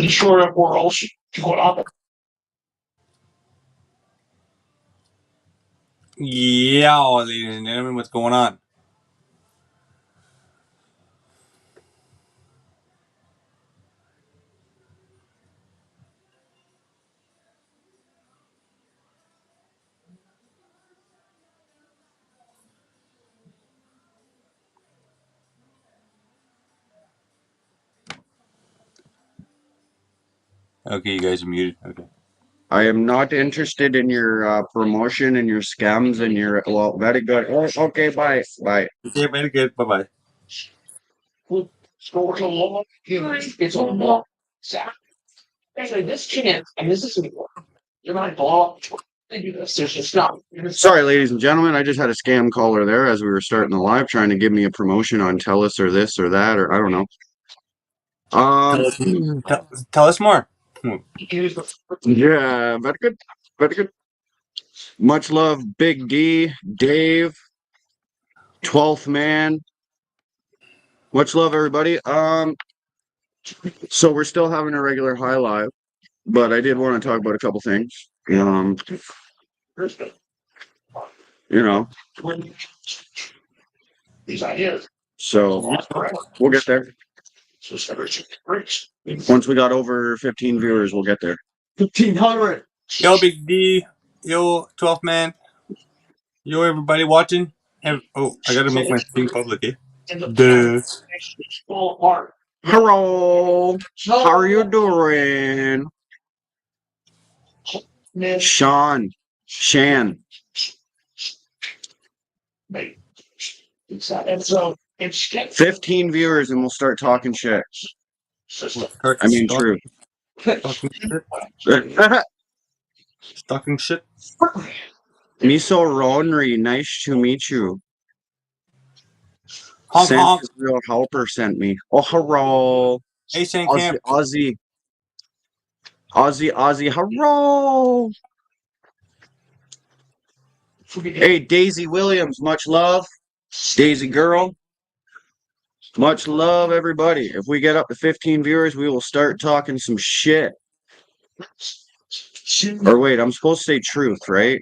pretty sure we're all going up. Yeah, ladies and gentlemen, what's going on? Okay, you guys are muted. Okay. I am not interested in your promotion and your scams and your very good. Oh, okay, bye. Okay, very good. Bye bye. It's a long. It's a long. Actually, this chance, and this isn't work. You're not blow up. They do this. There's just not. Sorry, ladies and gentlemen. I just had a scam caller there as we were starting the live, trying to give me a promotion on TELUS or this or that or I don't know. Tell us more. Yeah, very good, very good. Much love, Big D, Dave, 12th man. Much love, everybody. So we're still having a regular high live, but I did want to talk about a couple things. You know, These ideas. so we'll get there. Once we got over 15 viewers, we'll get there. 1,500. Yo, Big D. Yo, 12th man. Yo, everybody watching. Oh, I gotta make my thing public, eh? Duh. Hello. How are you doing? Shan. 15 viewers and we'll start talking shit. I mean, true. Talking shit. Talking shit. Miso Ronri, nice to meet you. Honk honk. Real helper sent me. Oh, hello. Hey, Camp. Aussie, hello. Hey, Daisy Williams, much love. Daisy girl. Much love, everybody. If we get up to 15 viewers, we will start talking some shit. Or wait, I'm supposed to say truth, right?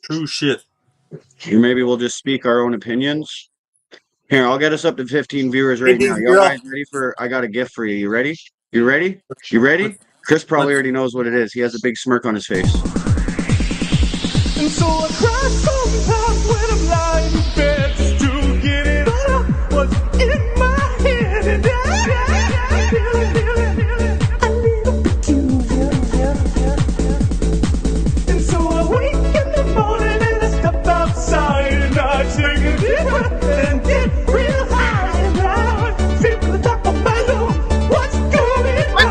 True shit. Or maybe we'll just speak our own opinions. Here, I'll get us up to 15 viewers right now. Daisy Y'all girl. guys ready for? I got a gift for you. You ready? You ready? You ready? Chris probably already knows what it is. He has a big smirk on his face. And so I cry sometimes when I'm lying in bed just to get it out what's in my head. And I feel it, a little peculiar. And so I wake in the morning and I step outside and I take a deep breath and get real high and loud. See from the top of my lungs what's going on.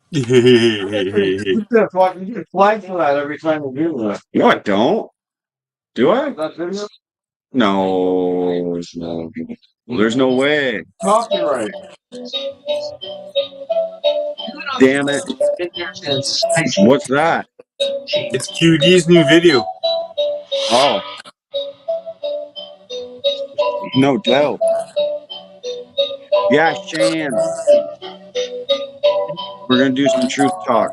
You flag for that every time we do that. No, I don't. Do I? No. There's no way. Copyright. Damn it. What's that? It's QD's new video. Oh. No doubt. Yeah, Shan. We're gonna do some truth talk.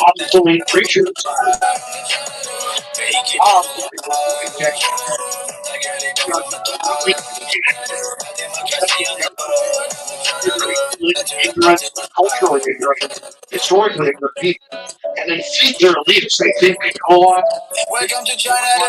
obsolete creatures. Ignorant, culturally ignorant, historically ignorant people. And they think they're elites. They think they go on. Welcome to China.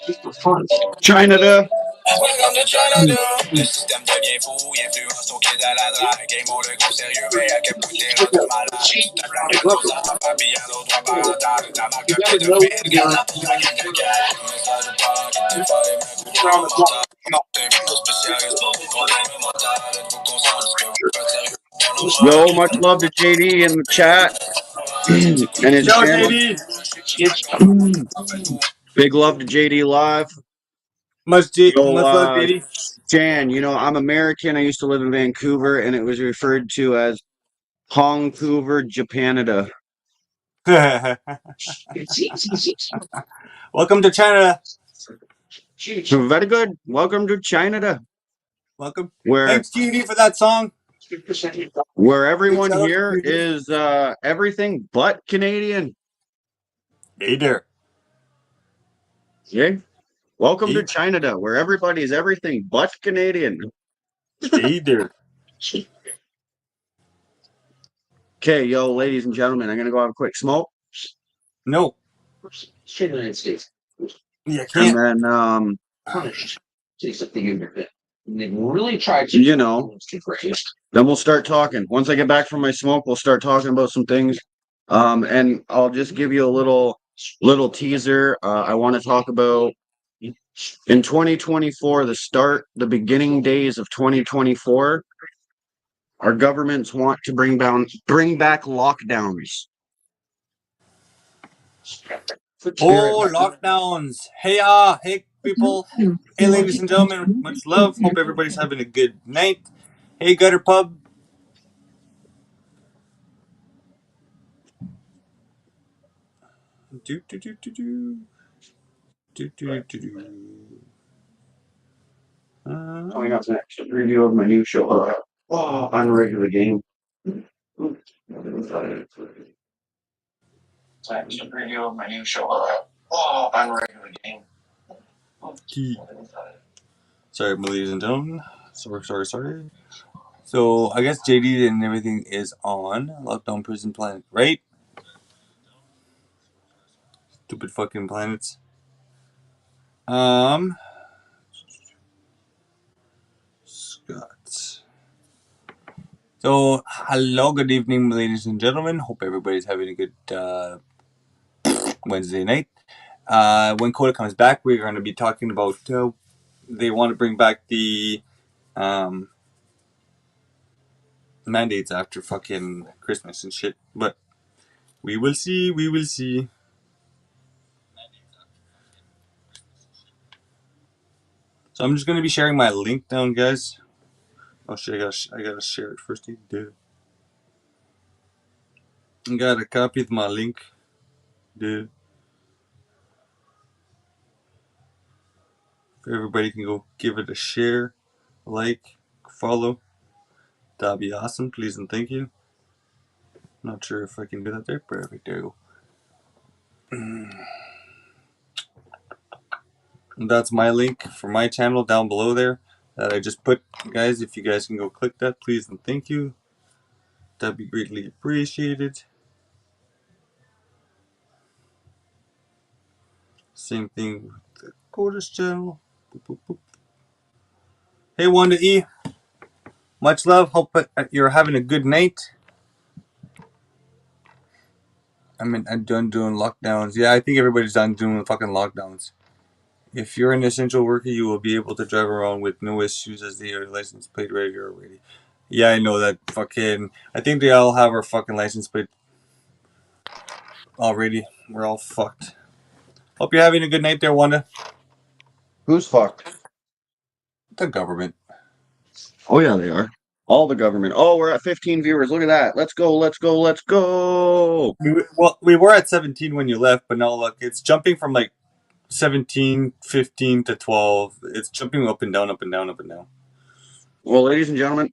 Just for fun. China. Welcome to China. Le système devient fou, influence nos kids à la drague. Game on le gros sérieux, mais à quel point t'es rendu malade. Ta planète nos enfants, papillons, nos droits parentaux. Ta marque de pied de fil, garde la peau, la gueule, message de parents qui t'es pas les mêmes Around the clock. T'es plutôt spécialiste pour vos problèmes mentaux. Êtes-vous conscient de ce que vous faites sérieux? Yo, much love to JD in the chat and his Ciao, channel. JD. Big love to JD Live. Much love, Yo, JD. Jan, you know, I'm American. I used to live in Vancouver, and it was referred to as Hongcouver, Japanada. It's easy. Welcome to China. Huge. Very good. Welcome to China, Welcome. where Thanks, JD, for that song. 2% where everyone Shout out here to you. is everything but Canadian. Hey there. Okay. Welcome to Hey. China, where everybody is everything but Canadian. Hey there. Okay, yo, ladies and gentlemen, I'm gonna go have a quick smoke, No. Shit in the United States. You can't. and then Punished. Say something ignorant. And they really tried to. you know, then we'll start talking. Once I get back from my smoke, we'll start talking about some things. And I'll just give you a little teaser. I want to talk about in 2024, the beginning days of 2024. Our governments want to bring back lockdowns. Oh, lockdowns. Hey, hey, people. Hey, ladies and gentlemen. Much love. Hope everybody's having a good night. Hey, Gutter Pub. Do, do, do, do, do. Do, do, do, do. Coming up next, a review of my new show, Unregular Game. Times a preview of my new show, Unregular Game. Sorry, ladies and gentlemen. Sorry. So, I guess JD and everything is on Lockdown Prison Planet, right? Stupid fucking planets. Scott. So, hello, good evening, ladies and gentlemen. Hope everybody's having a good Wednesday night. When Coda comes back, we're going to be talking about they want to bring back the mandates after fucking Christmas and shit. But we will see. So I'm just going to be sharing my link down, guys. Oh shit, I gotta share it first. Dude. I gotta copy my link. Dude. Everybody can go give it a share, like, follow. That'd be awesome. Please and thank you. Not sure if I can do that there. Perfect. There you go. That's my link for my channel down below there that I just put. Guys, if you guys can go click that, please and thank you. That'd be greatly appreciated. Same thing with the Coda's channel. Boop, boop, boop. Hey, Wanda E. Much love. Hope you're having a good night. I'm done doing lockdowns. Yeah, I think everybody's done doing fucking lockdowns. If you're an essential worker, you will be able to drive around with no issues as the license plate ready already. Yeah, I know that fucking. I think they all have our fucking license plate already. We're all fucked. Hope you're having a good night there, Wanda. Who's fucked? The government. Oh yeah, they are. All the government. Oh, we're at 15 viewers. Look at that. Let's go. We were at 17 when you left, but now look, it's jumping from like 17, 15 to 12. It's jumping up and down, up and down, up and down. Well, ladies and gentlemen,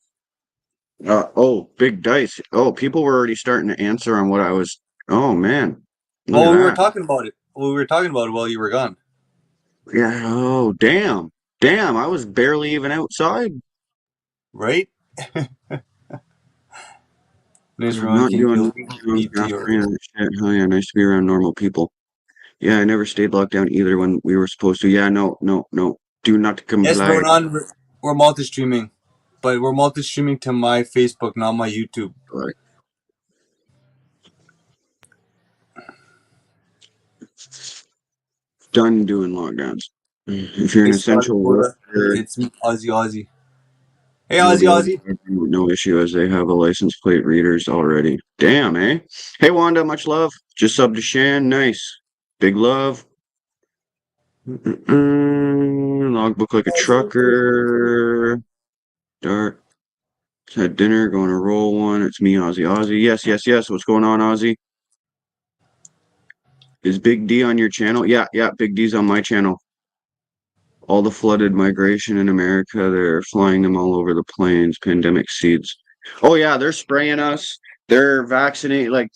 Big dice. Oh, people were already starting to answer on what I was. Oh man, look Oh, we were at talking about it. Well, we were talking about it while you were gone. that. Yeah. Oh, damn. I was barely even outside. Right? Nice I'm Ron not King doing PT after that shit. Hell yeah, nice to be around normal people. Yeah, I never stayed locked down either when we were supposed to. Yeah, no. Do not Yes, comply. Ronan, we're multi-streaming. But we're multi-streaming to my Facebook, not my YouTube. But done doing lockdowns. If you're an Hey, Scott essential Dakota. worker, It's me, Ozzy. Hey, you'll be able to Ozzy. drive with no issue as they have a license plate readers already. Damn, eh? Hey, Wanda, much love. Just subbed to Shan. Nice. Big love. Logbook like a trucker. Dart. Had dinner, going to roll one. It's me, Ozzy. Yes. What's going on, Ozzy? Is Big D on your channel? Yeah, Big D's on my channel. All the flooded migration in America, they're flying them all over the plains, pandemic seeds. Oh yeah, they're spraying us. They're vaccinating. Like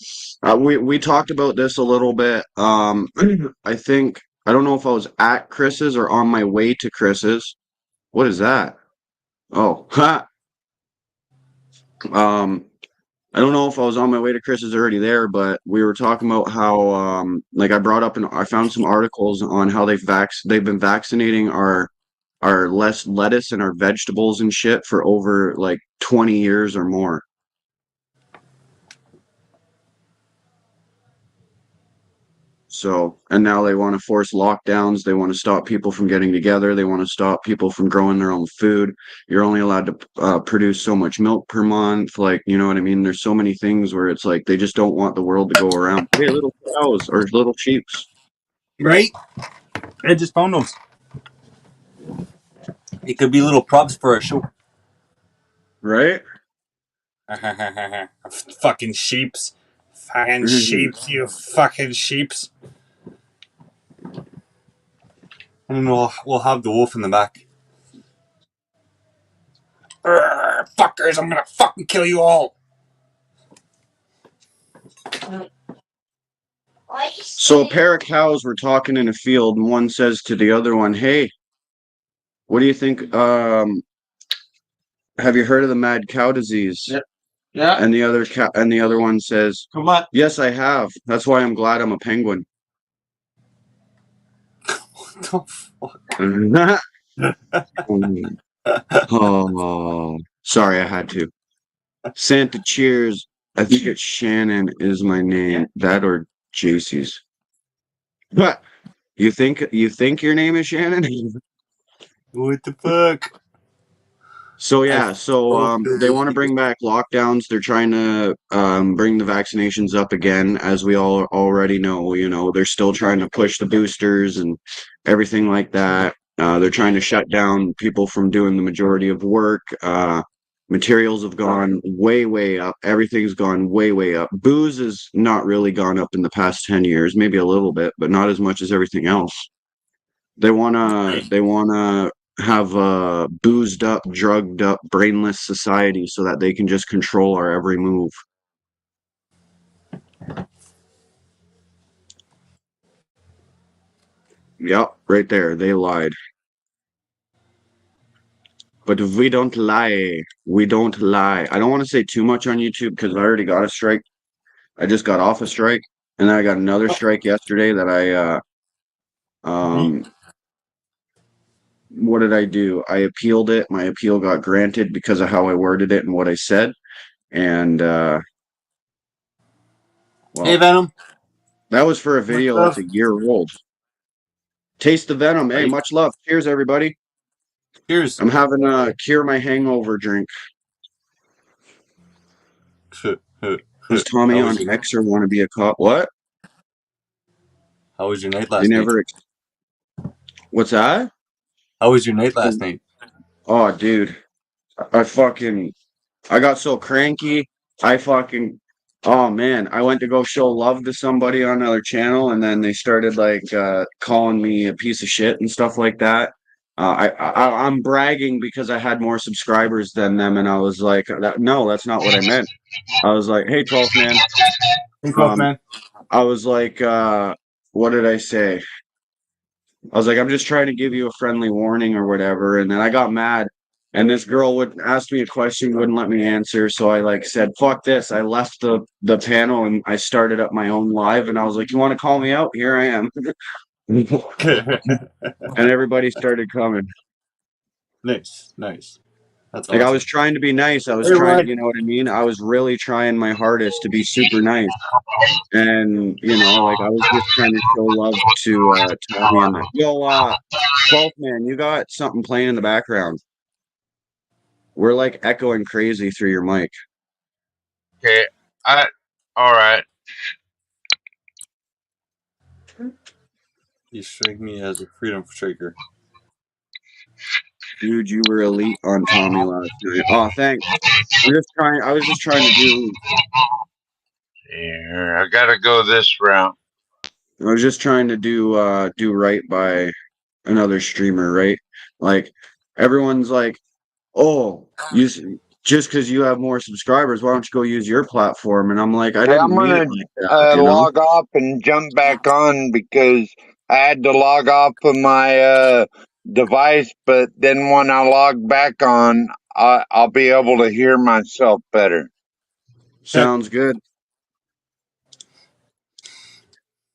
we talked about this a little bit. I think I don't know if I was at Chris's or on my way to Chris's. What is that? Oh, ha. Um, I don't know if I was on my way to Chris's already there, but we were talking about how like I brought up and I found some articles on how they've been vaccinating our less lettuce and our vegetables and shit for over like 20 years or more. So, and now they want to force lockdowns. They want to stop people from getting together. They want to stop people from growing their own food. You're only allowed to produce so much milk per month. Like, you know what I mean? There's so many things where it's like they just don't want the world to go around. Hey, little cows or little sheeps. Right? I just found those. It could be little props for our show. Right? Fucking sheeps. Fucking sheeps, you fucking sheeps. And then we'll have the wolf in the back. Fuckers, I'm gonna fucking kill you all. So a pair of cows were talking in a field, and one says to the other one, "Hey, what do you think? Have you heard of the mad cow disease?" Yeah. And the other one says, Come on. "Yes, I have. That's why I'm glad I'm a penguin." What the fuck? Oh, sorry, I had to. Santa cheers. I think it's Shannon is my name. That or JC's. What? You think your name is Shannon? What the fuck? So yeah, they want to bring back lockdowns. They're trying to bring the vaccinations up again, as we all already know. You know, they're still trying to push the boosters and everything like that. They're trying to shut down people from doing the majority of work. Materials have gone way up. Everything's gone way up. Booze has not really gone up in the past 10 years, maybe a little bit, but not as much as everything else. They wanna have a boozed up, drugged up, brainless society so that they can just control our every move. Yep, right there. They lied. But if we don't lie, we don't lie. I don't want to say too much on YouTube because I already got a strike. I just got off a strike, and then I got another strike yesterday that what did I do? I appealed it. My appeal got granted because of how I worded it and what I said. And well, Hey, Venom. that was for a Much video love. that's a year old. Taste the venom. Hey, Right. much love. Cheers, everybody. Cheers. I'm having a cure my hangover drink. Does Tommy How on was your Mixer want to be a cop? What? How was your night They last night? never. What's that? How was your night last night? Oh, dude. I got so cranky. I fucking, oh man, I went to go show love to somebody on another channel and then they started like calling me a piece of shit and stuff like that. I'm bragging because I had more subscribers than them, and I was like, no, that's not what I meant. I was like, hey, 12th man. Hey, 12th man. I was like, what did I say? I was like, I'm just trying to give you a friendly warning or whatever. And then I got mad. And this girl would ask me a question, wouldn't let me answer. So I like said, fuck this. I left the panel and I started up my own live. And I was like, you want to call me out? Here I am. And everybody started coming. Nice. That's Like awesome. I was trying to be nice. I was Hey, trying, Rod. you know what I mean? I was really trying my hardest to be super nice. And you know, like I was just trying to show love to Tommy and that. Yo, 12th man, you got something playing in the background. We're like echoing crazy through your mic. Okay. All right. You strike me as a freedom striker. Dude, you were elite on Tommy last night. Oh, thanks. I was just trying to do Here, I gotta go this route. I was just trying to do right by another streamer, right? Like everyone's like, "Oh, just because you have more subscribers, why don't you go use your platform?" And I'm like, I Hey, didn't I'm mean it gonna like that, you know? log off and jump back on because I had to log off of my device, but then when I log back on, I'll be able to hear myself better. Sounds good.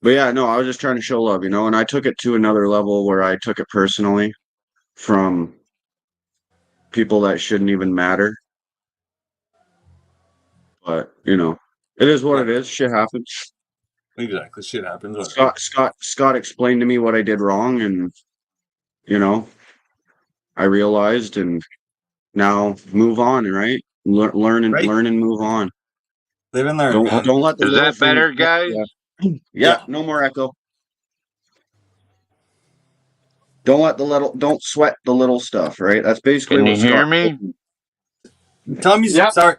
But yeah, no, I was just trying to show love, you know, and I took it to another level where I took it personally from people that shouldn't even matter. But, you know, it is what it is. Shit happens. Exactly. Shit happens. Whatever. Scott explained to me what I did wrong, and you know, I realized, and now move on, right? Learn and Right? learn and move on. Live and learn, man. Don't let the Is little that things. better, guys? Yeah. Yeah. No more echo. Don't sweat the little stuff, right? That's basically Can you what hear Scott me? told me. Tommy's Yeah. sorry,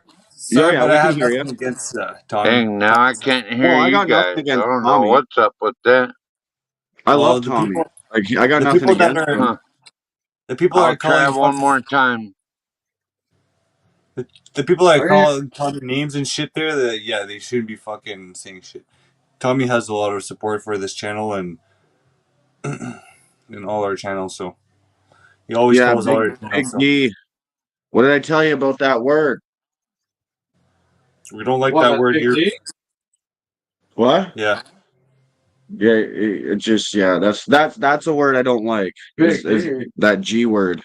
Yeah, but we I can have hear you. nothing against Tommy. Dang, now I can't hear Oh, I you got nothing guys. I against don't know Tommy. what's up with that. I Well, love the Tommy. people, Like I got the nothing people that against are, him. Huh. the people that I'll are calling try you one fucking, more time. the people that are Okay. calling names and shit there, that yeah, they shouldn't be fucking saying shit. Tommy has a lot of support for this channel and in all our channels, so he always Yeah, calls all our channels. big So D. What did I tell you about that word? we don't like that word here. What? Yeah, Yeah, it just that's a word I don't like. Is that G word?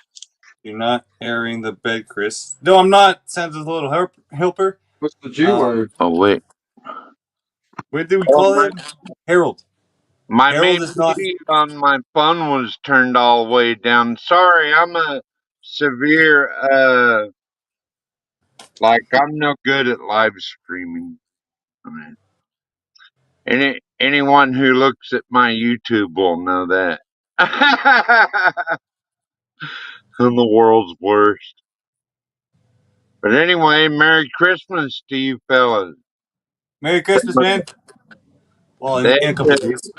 you're not airing the bed, Chris. No, I'm not. Santa's little helper. What's the G word? Oh wait. What did we Oh, call him? Harold. my Harold main is not. media on my phone was turned all the way down. Sorry, I'm a severe like I'm no good at live streaming. I mean, anyone who looks at my YouTube will know that. I'm the world's worst. But anyway, Merry Christmas to you fellas. Merry Christmas, man. Well, in They a couple of days.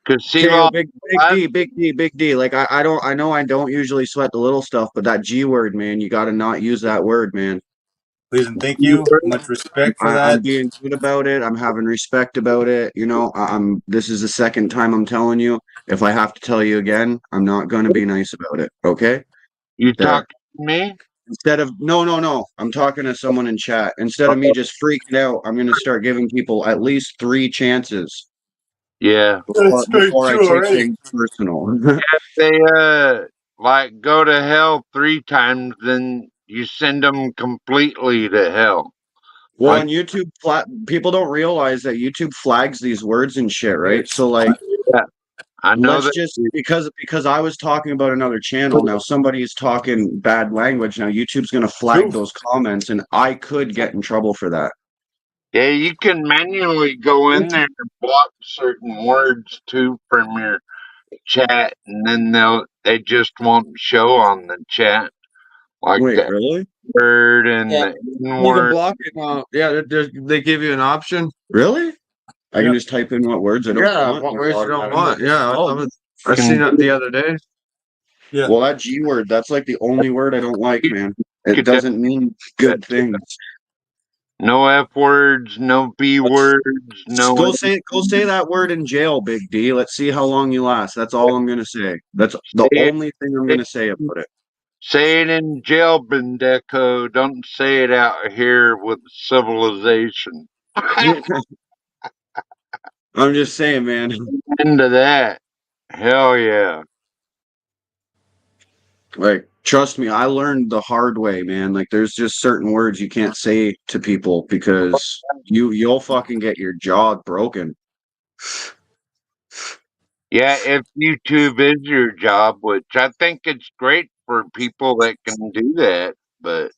could see Okay, all big D. Like I know I don't usually sweat the little stuff, but that G word, man, you got to not use that word, man. Please and thank you. Much respect for I'm that. being good about it. I'm having respect about it. You know, I'm. This is the second time I'm telling you. If I have to tell you again, I'm not going to be nice about it. Okay? you There. talking to me? Instead of no. I'm talking to someone in chat. Instead of me just freaking out, I'm going to start giving people at least 3 chances Yeah. That's straight before I too take already. things personal. They like go to hell 3 times, then you send them completely to hell. Well, Like on YouTube, people don't realize that YouTube flags these words and shit, right? So, like, I know let's that. just because I was talking about another channel. Now somebody's talking bad language. Now YouTube's going to flag those comments, and I could get in trouble for that. Yeah, you can manually go in there and block certain words too from your chat, and then they just won't show on the chat, like Wait, the really? word and Yeah. the N You can word. block it. Yeah, they give you an option. Really? I can Yep. just type in what words I don't Yeah, want. what words you don't want. Yeah, Oh, I seen it the other day. Yeah. Well, that G word, that's like the only word I don't like, man. It Could doesn't mean good things. No F words, no B words, no. Go say that word in jail, Big D. Let's see how long you last. That's all I'm gonna say. That's the Say only thing I'm gonna say about it. say it in jail, Bendeco. Don't say it out here with civilization. I'm just saying, man. Into that. Hell yeah. Like, trust me, I learned the hard way, man. Like, there's just certain words you can't say to people because you'll fucking get your jaw broken. Yeah, if YouTube is your job, which I think it's great for people that can do that, but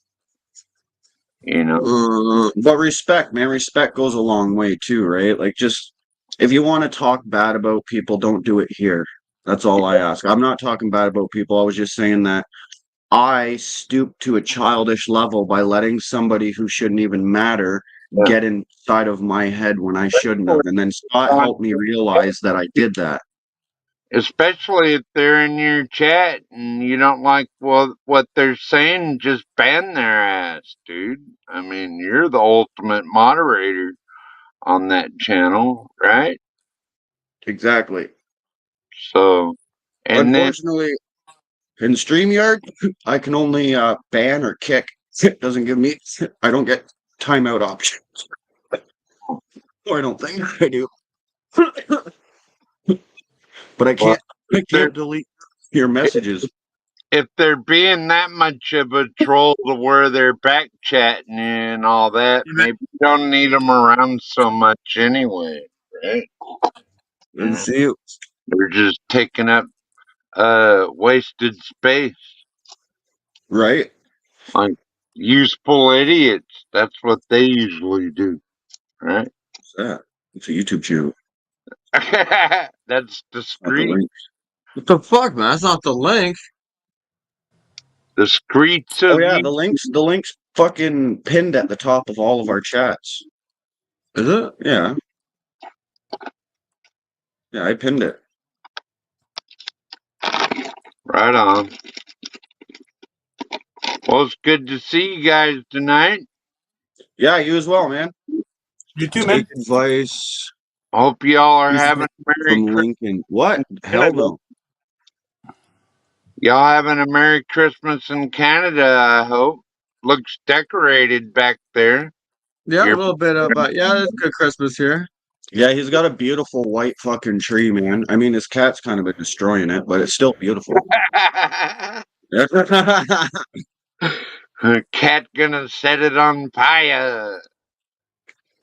you know. But respect, man, respect goes a long way too, right? Like, just if you want to talk bad about people, don't do it here. That's all I ask. I'm not talking bad about people. I was just saying that I stooped to a childish level by letting somebody who shouldn't even matter Yeah. get inside of my head when I shouldn't have. And then Scott helped me realize that I did that. Especially if they're in your chat and you don't like what they're saying, just ban their ass, dude. I mean, you're the ultimate moderator on that channel, right? Exactly. So, and then Unfortunately, in StreamYard, I can only ban or kick. It doesn't give me, I don't get timeout options. Or I don't think I do. But well, I if they're can't delete your messages. if they're being that much of a troll to where they're back chatting and all that, maybe you don't need them around so much anyway, right? And see you. They're just taking up wasted space. Right? Like useful idiots. That's what they usually do, right? What's that? It's a YouTube channel. That's Not the discreet. link. What the fuck, man? That's not the link. Discreets Oh of yeah, you. the link's fucking pinned at the top of all of our chats. Is it? Yeah. Yeah, I pinned it. Right on. Well, it's good to see you guys tonight. Yeah, you as well, man. You too, Take man. advice Hope y'all are having a Merry from Christmas Lincoln. What? in Hell Canada. no. Y'all having a Merry Christmas in Canada, I hope. Looks decorated back there. Yeah, a Your little bit of, but yeah, it's good Christmas here. Yeah, he's got a beautiful white fucking tree, man. I mean, his cat's kind of been destroying it, but it's still beautiful. cat gonna set it on fire.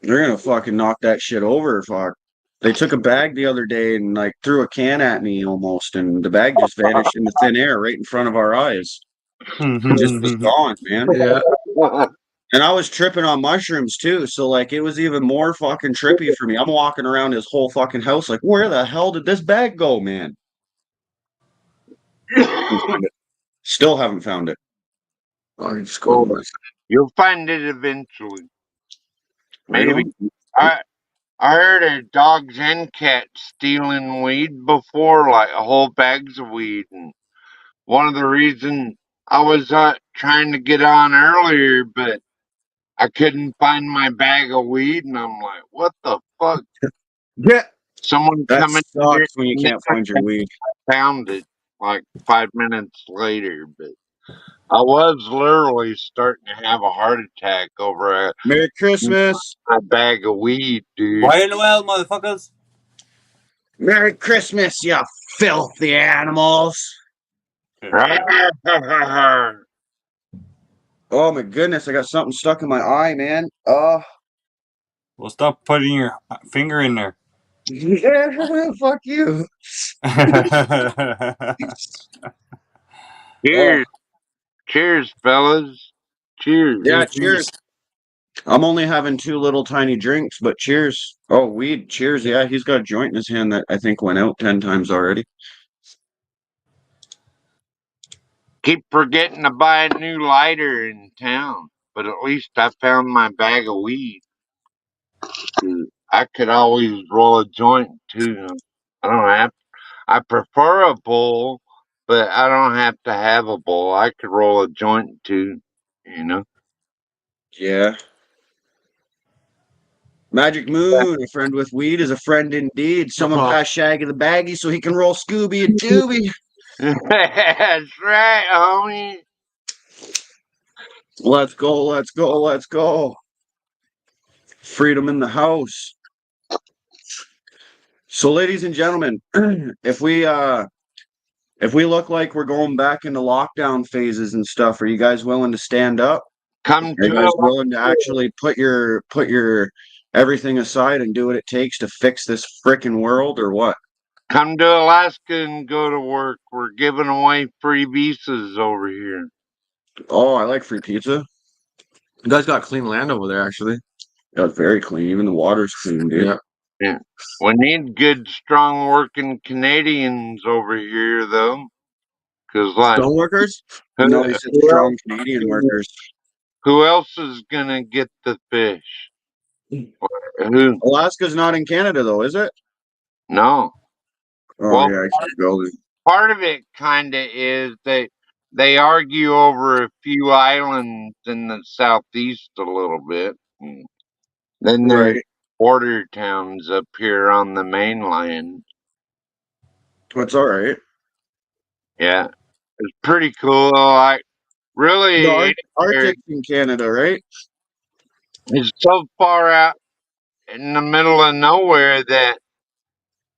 They're gonna fucking knock that shit over, fuck. They took a bag the other day and like threw a can at me almost, and the bag just vanished into thin air right in front of our eyes. Just was gone, man. Yeah. And I was tripping on mushrooms too, so like it was even more fucking trippy for me. I'm walking around his whole fucking house like, where the hell did this bag go, man? Couldn't find it. Still haven't found it. Oh, you just go to Well, my. you'll find it eventually. Right Maybe. on. I I heard of dogs and cats stealing weed before, like whole bags of weed. And one of the reasons I was trying to get on earlier, but I couldn't find my bag of weed, and I'm like, what the fuck? Yeah. Someone That coming in here, sucks when you and then can't find your weed. I found it like 5 minutes later, but I was literally starting to have a heart attack over Merry Christmas. a bag of weed, dude. Why Noel, motherfuckers? Merry Christmas, you filthy animals. Oh my goodness, I got something stuck in my eye, man. Oh, Well, stop putting your finger in there. fuck you. Oh, Cheers, cheers, fellas. Cheers. yeah, cheers, cheers. cheers. I'm only having two little tiny drinks, but cheers. Oh, weed, cheers. Yeah, he's got a joint in his hand that I think went out 10 times already. Keep forgetting to buy a new lighter in town, but at least I found my bag of weed. I could always roll a joint too. I don't have. I prefer a bowl, but I don't have to have a bowl. I could roll a joint too, you know. Yeah. Magic Moon, a friend with weed is a friend indeed. Someone pass Shaggy the baggie so he can roll Scooby and Dooby. That's right, homie. Let's go, let's go, let's go. Freedom in the house. So, ladies and gentlemen, if we look like we're going back into lockdown phases and stuff, are you guys willing to stand up? Come Are you to guys willing to Alaska. actually put your everything aside and do what it takes to fix this frickin' world, or what? Come to Alaska and go to work. We're giving away free visas over here. Oh, I like free pizza. You guys got clean land over there, actually. Yeah, it's very clean. Even the water's clean, dude. Yeah. Yeah. We need good, strong working Canadians over here, though. Because, like, Stoneworkers? No, he said strong Canadian workers. who else is going to get the fish? Who? Alaska's not in Canada, though, is it? No. Oh, Well, yeah, I keep building. part of it kind of is they argue over a few islands in the southeast a little bit. And then there's Right. border towns up here on the mainland. That's all right. Yeah, it's pretty cool. Like, really, The Arctic's in Canada, right? it's so far out in the middle of nowhere that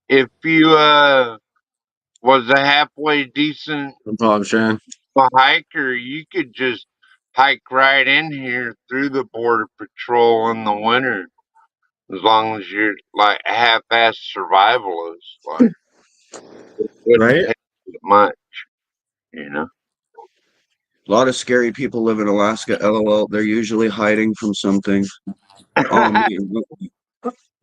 if you was a halfway decent No problem, Sharon. hiker, you could just hike right in here through the border patrol in the winter, as long as you're like half-ass survivalist. Like, it wouldn't Right? take much, you know. A lot of scary people live in Alaska. LOL. They're usually hiding from something.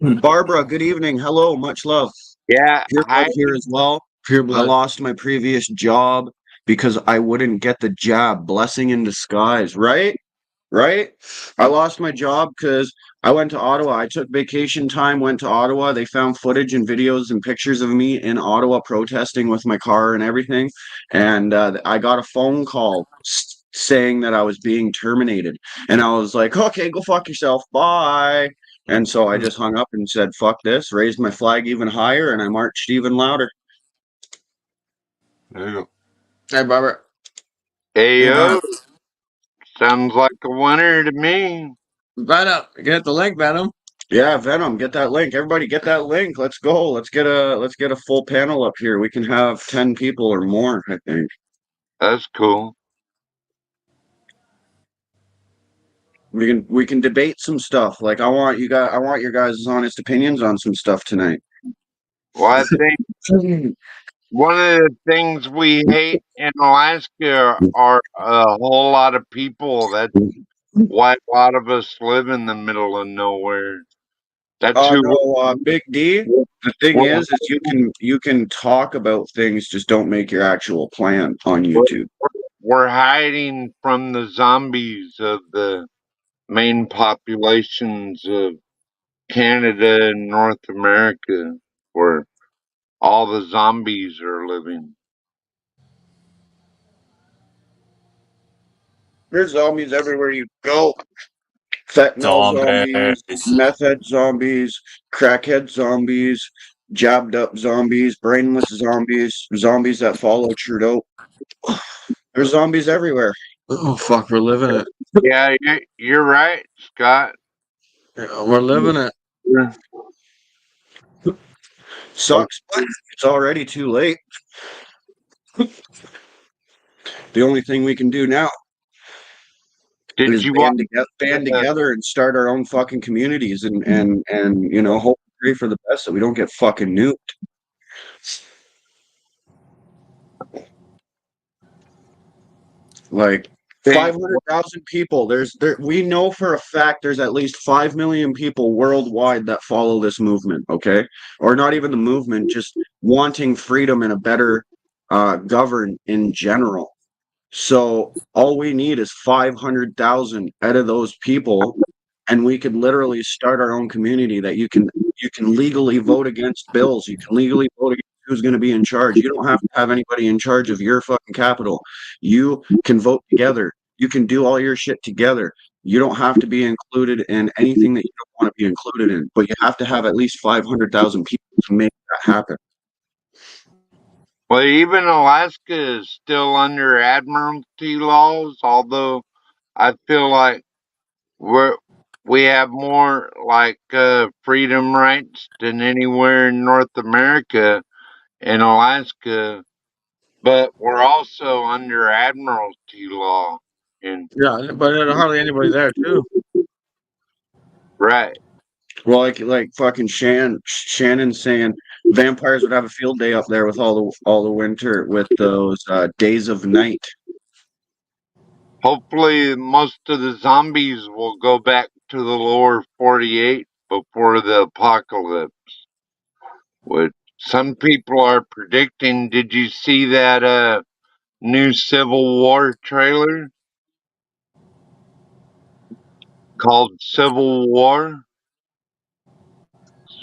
Barbara, good evening. Hello, much love. Yeah, Pure blood here as well. Pure I blood. lost my previous job because I wouldn't get the job. Blessing in disguise, right? Right? I lost my job because I went to Ottawa. I took vacation time, went to Ottawa. They found footage and videos and pictures of me in Ottawa protesting with my car and everything. And I got a phone call saying that I was being terminated. And I was like, okay, go fuck yourself. Bye. And so I just hung up and said, fuck this, raised my flag even higher, and I marched even louder. There you go. Hey, Barbara. Ayo, sounds like a winner to me. Venom. Get the link, Venom. Yeah, Venom, get that link. Everybody get that link. Let's go. Let's get a full panel up here. We can have 10 people or more, I think. That's cool. We can debate some stuff. Like I want your guys' honest opinions on some stuff tonight. Well, I think one of the things we hate in Alaska are a whole lot of people. That's why a lot of us live in the middle of nowhere. That's who No, Big D. The thing is you can talk about things, just don't make your actual plan on YouTube. we're hiding from the zombies of the main populations of Canada and North America, where all the zombies are living. There's zombies everywhere you go. Fentanyl zombies, Zombies. meth head zombies, crackhead zombies, jabbed up zombies, brainless zombies, zombies that follow Trudeau. There's zombies everywhere. Oh, fuck. We're living it. Yeah, you're right, Scott. Yeah, we're living it. Sucks, but it's already too late. The only thing we can do now Did is you watch? band together and start our own fucking communities and you know, hope and pray for the best that we don't get fucking nuked. Like 500,000 people. We know for a fact there's at least 5 million people worldwide that follow this movement, okay? Or not even the movement, just wanting freedom and a better govern in general. So all we need is 500,000 out of those people, and we could literally start our own community that you can legally vote against bills. You can legally vote against who's going to be in charge. You don't have to have anybody in charge of your fucking capital. You can vote together. You can do all your shit together. You don't have to be included in anything that you don't want to be included in, but you have to have at least 500,000 people to make that happen. Well, even Alaska is still under admiralty laws, although I feel like we have more like freedom rights than anywhere in North America and Alaska, but we're also under admiralty law. And Yeah, but there's hardly anybody there too. right, Well, like fucking Shannon saying vampires would have a field day up there with all the winter with those days of night. hopefully most of the zombies will go back to the lower 48 before the apocalypse. What some people are predicting. Did you see that new Civil War trailer called Civil War?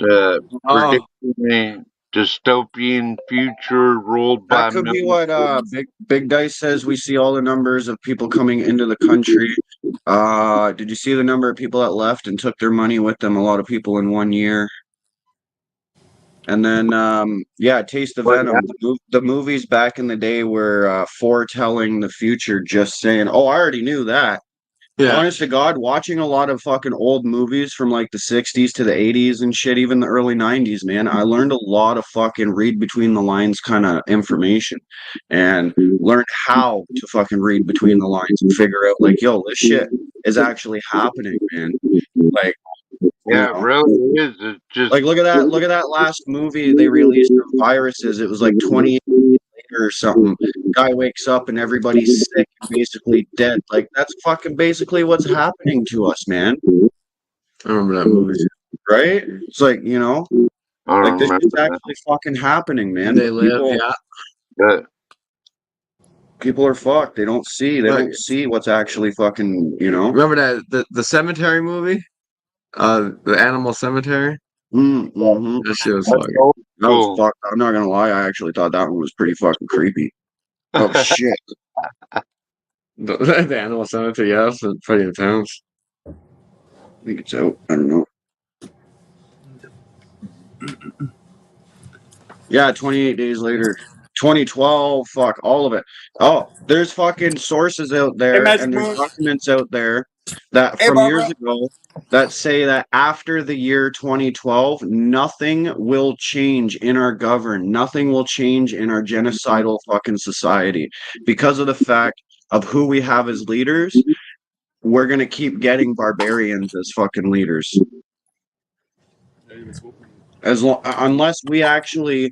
Oh, Predicting a dystopian future ruled That by could be what military. Big Dice says. We see all the numbers of people coming into the country. Did you see the number of people that left and took their money with them? A lot of people in 1 year. And then, yeah, Taste of But Venom. The movies back in the day were foretelling the future, just saying, oh, I already knew that. yeah. Honest to God, watching a lot of fucking old movies from like the 60s to the 80s and shit, even the early 90s, man, I learned a lot of fucking read between the lines kind of information and learned how to fucking read between the lines and figure out, like, yo, this shit is actually happening, man. Like, you yeah, it know, really is. It's just like look at that last movie they released of viruses. It was like 28 days later or something. Guy wakes up and everybody's sick and basically dead. Like that's fucking basically what's happening to us, man. I remember that movie. Right? It's like, you know, I like don't this remember is that. actually fucking happening, man. They live, yeah. But People are fucked. They don't see. They Like, don't see what's actually fucking, you know. remember the cemetery movie? The Animal Cemetery? Mm-hmm. That shit was that's fucking. old That was school. fucked. I'm not gonna lie. I actually thought that one was pretty fucking creepy. Oh shit. The Animal Cemetery, yeah, that's pretty intense. I think it's out. I don't know. Yeah, 28 days later. 2012, fuck, all of it. Oh, there's fucking sources out there Magic and there's Moon. documents out there that Hey, from years Barbara. ago that say that after the year 2012, nothing will change in our govern. Nothing will change in our genocidal fucking society because of the fact of who we have as leaders. We're going to keep getting barbarians as fucking leaders. Unless we actually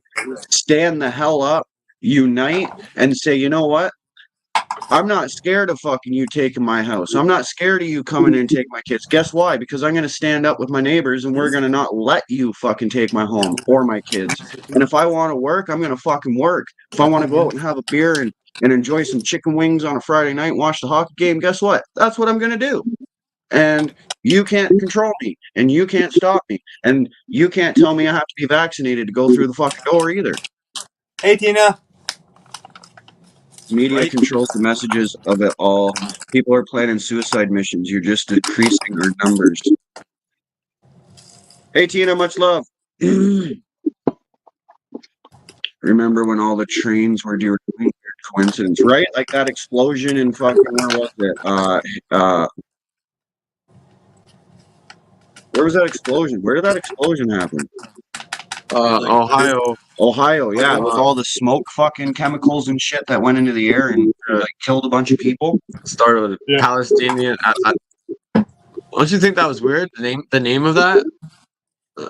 stand the hell up, unite, and say, you know what? I'm not scared of fucking you taking my house. I'm not scared of you coming in and take my kids. Guess why? Because I'm going to stand up with my neighbors and we're going to not let you fucking take my home or my kids. And if I want to work, I'm going to fucking work. If I want to go out and have a beer and enjoy some chicken wings on a Friday night and watch the hockey game, guess what? That's what I'm going to do. And you can't control me and you can't stop me and you can't tell me I have to be vaccinated to go through the fucking door either. Hey, Tina. Media Right. controls the messages of it all. People are planning suicide missions. You're just decreasing our numbers. Hey Tina, much love. Remember when all the trains were doing weird coincidence, right? Like that explosion in fucking where was it? Where was that explosion? Where did that explosion happen? Ohio. Ohio, yeah, with all the smoke fucking chemicals and shit that went into the air and like killed a bunch of people. Started with Yeah. Palestinian. Don't you think that was weird? The name of that?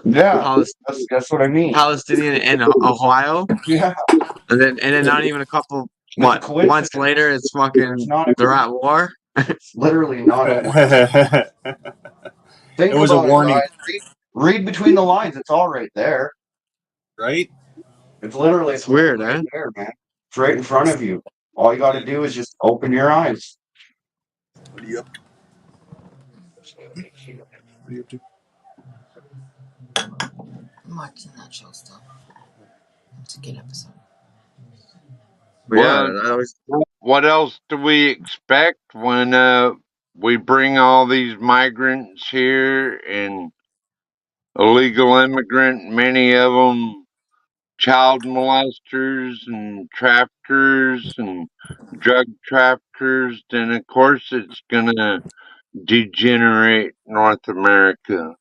Yeah, that's what I mean. Palestinian in Ohio, Yeah, and then not even a couple it's a months coincidence. later, it's There's fucking not a, they're at war. it's literally not a It think was a about it, warning, guys. Read between the lines. It's all right there. right? It's literally It's weird, right eh? there, man. It's right in front of you. All you got to do is just open your eyes. What are you up to? What are you up to? I'm watching that show still. It's a good episode. But yeah, Well, that was, what else do we expect when we bring all these migrants here and illegal immigrant, many of them child molesters and traffickers and drug traffickers? Then of course it's gonna degenerate North America.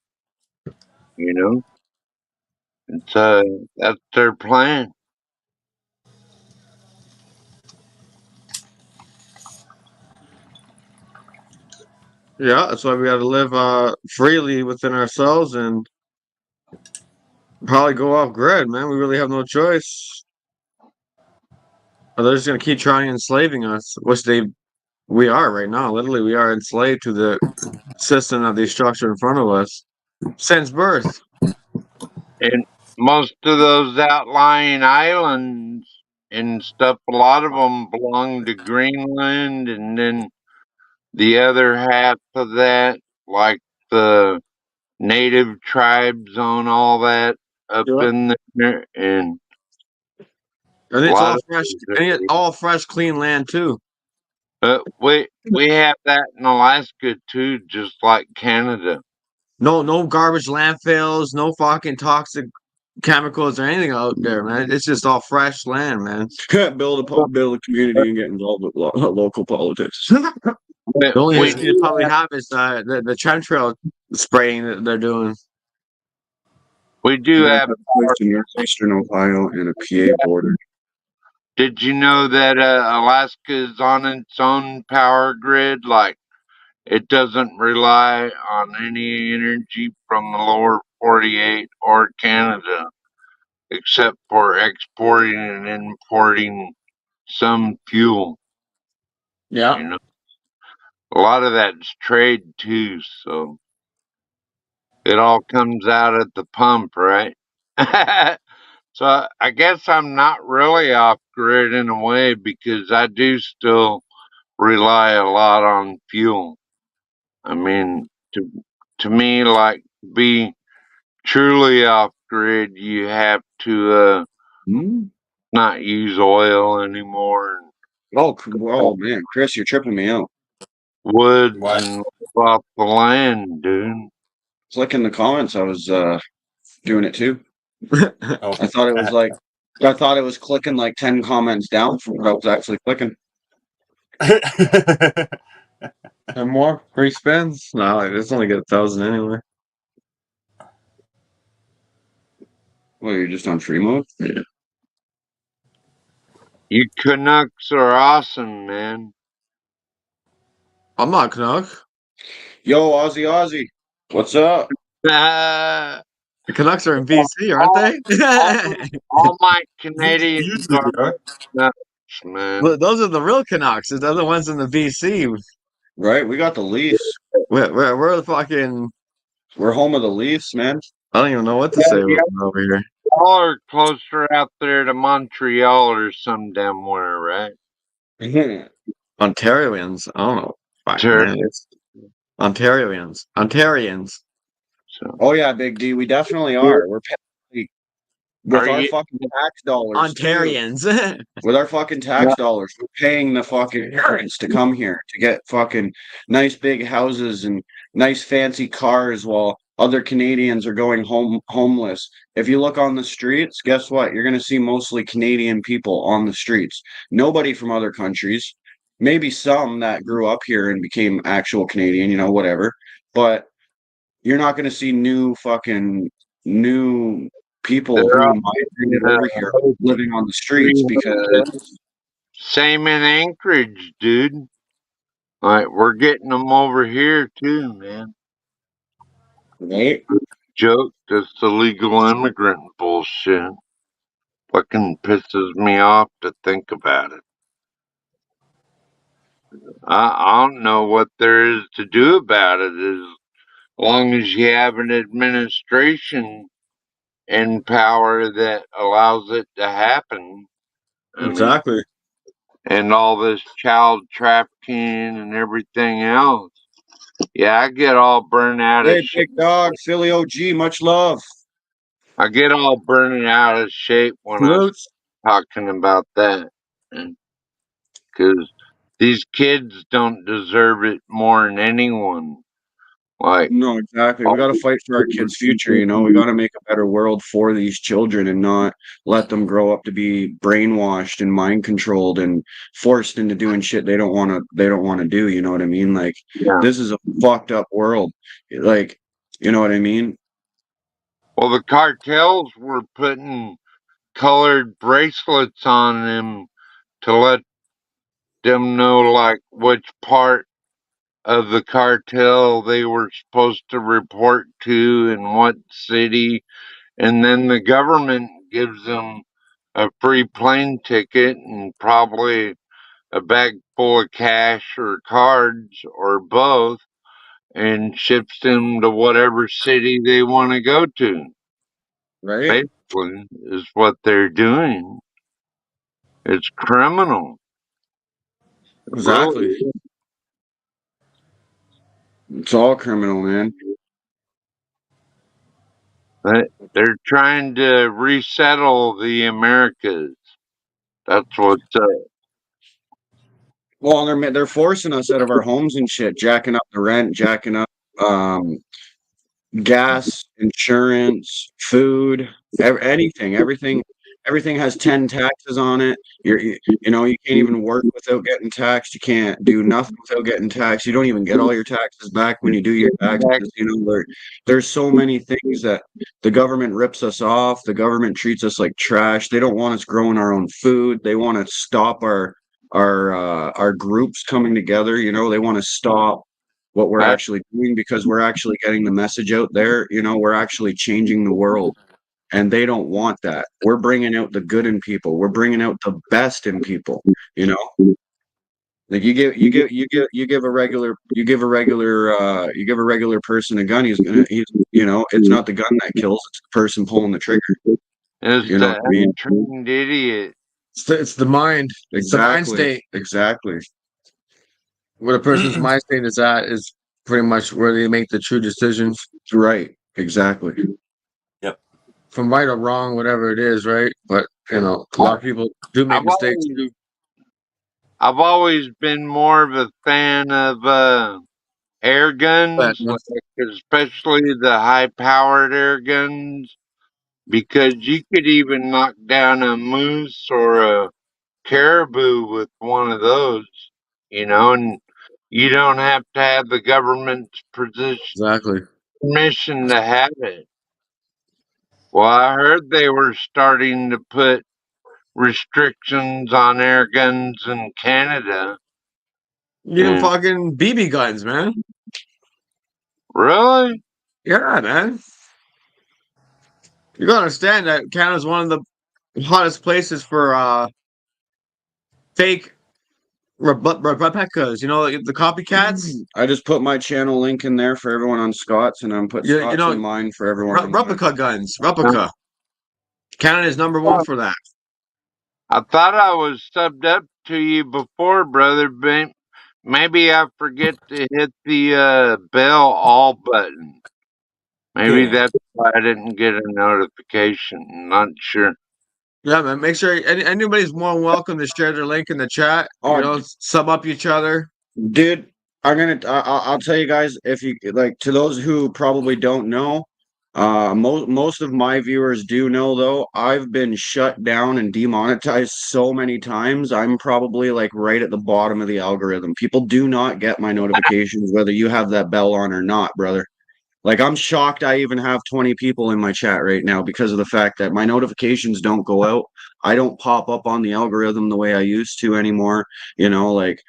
You know, it's that's their plan. yeah, that's why we got to live freely within ourselves and probably go off grid, man. We really have no choice. Or they're just gonna keep trying enslaving us, which we are right now. Literally, we are enslaved to the system that they structure in front of us since birth. And most of those outlying islands and stuff, a lot of them belong to Greenland, and then the other half of that, like the native tribes on all that up Yeah. in there, and And a it's lot all of fresh, those and it's areas. all fresh, clean land too. We have that in Alaska too, just like Canada. No garbage landfills, no fucking toxic chemicals or anything out there, man. It's just all fresh land, man. Build a community and get involved with local politics. The only We issue you do probably have, have is the chemtrail spraying that they're doing. we do We have have. a place in northeastern Ohio and a PA border. Did you know that Alaska is on its own power grid? Like, it doesn't rely on any energy from the lower 48 or Canada, except for exporting and importing some fuel. Yeah. You know, a lot of that's trade too, so it all comes out at the pump, right? So I guess I'm not really off grid in a way because I do still rely a lot on fuel. I mean, to me, like, be truly off grid, you have to Hmm? not use oil anymore, and Oh man, Chris, you're tripping me out. woods What? and live off the land, dude. It's like in the comments, I was doing it too. Oh. I thought it was like I thought it was clicking like 10 comments down from what I was actually clicking. And more free spins? No, it's only get 1,000 anyway. Well, you're just on free mode? Yeah. You Canucks are awesome, man. I'm not Canuck. Yo, Aussie. What's up? all, The Canucks are in BC, aren't they? all my Canadians Usually are they are. Canucks, man. Look, those are the real Canucks. The other ones in the BC. Right? We got the Leafs. We're the fucking. We're home of the Leafs, man. I don't even know what to Yeah, say yeah, over here. y'all are closer out there to Montreal or some damn where, right? Ontarians. I don't know. Fuck, Sure. man. It's Ontarians. Ontarians. So, Oh yeah, Big D, we definitely are. We're paying with are our you? fucking tax dollars too. Ontarians. With our fucking tax dollars, we're paying the fucking parents to come here to get fucking nice big houses and nice fancy cars while other Canadians are going homeless. If you look on the streets, guess what? You're gonna see mostly Canadian people on the streets. Nobody from other countries. Maybe some that grew up here and became actual Canadian, whatever. But you're not gonna see new people They're who all migrated uh, over here living on the streets because same in Anchorage, dude. Like, we're getting them over here too, man. right? Joke. That's the legal immigrant bullshit. Fucking pisses me off to think about it. I don't know what there is to do about it as long as you have an administration in power that allows it to happen. I mean, Exactly. and all this child trafficking and everything else. Yeah, I get all burnt out of Hey, shit. big dog, Philly OG, much love. I get all burning out of shape when I Salutes. talking about that, because these kids don't deserve it more than anyone. Like, No, exactly. We all got to these fight for our kids' future. You know, we got to make a better world for these children and not let them grow up to be brainwashed and mind controlled and forced into doing shit they don't want to do. You know what I mean? Like, yeah. this is a fucked up world. Like, you know what I mean? Well, the cartels were putting colored bracelets on them to let them know, like, which part of the cartel they were supposed to report to and what city. And then the government gives them a free plane ticket and probably a bag full of cash or cards or both and ships them to whatever city they want to go to. Right? Basically, is what they're doing. It's criminal. It really Exactly. is. It's all criminal, man. They're trying to resettle the Americas. That's what's up. Well, they're forcing us out of our homes and shit, jacking up the rent, jacking up um gas, insurance, food, everything has 10 taxes on it. You know, you can't even work without getting taxed. You can't do nothing without getting taxed. You don't even get all your taxes back when you do your taxes. You know, there's so many things that the government rips us off. The government treats us like trash. They don't want us growing our own food. They want to stop our groups coming together. You know, they want to stop what we're That, actually doing because we're actually getting the message out there. You know, we're actually changing the world, and they don't want that. We're bringing out the good in people. We're bringing out the best in people. You know, like you give a regular person a gun. He's you know, it's not the gun that kills. It's the person pulling the trigger. is You know what the I mean? untrained idiot. It's the mind. It's the mind Exactly. state. Exactly. Where a person's mind state is at is pretty much where they make the true decisions Right. Exactly. from right or wrong, whatever it is, right? But you know, a lot of people do make I've mistakes. always, I've always been more of a fan of air But guns, like especially the high-powered air guns, because you could even knock down a moose or a caribou with one of those, and you don't have to have the government's exactly. permission to have it. Well, I heard they were starting to put restrictions on air guns in Canada. Even And fucking BB guns, man. really? Yeah, man. You gotta understand that Canada's one of the hottest places for fake replicas. You know, the copycats. I just put my channel link in there for everyone on Scott's, and I'm put You Scott's know, in mine for everyone on mine. replica guns. Replica. Canada is number one for that. I thought I was subbed up to you before, brother, but maybe I forget to hit the bell all button. Maybe Yeah. that's why I didn't get a notification. Not sure. Yeah, man. Make sure anybody's more than welcome to share their link in the chat. You Oh, know, sub up each other. dude, I'll tell you guys, if you like, to those who probably don't know, most of my viewers do know, though. I've been shut down and demonetized so many times. I'm probably like right at the bottom of the algorithm. People do not get my notifications, whether you have that bell on or not, brother. Like, I'm shocked I even have 20 people in my chat right now because of the fact that my notifications don't go out. I don't pop up on the algorithm the way I used to anymore. You know, like,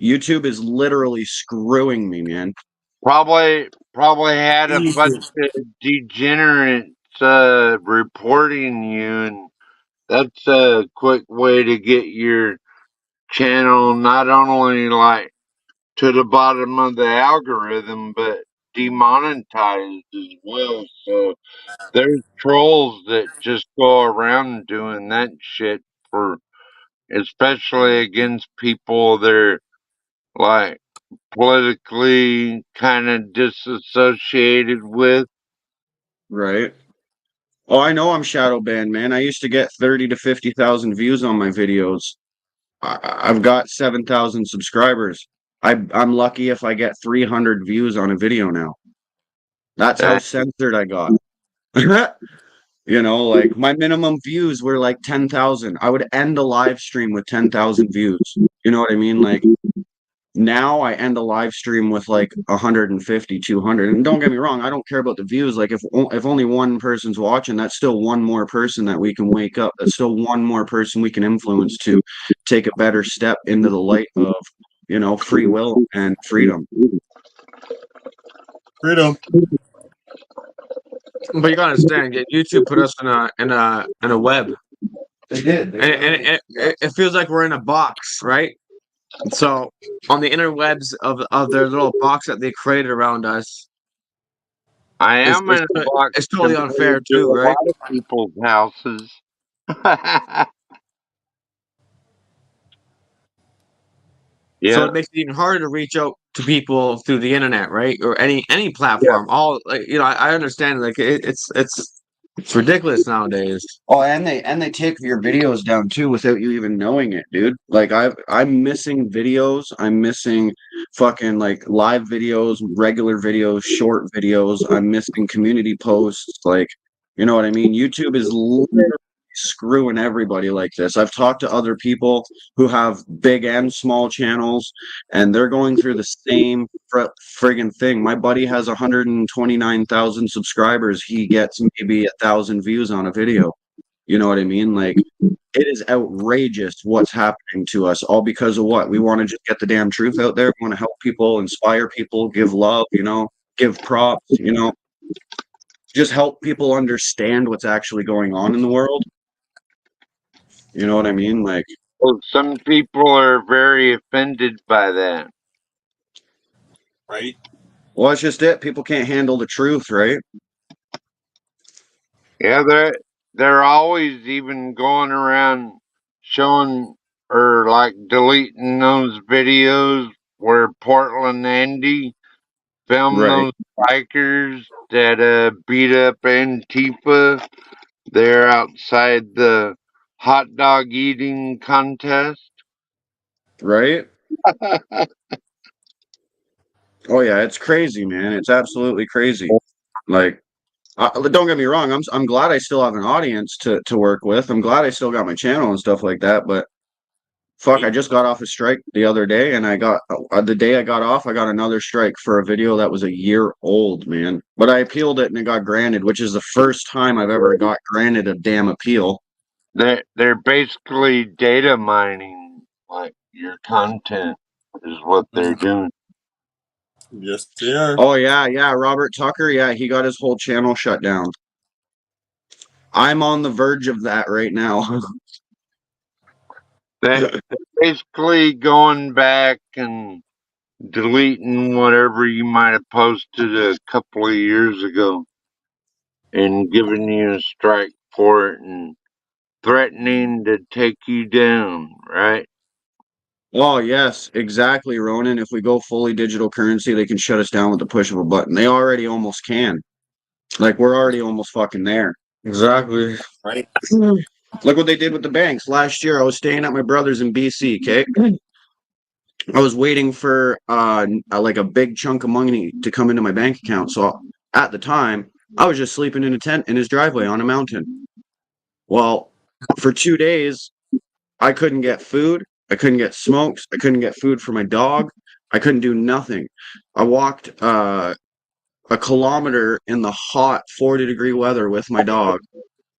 YouTube is literally screwing me, man. Probably had a bunch of degenerates reporting you, and that's a quick way to get your channel not only like to the bottom of the algorithm, but demonetized as well. So there's trolls that just go around doing that shit for, especially against people they're like politically kind of disassociated with. Right? Oh, I know I'm shadow banned, man. I used to get 30 to 50,000 views on my videos. I've got 7,000 subscribers. I'm lucky if I get 300 views on a video now. That's how That, censored I got. You know, like my minimum views were like 10,000. I would end a live stream with 10,000 views. You know what I mean? Like now I end a live stream with like 150, 200. And don't get me wrong, I don't care about the views. Like if only one person's watching, that's still one more person that we can wake up. That's still one more person we can influence to take a better step into the light of, you know, free will and freedom. Freedom. But you gotta understand, YouTube put us in a web, They did. and it feels like we're in a box, right? So on the interwebs of their little box that they created around us, I it's am it's, in a box it's totally unfair compared to too, a right? lot of people's houses. So Yeah, it makes it even harder to reach out to people through the internet, right? Or any Yeah. platform. All like I understand like it's ridiculous nowadays. Oh, and they take your videos down too without you even knowing it, dude. Like I'm missing videos. I'm missing fucking like live videos, regular videos, short videos. I'm missing community posts. Like, you know what I mean? YouTube is literally screwing everybody like this. I've talked to other people who have big and small channels, and they're going through the same friggin' thing. My buddy has 129,000 subscribers. He gets maybe 1,000 views on a video. You know what I mean? Like, it is outrageous what's happening to us, all because of what? We want to just get the damn truth out there. We want to help people, inspire people, give love, you know, give props, you know, just help people understand what's actually going on in the world. You know what I mean? Like, well, some people are very offended by that. Right? well, that's just it. People can't handle the truth, right? Yeah, they're always even going around showing or like deleting those videos where Portland Andy filmed Right, those bikers that beat up Antifa there outside the hot dog eating contest. right. Oh yeah, it's crazy, man. It's absolutely crazy. Like, don't get me wrong. I'm glad I still have an audience to work with. I'm glad I still got my channel and stuff like that. But fuck, I just got off a strike the other day, and I got the day I got off, I got another strike for a video that was a year old, man. But I appealed it and it got granted, which is the first time I've ever got granted a damn appeal. They're basically data mining like your content is what they're doing. Yes, they are. Oh yeah, yeah. Robert Tucker, yeah, he got his whole channel shut down. I'm on the verge of that right now. They're basically going back and deleting whatever you might have posted a couple of years ago and giving you a strike for it and threatening to take you down, right? Oh, yes, exactly, Ronan. If we go fully digital currency, they can shut us down with the push of a button. They already almost can. Like, we're already almost fucking there. Exactly. Right? Look what they did with the banks. Last year, I was staying at my brother's in BC, okay? I was waiting for like a big chunk of money to come into my bank account. So at the time, I was just sleeping in a tent in his driveway on a mountain. Well, for 2 days, I couldn't get food. I couldn't get smokes. I couldn't get food for my dog. I couldn't do nothing. I walked a kilometer in the hot 40-degree weather with my dog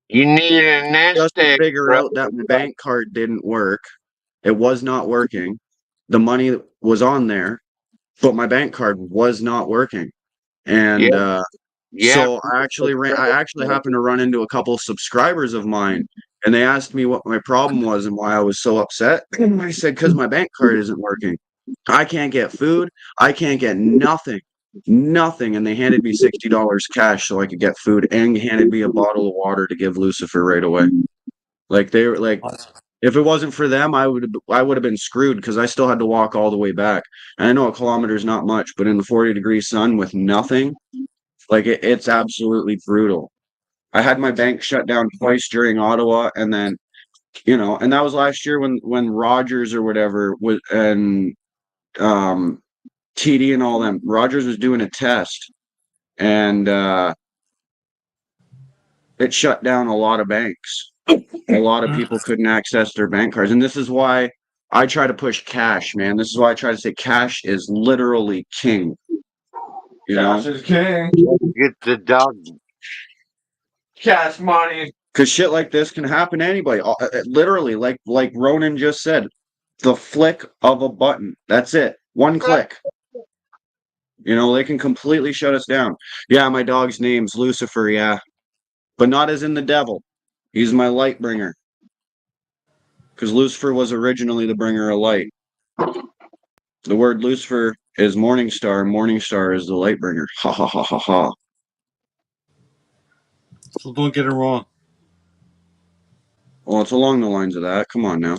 You need a nest just to egg, figure bro. out that my bank card didn't work. It was not working. The money was on there, but my bank card was not working. Yeah, And yeah. so I actually happened to run into a couple subscribers of mine, and they asked me what my problem was and why I was so upset. And I said, because my bank card isn't working. I can't get food. I can't get nothing. Nothing. And they handed me $60 cash so I could get food and handed me a bottle of water to give Lucifer right away. Like they were like, if it wasn't for them, I would have been screwed because I still had to walk all the way back. And I know a kilometer is not much, but in the 40-degree sun with nothing, like it's absolutely brutal. I had my bank shut down twice during Ottawa, and then and that was last year when Rogers or whatever was and TD and all them. Rogers was doing a test, and it shut down a lot of banks. A lot of people couldn't access their bank cards, and this is why I try to push cash, man. This is why I try to say cash is literally king. Cash is king. Get the dog. Cash money. Because shit like this can happen to anybody. Literally, like Ronan just said, the flick of a button. That's it. One click. They can completely shut us down. Yeah, my dog's name's Lucifer, yeah. But not as in the devil. He's my light bringer. Because Lucifer was originally the bringer of light. The word Lucifer is morning star. Morning star is the light bringer. Ha ha ha ha ha. So don't get it wrong. Well, it's along the lines of that. Come on now.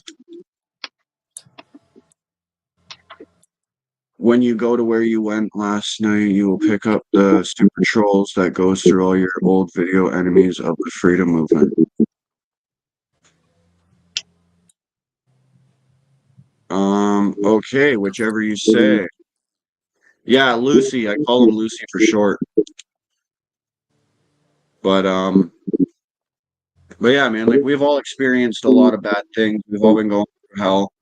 When you go to where you went last night, you will pick up the super trolls that goes through all your old video enemies of the freedom movement. Okay, whichever you say. Yeah, Lucy. I call him Lucy for short. But yeah, man, like we've all experienced a lot of bad things. We've all been going through hell.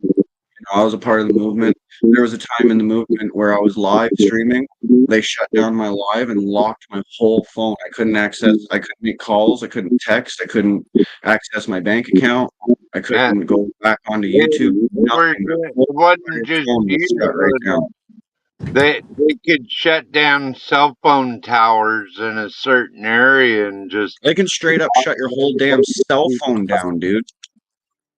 I was a part of the movement. There was a time in the movement where I was live streaming. They shut down my live and locked my whole phone. I couldn't make calls. I couldn't text. I couldn't access my bank account. I couldn't go back onto YouTube. It wasn't just you. Right now. They could shut down cell phone towers in a certain area and just. They can straight up shut your whole damn cell phone down, dude.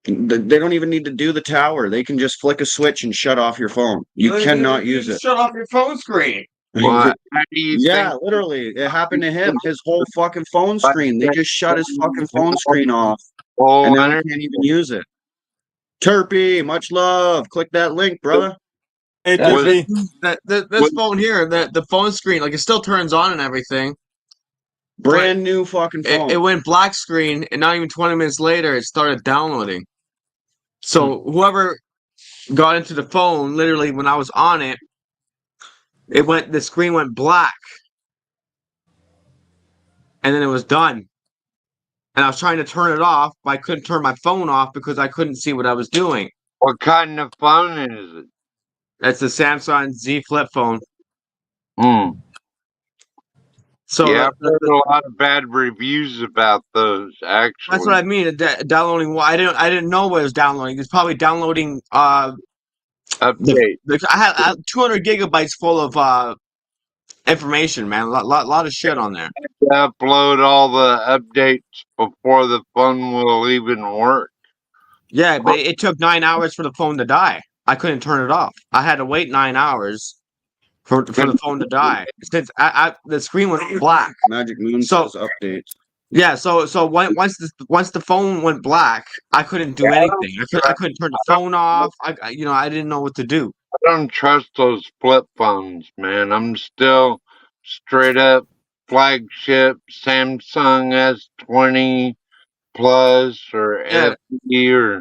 They don't even need to do the tower. They can just flick a switch and shut off your phone. You cannot use it. Shut off your phone screen. What? How do you think? Literally. It happened to him. His whole fucking phone screen. They just shut his fucking phone screen off. And now he can't even use it. Turpy, much love. Click that link, brother. Hey, This phone here, the phone screen, like it still turns on and everything. Brand new fucking phone. It went black screen, and not even 20 minutes later, it started downloading. So whoever got into the phone, literally when I was on it, the screen went black, and then it was done. And I was trying to turn it off, but I couldn't turn my phone off because I couldn't see what I was doing. What kind of phone is it? That's the Samsung Z Flip phone. So yeah, I've heard a lot of bad reviews about those. Actually, that's what I mean. Downloading. I didn't know what it was downloading. It's probably downloading. Update. I had 200 gigabytes full of information, man. A lot of shit on there. Upload all the updates before the phone will even work. Yeah, but it took 9 hours for the phone to die. I couldn't turn it off. I had to wait 9 hours for the phone to die since the screen went black. Magic Moon says updates. Yeah, so once the phone went black, I couldn't do anything. I couldn't turn the phone off. I didn't know what to do. I don't trust those flip phones, man. I'm still straight up flagship Samsung S20 Plus or FE or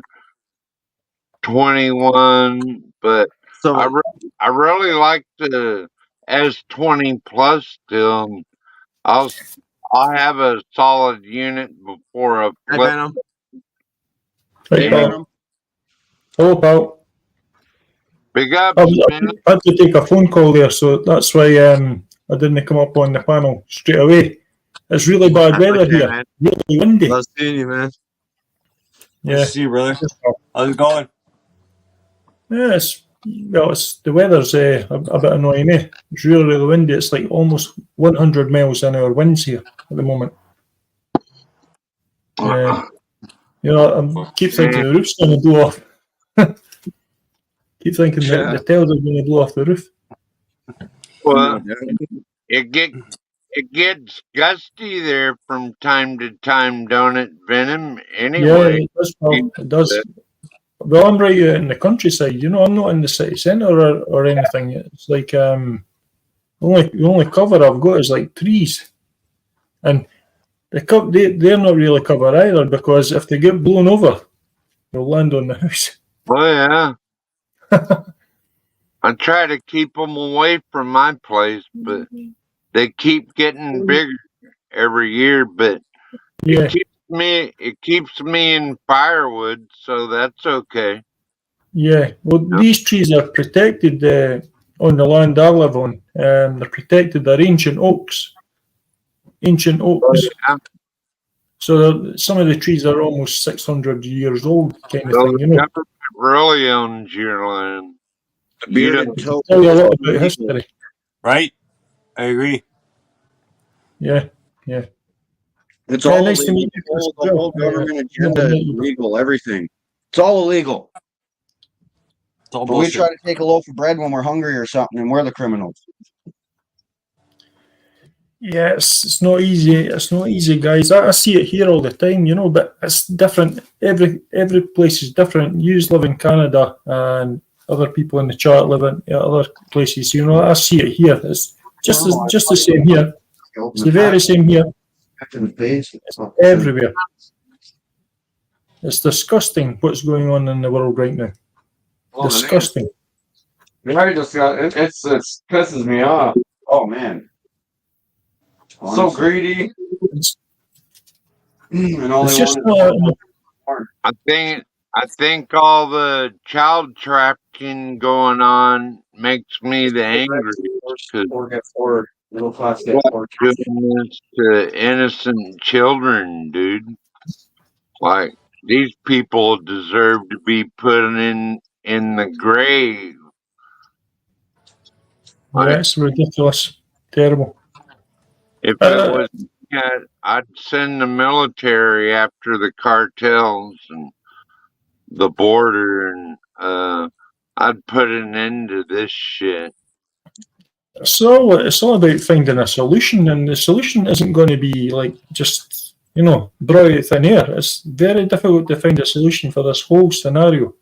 21, but So I really like the S20 Plus still. I'll have a solid unit before a Hey, flip. Venom. Hey, pal. Hello, pal. Big ups, man. I had to take a phone call there, so that's why I didn't come up on the panel straight away. It's really bad weather here. Man. Really windy. Love seeing you, man. Yeah. Nice to see you, brother. How's it going? Yeah, the weather's a bit annoying, eh? It's really, really windy. It's like almost 100 miles an hour winds here at the moment. I keep thinking the roof's going to blow off. Keep thinking that the tails are going to blow off the roof. Well, it gets gusty there from time to time, don't it, Venom? Anyway, Yeah, it does. Well, it does. Well, I'm right out in the countryside. I'm not in the city centre or anything. It's like the only cover I've got is like trees, and they're not really covered either, because if they get blown over, they'll land on the house. Oh yeah. I try to keep them away from my place, but they keep getting bigger every year. But Yeah, it keeps me in firewood, so that's okay. yeah. Well, Yeah. these trees are protected on the land I live on. They're protected. They're ancient oaks. Ancient oaks. Yeah. So some of the trees are almost 600 years old, kind of So thing. the You know, government really owns your land. The You bearded don't. toad tell you a is lot about illegal. history. Right? I agree. Yeah, yeah. It's Yeah, all nice to illegal. meet you, Chris. The whole government agenda is You. illegal. Everything. It's all illegal. It's all But we bullshit. try to take a loaf of bread when we're hungry or something, and we're the criminals. Yeah, it's not easy. It's not easy, guys. I see it here all the time, you know, but it's different. Every place is different. You live in Canada, and other people in the chat live in other places. You know, I see it here. It's just the same here. It's the very same here. It's everywhere. It's disgusting what's going on in the world right now. Disgusting. Very disgusting. It pisses me off. Oh man, So greedy. It's, and all it's they just want is I think all the child trafficking going on makes me the angriest because or get forward. Middle class get what forward. doing this to innocent children, dude. Like these people deserve to be put in the grave. yeah, it's ridiculous. Terrible. If it was, I'd send the military after the cartels and the border, and I'd put an end to this shit. It's all about finding a solution, and the solution isn't going to be like just draw out thin air. It's very difficult to find a solution for this whole scenario.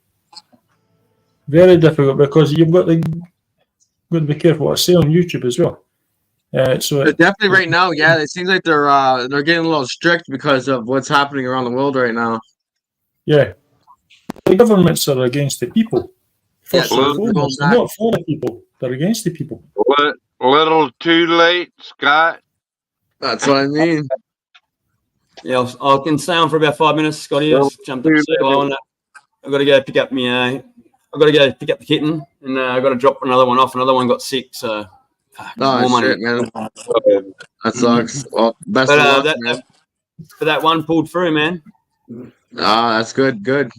Very difficult, because you've got to be careful what I say on YouTube as well. So But definitely right now, yeah, it seems like they're getting a little strict because of what's happening around the world right now. yeah, the governments are against the people. First Yeah, and foremost, they're not for the people. They're against the people. Little too late, Scott. That's what I mean. Yeah, I can stay on for about 5 minutes, Scotty. I just jumped up to say hello, and I've got to go pick up my. I've got to go pick up the kitten, and I've got to drop another one off. Another one got sick, so more money. Shit, man. That sucks. Well, best of luck, man. But that one pulled through, man. That's good. Good.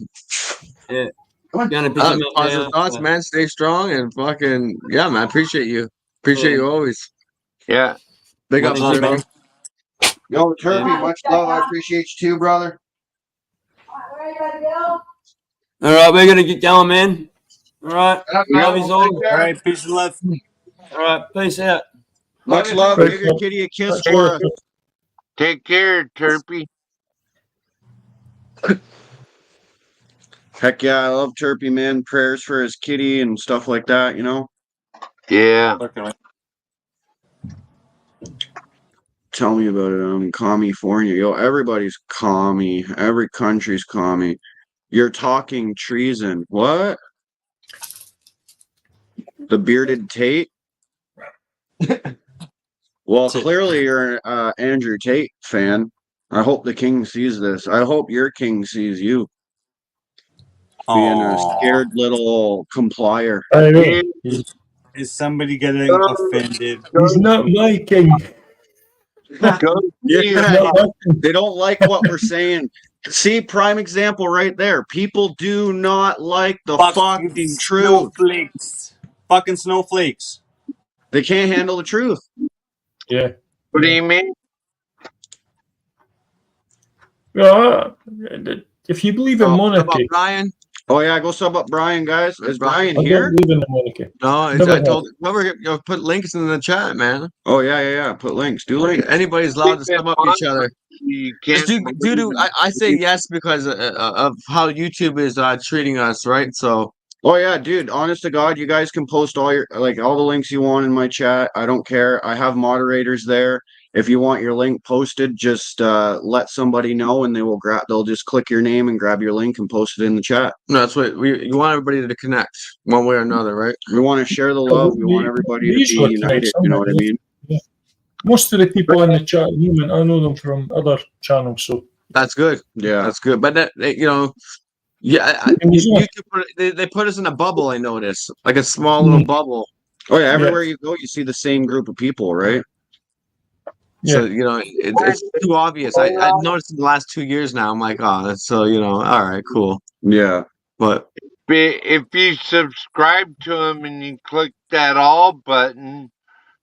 Yeah. Gonna pick him up Positive now, thoughts, man. Stay strong and fucking man. I appreciate you. Appreciate you always. Yeah. Big up, Much love, man. Yo, Turpy, much love. I appreciate you too, brother. All right, we're gonna get going, man. All right, love you all. All right, peace and love. All right, peace out. Much love. Give your kitty a kiss for us. Take care, Turpy. Heck yeah, I love Turpy, man. Prayers for his kitty and stuff like that, you know? Yeah. Tell me about it. I'm in California. Yo, everybody's commie. Every country's commie. You're talking treason. What? The bearded Tate? Well, clearly you're an Andrew Tate fan. I hope the king sees this. I hope your king sees you. Being a scared little complier. I know. Is somebody getting offended? He's not my king. Yeah, they don't like what we're saying. See, prime example right there. People do not like the fucking truth. Snowflakes. Fucking snowflakes. They can't handle the truth. Yeah. What do you mean? Well, if you believe in monarchy, Brian. Oh yeah, go sub up Brian, guys. Is Brian I here? don't believe in the monarchy. No, Never I told put links in the chat, man. Oh yeah. Put links. Do links. Anybody's allowed to sub up each other. You can't. I say yes because of how YouTube is treating us, right? So. Oh yeah, dude. Honest to God, you guys can post all the links you want in my chat. I don't care. I have moderators there. if you want your link posted, just let somebody know, and they'll just click your name and grab your link and post it in the chat. No, that's what you want everybody to connect one way or another, right? We want to share the love. We want everybody to be usually connect united. You know what I mean? Yeah. Most of the people in the chat, I know them from other channels, so That's good. Yeah. That's good. But that, you know, yeah, And you know- they put us in a bubble. I noticed, like a small little bubble. Oh yeah, everywhere you go, you see the same group of people, right? So Yeah. you know, it's too obvious. I noticed in the last 2 years now. I'm like, oh, that's so you know, all right, cool. Yeah. But If you subscribe to them and you click that all button,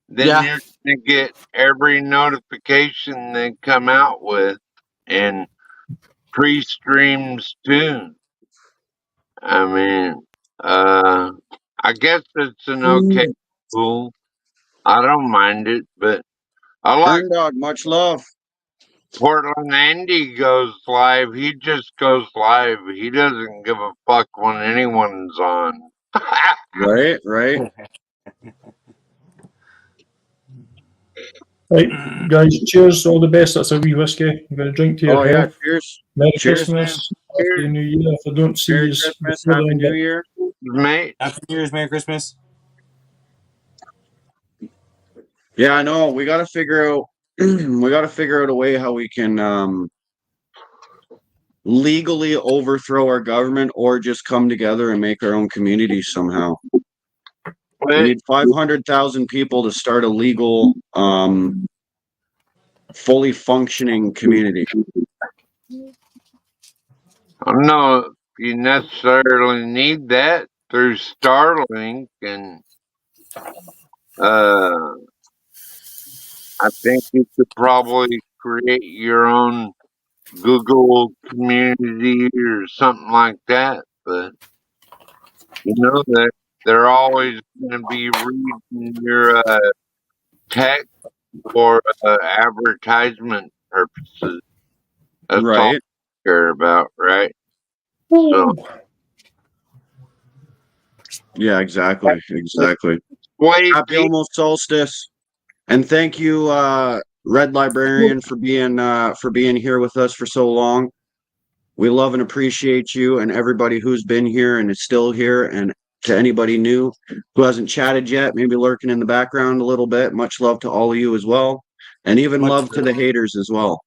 then Yeah. you're gonna get every notification they come out with, and pre-streams too. I mean, I guess it's an okay tool. I don't mind it, but I like Burn Dog, much love. Portland Andy goes live. He just goes live. He doesn't give a fuck when anyone's on. Right, right. Right, guys, cheers, all the best. That's a wee whiskey. I'm going to drink to your Oh yeah, health. cheers. Merry Cheers, Christmas, man. Happy New Year. If I don't see Merry you Christmas, before Happy then, New Year. Mate, Happy New Year's, Merry Christmas. Yeah, I know. We gotta figure out a way how we can legally overthrow our government or just come together and make our own community somehow. We need 500,000 people to start a legal, fully functioning community. I don't know if you necessarily need that through Starlink, and I think you could probably create your own Google community or something like that. But you know that they're always going to be reading your text for advertisement purposes. That's all Right. I care about, right? So, Yeah, exactly. Exactly. wait, Happy almost solstice. And thank you, Red Librarian, for being here with us for so long. We love and appreciate you and everybody who's been here and is still here, and to anybody new who hasn't chatted yet, maybe lurking in the background a little bit. Much love to all of you as well. And even Much love to the haters as well.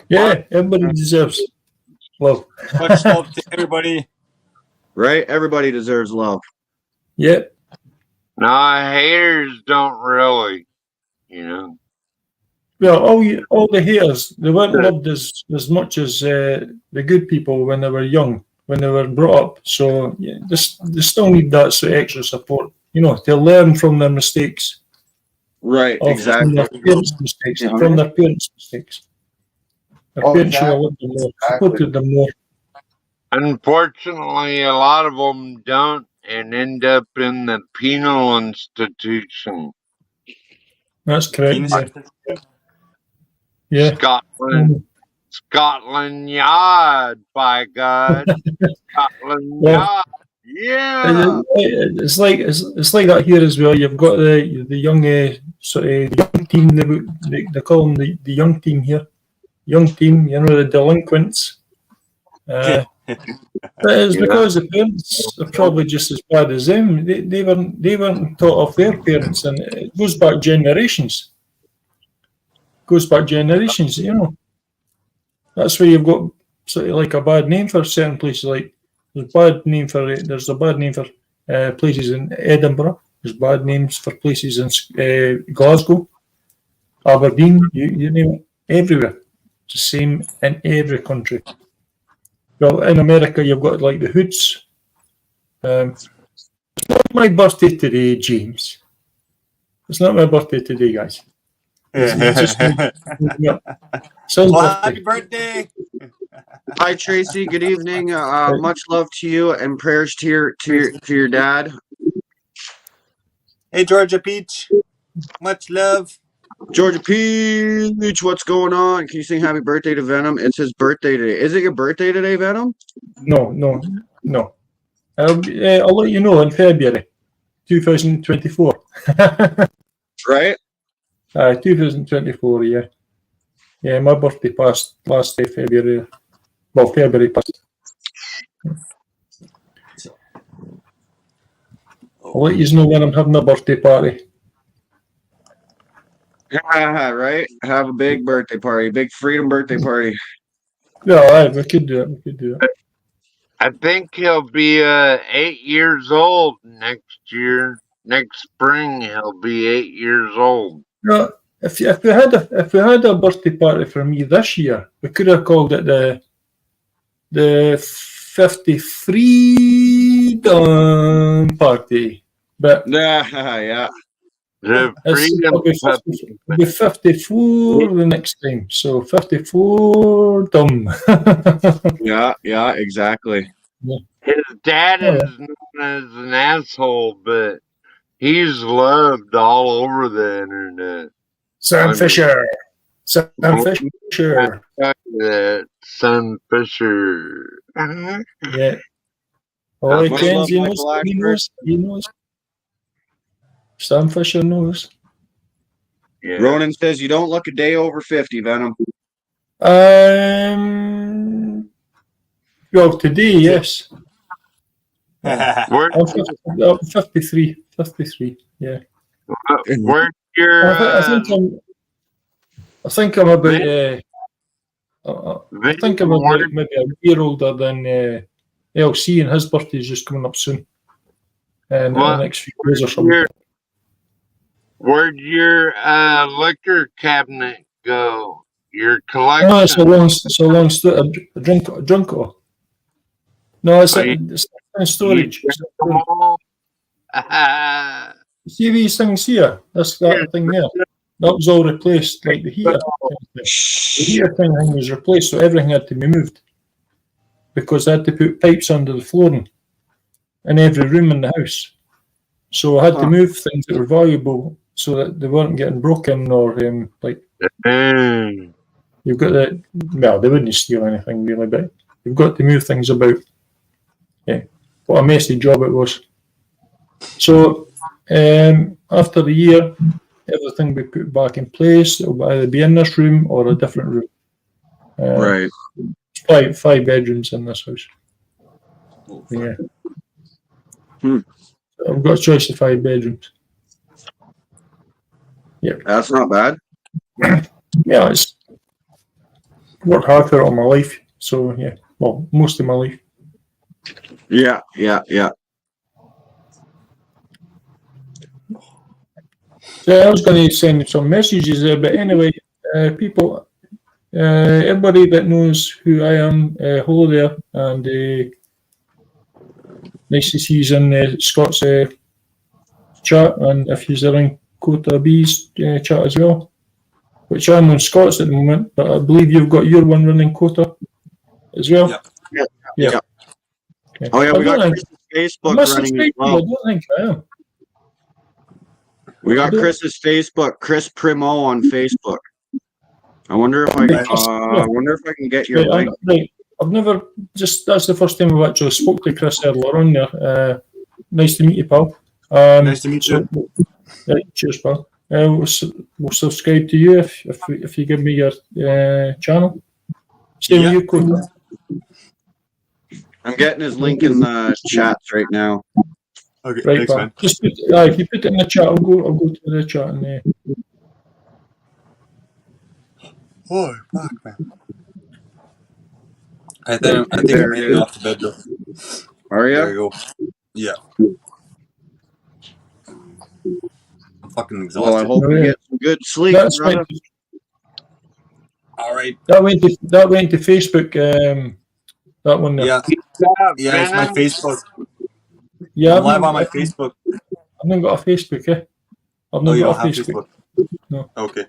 Yeah, everybody deserves love. Much love to everybody. Right? Everybody deserves love. Yep. no, haters don't really, you know. Well, all the haters, they weren't loved as much as the good people when they were young, when they were brought up. So yeah, they still need that sort of extra support, you know, to learn from their mistakes. Right, exactly. From their parents' mistakes. Yeah. From their parents' mistakes. Their parents should have loved them more, supported them more. Unfortunately, a lot of them don't and end up in the penal institution. That's correct. Penis. Yeah. Scotland Yard, by God. Scotland Yard. Yeah. It's like that here as well. You've got the young the young team. They call them the young team here. Young team, you know, the delinquents. But it's because the parents are probably just as bad as them. They weren't taught off their parents, and it goes back generations. You know. That's where you've got sort of like a bad name for certain places. Like there's a bad name for places in Edinburgh. There's bad names for places in Glasgow, Aberdeen. You name it, everywhere. It's the same in every country. Well, in America, you've got like the hoods. It's not my birthday today, James. It's not my birthday today, guys. It's just Well, happy birthday! Hi Tracy, good evening. Much love to you and prayers to your dad. Hey, Georgia Peach. Much love. Georgia Peach, what's going on? Can you sing happy birthday to Venom? It's his birthday today. Is it your birthday today, Venom? No. I'll let you know in February 2024. Right? 2024, yeah. Yeah, my birthday passed last day February. Well, February passed. I'll let you know when I'm having a birthday party. Right? Have a big birthday party, big freedom birthday party. Yeah, aye, we could do it. We could do it. I think he'll be 8 years old next year. Next spring, he'll be 8 years old. No, if we had a birthday party for me this year, we could have called it the 50 freedom party. But Yeah. The it'll be freedom 54 the next time. So 54 dumb. Yeah, exactly. His dad Oh, is known as an asshole, but he's loved all over the internet. Sam I mean- Fisher. Sam Fisher. That son Fisher. Yeah. Oh, he Much Ken's, love, he Michael knows. He Ashford. knows. He knows. Sam Fisher knows. Yeah. Ronan says you don't look a day over 50, Venom. Well, today, yes. Where, I'm 53. 53, yeah. where's your I think I'm about. I think I'm about maybe a year older than LC, and his birthday is just coming up soon. In the next few days or something. where'd your liquor cabinet go? Your collection? No, it's a long story. A drunk. No, it's in storage. It's in storage. See these things here? That thing there. That was all replaced, like the heater. The heater thing was replaced, so everything had to be moved because I had to put pipes under the flooring in every room in the house. So I had to move things that were valuable so that they weren't getting broken or like. You've got to. Well, they wouldn't steal anything really, but you've got to move things about. Yeah, what a messy job it was. So after the year, everything we put back in place. It'll either be in this room or a different room. Right. Five bedrooms in this house. Yeah. I've got a choice of 5 bedrooms. Yeah. That's not bad. Yeah, it's worked hard for it all my life. So yeah, well, most of my life. Yeah. So I was going to send some messages there, but anyway, people, everybody that knows who I am, hello there, and nice to see you in Scott's chat, and if you're in Kota B's chat as well, which I'm on Scott's at the moment, but I believe you've got your one running Kota as well. Yeah. Oh yeah, we got Chris's Facebook running as well. I don't think I am. We got Chris's Facebook, Chris Primo on Facebook. I wonder if I can get your link. Right. I've never that's the first time I've actually spoke to Chris earlier on there. Nice to meet you, pal. Nice to meet you. Cheers, pal. We'll subscribe to you if you give me your channel. Same with you, Cody. I'm getting his link in the chats right now. Okay, Right, thanks, pal. man. Just if you put it in the chat, I'll go to the chat and. Oh, fuck, man. I think I'm getting off the bed, though. Are you? There you go. Yeah. I'm fucking exhausted. Well, I hope you get some good sleep, That's brother. All right. That went to Facebook. That one there. Yeah, it's my Facebook. Yeah, I'm live on my Facebook. I've not got a Facebook, eh? I've Oh, not you don't got a have Facebook. Facebook? No. Okay.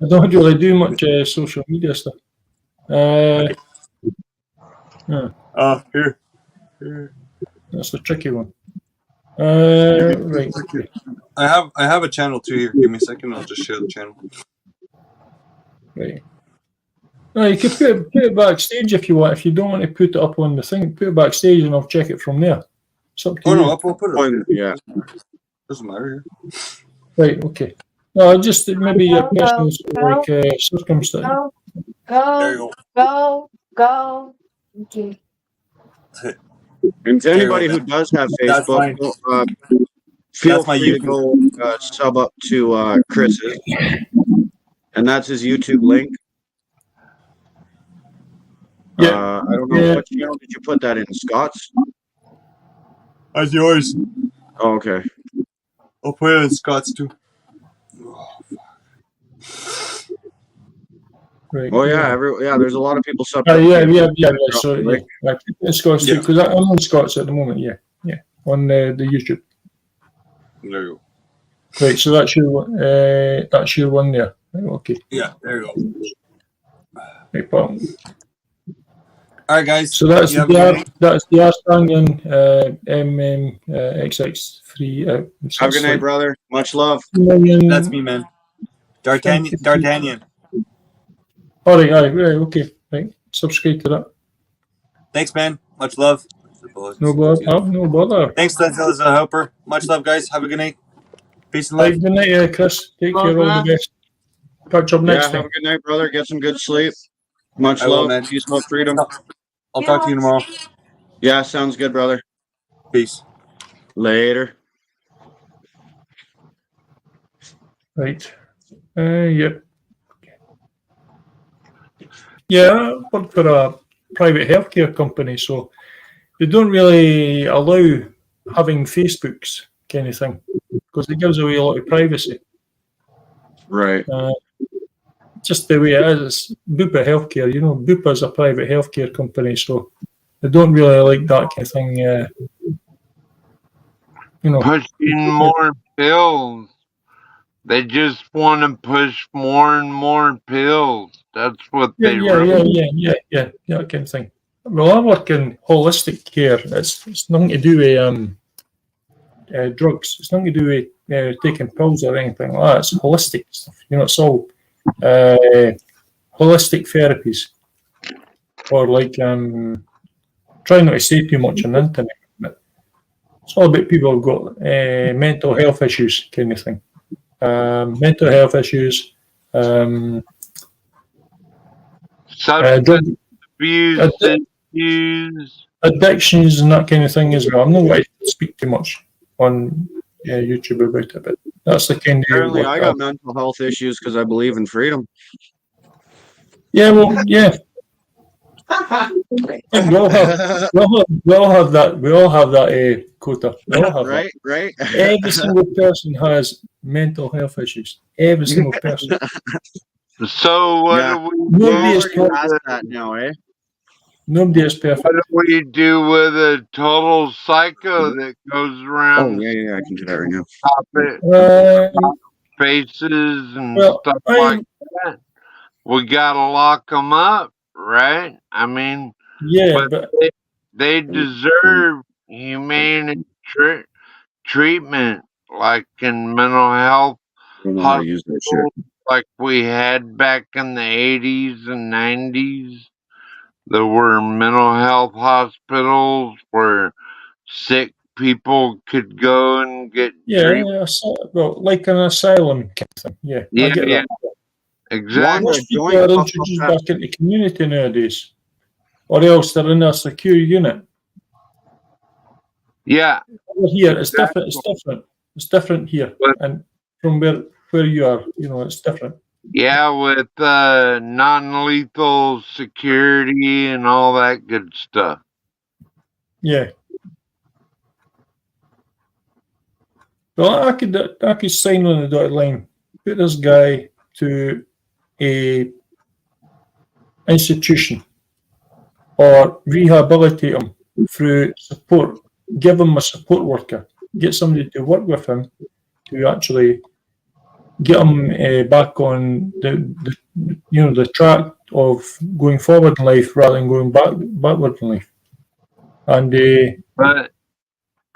I don't really do much social media stuff. Okay. Yeah, Here. that's the tricky one. Right. Okay. I have a channel too here. Give me a second. I'll just share the channel. Right. No, you can put it backstage if you want. If you don't want to put it up on the thing, put it backstage and I'll check it from there. It's up to you. No, I'll put it up. Yeah. Doesn't matter here. Right. Okay. No, just maybe your personal circumstance. There you Go. Okay. go. And to There you anybody go. who does have That's Facebook, fine. feel That's my free to YouTube. go sub up to Chris's, and that's his YouTube link. Yeah. I don't know Yeah. what channel did you put that in, Scott's? That's yours. Oh, okay. I'll put it in Scott's too. Right. Oh yeah, there's a lot of people subbed up. Yeah. So yeah, right. It's Scots too, Yeah. because I'm on Scots at the moment. Yeah, on the YouTube. There you Right. So that's your one there. Right, okay. go. Yeah, there you go. Right, well, All right, guys. so that's You have a good night. that's the Arstangan XX3. Have a good night, brother. Much love. That's me, man. D'Artagnan. All right, okay, right. Subscribe to that. Thanks, man. Much love. No bother. No bother. Thanks, Lenzel, as a helper. Much love, guys. Have a good night. Peace and love. Right, good night, Chris. Take care. All the best. Catch up next Have time. a good night, brother. Get some good sleep. Much I will, love. man. Peace, love, freedom. I'll talk to you tomorrow. Yeah, sounds good, brother. Peace. Later. Right. Yep. Yeah, I work for a private healthcare company, so they don't really allow having Facebooks kind of thing because it gives away a lot of privacy. Right. Just the way it is. It's Bupa Healthcare, Bupa is a private healthcare company, so they don't really like that kind of thing. Pushing more pills. They just want to push more and more pills. That's what they Yeah, that kind of thing. Well, I work in holistic care. It's nothing to do with drugs. It's nothing to do with taking pills or anything like that. It's holistic stuff. It's all holistic therapies. Or like, try not to say too much on the internet, but it's all about people who've got mental health issues, kind of thing. Mental health issues, substance abuse issues, addictions, and that kind of thing as well. I'm not going to speak too much on YouTube about it, but that's the kind of. Apparently, I got mental health issues because I believe in freedom. Yeah, well, yeah. We all have that. We all have that quota. We all have right, that. right. Every single person has mental health issues. Every single person. So what do we Nobody is do? Past that now, eh? Nobody is perfect. What do we do with a total psycho that goes around yeah, I can do that right now. faces and stuff like that? We gotta lock them up, right? I mean, yeah, but they deserve humane treatment, like in mental health hospitals, like we had back in the 80s and 90s. There were mental health hospitals where sick people could go and get treatment. Well, like an asylum kind of thing. Yeah, I get that. Exactly. Most people are introduced back into community nowadays, or else they're in a secure unit. Yeah. Over here, it's different. It's different. It's different here, and from where you are, it's different. Yeah, with non-lethal security and all that good stuff. Yeah. Well, I could sign on the dotted line, put this guy to a institution, or rehabilitate him through support. Give him a support worker. Get somebody to work with him to actually get him back on the track of going forward in life rather than going backward in life. And but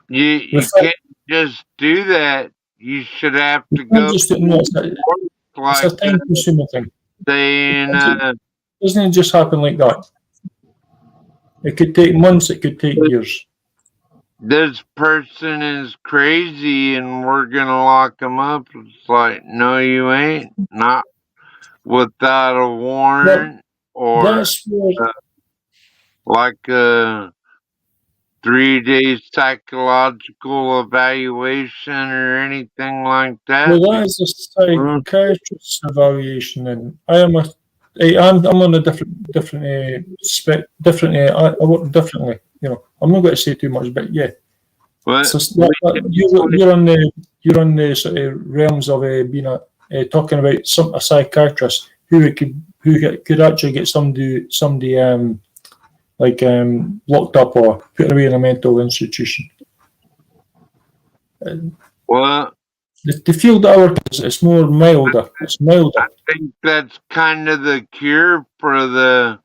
you can't just do that. You should have to go. It's a time-consuming thing. It doesn't just happen like that. It could take months. It could take years. this person is crazy and we're gonna lock him up. It's like, no, you ain't. Not without a Well, warrant or that's where like a 3-day psychological evaluation or anything like that. well, that is a Mm. psychiatrist's evaluation, and I'm on a different. I work differently. You know, I'm not going to say too much, but yeah. But So you're on the sort of realms of being talking about a psychiatrist who could actually get somebody locked up or put away in a mental institution. well, The field that I work is more milder. It's milder. I think that's kind of the cure for a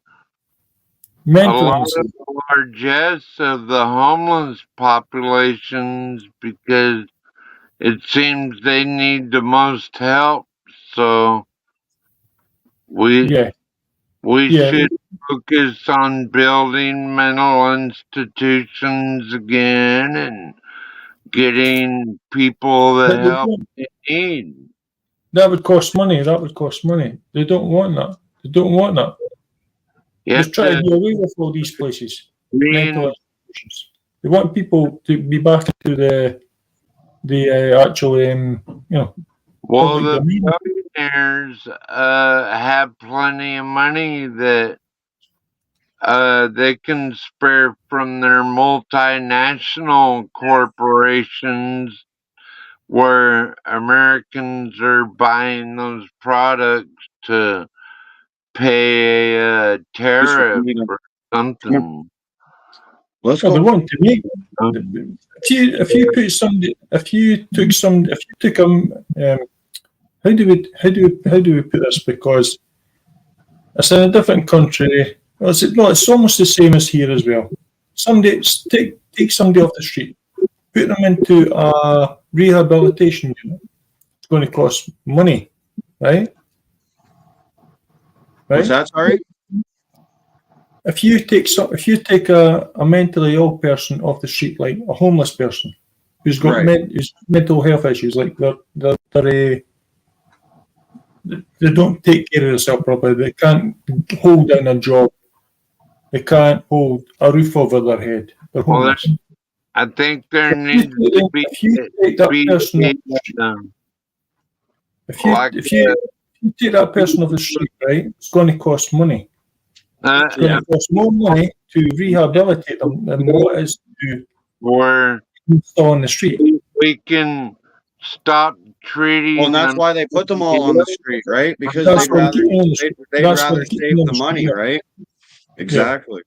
Mental lot of illness. the largesse of the homeless populations because it seems they need the most help. So we Yeah, we yeah. should focus on building mental institutions again and getting people the But help they need. that would cost money. That would cost money. They don't want that. They don't want that. You They're have trying to to do away with all these places, mental mean institutions. They want people to be back into the actual, well public the domain. billionaires have plenty of money that they can spare from their multinational corporations where Americans are buying those products to pay a Just for tariff me to or come here. something. Let's Well, they go. want to make. If you took how do we put this? Because it's in a different country. Well, it's almost the same as here as well. Take somebody off the street, put them into a rehabilitation unit. It's going to cost money, right? What's that? Sorry. If you take a mentally ill person off the street, like a homeless person who's got Right. who's mental health issues, like they don't take care of themselves properly, they can't hold down a job, they can't hold a roof over their head, they're Well, homeless. I think there needs to be If you take that be person off the street, like if you take that person off the street, right, it's going to cost money. It's going Yeah. to cost more money to rehabilitate them than what it is to where install on the street. we can stop treating Well, and that's them. why they put them all on the street, right? Because That's they'd why rather keeping them on the street. they'd That's why rather keeping save them on the the money, street. right? Exactly.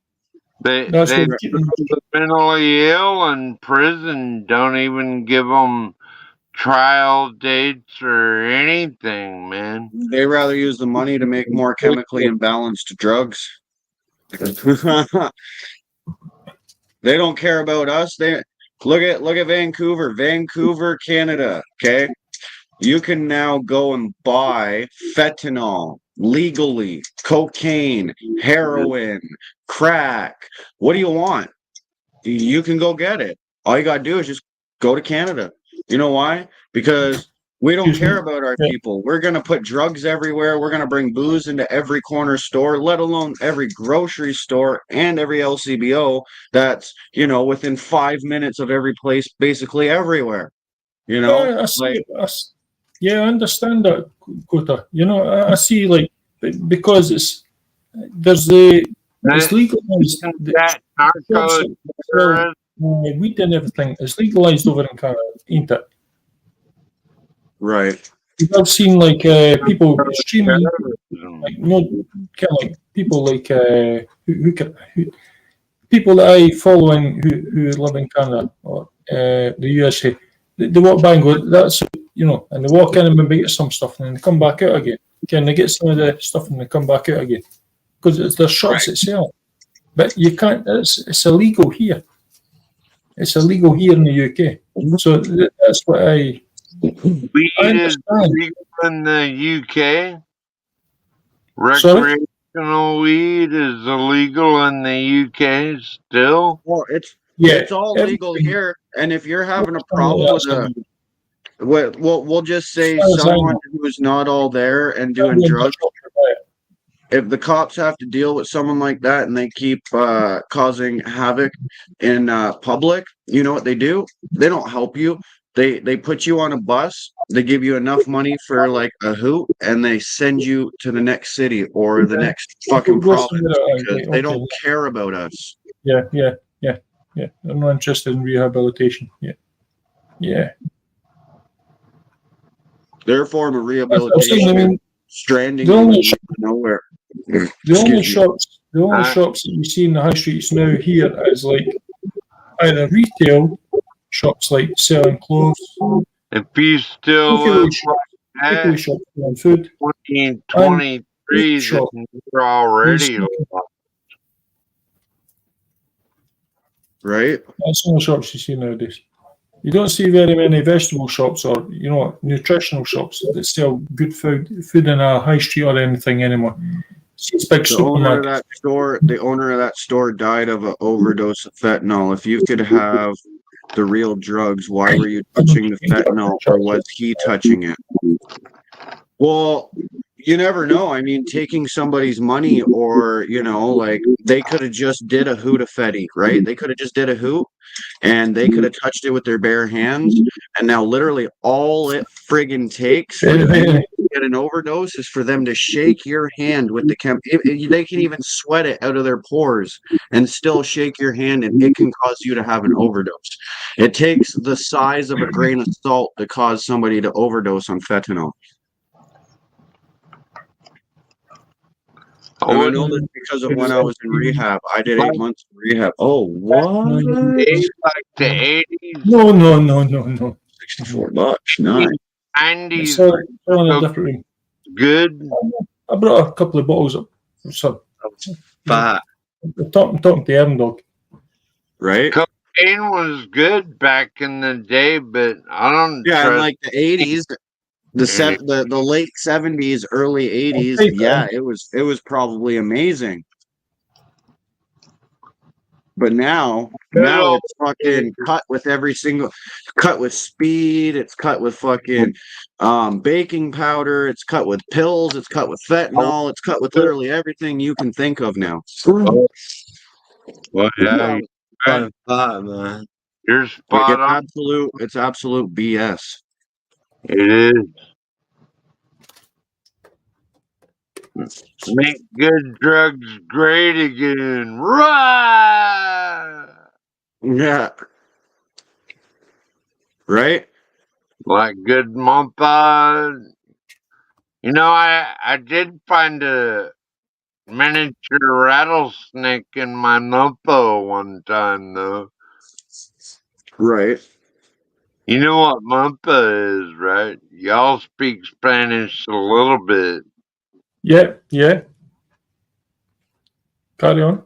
They That's why they we keep them on the street. the mentally ill in prison don't even give them trial dates or anything, man. They rather use the money to make more chemically imbalanced drugs. They don't care about us. They look at Vancouver, Canada. Okay, you can now go and buy fentanyl legally, cocaine, heroin, crack. What do you want? You can go get it. All you gotta do is just go to Canada. You know why? Because we don't Excuse care me. about our Yeah. people. We're gonna put drugs everywhere. We're gonna bring booze into every corner store, let alone every grocery store and every LCBO that's, within 5 minutes of every place, basically everywhere. I see Like, it. Yeah, I understand that, Kota. I see because it's That, legalized. that Shops narco that sell weed and everything. It's legalized over in Canada, ain't it? right. I've seen people streaming, no, kind of like people people that I follow who live in Canada or the USA. They walk by and go, and they walk in and maybe get some stuff and then they come back out again. Can they get some of the stuff and they come back out again? Because it's their shops that sell. But you can't. It's illegal here. It's illegal here in the UK. So that's what I weed is understand. legal in the UK. Sorry? Recreational weed is illegal in the UK still. Well, it's Yeah, It's all legal everything- here. And if you're having a problem with a, we'll just say As far as I someone know. who's not all there and doing drugs, if the cops have to deal with someone like that and they keep causing havoc in public, you know what they do? They don't help you. They put you on a bus. They give you enough money for like a hoot, and they send you to the next city or the next fucking province because they don't care about us. Yeah. I'm not interested in rehabilitation. Yeah. Their form of I rehabilitation, mean, stranding the you in only the sh- middle of nowhere. the only Excuse me. shops that you see in the high streets now here is like either retail shops like selling clothes, If you still takeaway live shops, like takeaway that, shops selling food, and 2023, meat then shop. you're already lost. Right? That's the only shops you see nowadays. You don't see very many vegetable shops or nutritional shops that sell good food in a high street or anything anymore. It's big The owner of supermarkets. the owner of that store died of an overdose of fentanyl. If you could have the real drugs, why were you touching the fentanyl, or was he touching it? Well, you never know. I mean, taking somebody's money, or like they could have just did a hootafetti, right? They could have just did a hoot, and they could have touched it with their bare hands. And now, literally, all it friggin' takes for you to get an overdose is for them to shake your hand with the they can even sweat it out of their pores and still shake your hand, and it can cause you to have an overdose. It takes the size of a grain of salt to cause somebody to overdose on fentanyl. And I know this because of when I was in rehab. I did 8 months in rehab. Oh, what? Days like the 80s, No. $64. Nice. 90s So, were in a so different room. good. I brought a couple of bottles up. So, Fat. I'm talking to Aaron Dog. Right? Cocaine was good back in the day, but I don't Yeah, in trust like the 80s, the late 70s, early 80s, yeah, it was probably amazing. But now it's fucking cut with cut with speed, it's cut with fucking baking powder, it's cut with pills, it's cut with fentanyl, it's cut with literally everything you can think of now. Well, yeah, Man. you're Like spot on. it's absolute BS. It is. Make good drugs great again. Right. Yeah. Right? Like good montage. I did find a miniature rattlesnake in my mumpo one time, though. Right. You know what mumpa is, right? Y'all speak Spanish a little bit. Yeah. Carry on.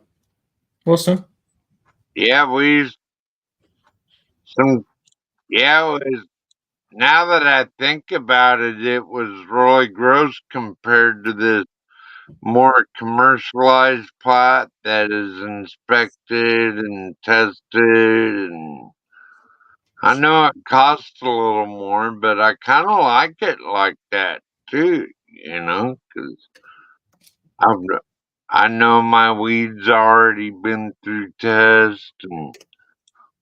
Listen. Yeah, now that I think about it, it was really gross compared to this more commercialized pot that is inspected and tested, and I know it costs a little more, but I kind of like it like that too, because I know my weed's already been through test and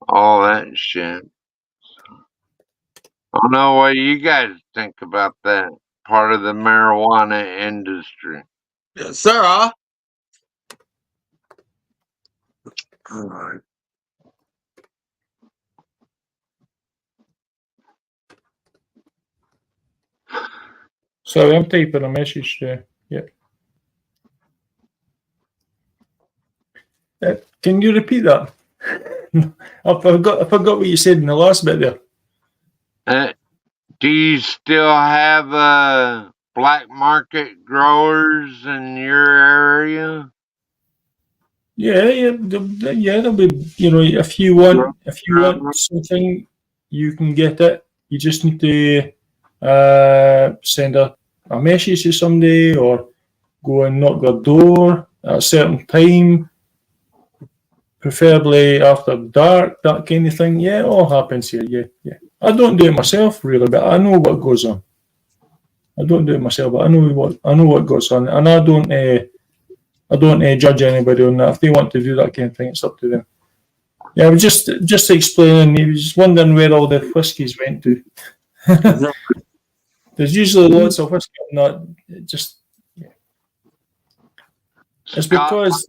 all that shit. I don't know what you guys think about that part of the marijuana industry. Yes, sir. Sorry, I'm typing a message there. Yeah. Can you repeat that? I forgot what you said in the last bit there. Do you still have black market growers in your area? Yeah. There'll be. If you want something, you can get it. You just need to send a message to somebody or go and knock their door at a certain time. preferably after dark, that kind of thing. Yeah, it all happens here. Yeah. I don't do it myself really, but I know what goes on. I don't do it myself, but I know what goes on, and I don't judge anybody on that. If they want to do that kind of thing, it's up to them. Yeah, I was just explaining. He was wondering where all the whiskies went to. There's usually lots of whiskey in that. It's because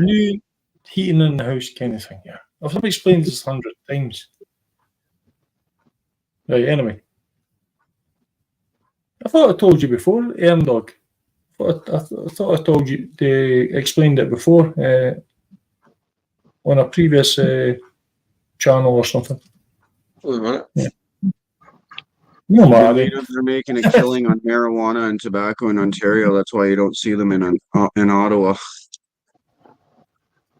new heating in the house kind of thing. Yeah, I've explained this 100 times. Right. Anyway, I thought I told you before, Dog. I thought I told you explained it before on a previous channel or something. Wait a minute. Yeah. No matter. They're making a killing on marijuana and tobacco in Ontario. That's why you don't see them in Ottawa.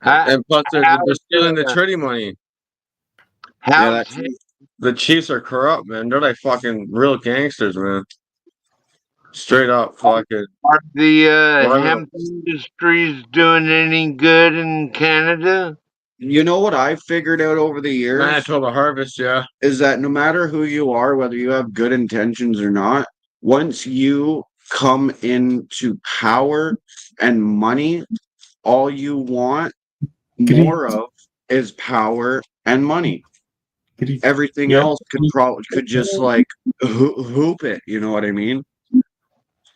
And plus, they're stealing the treaty money. The Chiefs are corrupt, man. They're like fucking real gangsters, man. Straight up fucking. Are the hemp industries doing any good in Canada? You know what I've figured out over the years? Manitoba Harvest, yeah. Is that no matter who you are, whether you have good intentions or not, once you come into power and money, all you want more of is power and money. Everything else could just like hoop it. You know what I mean?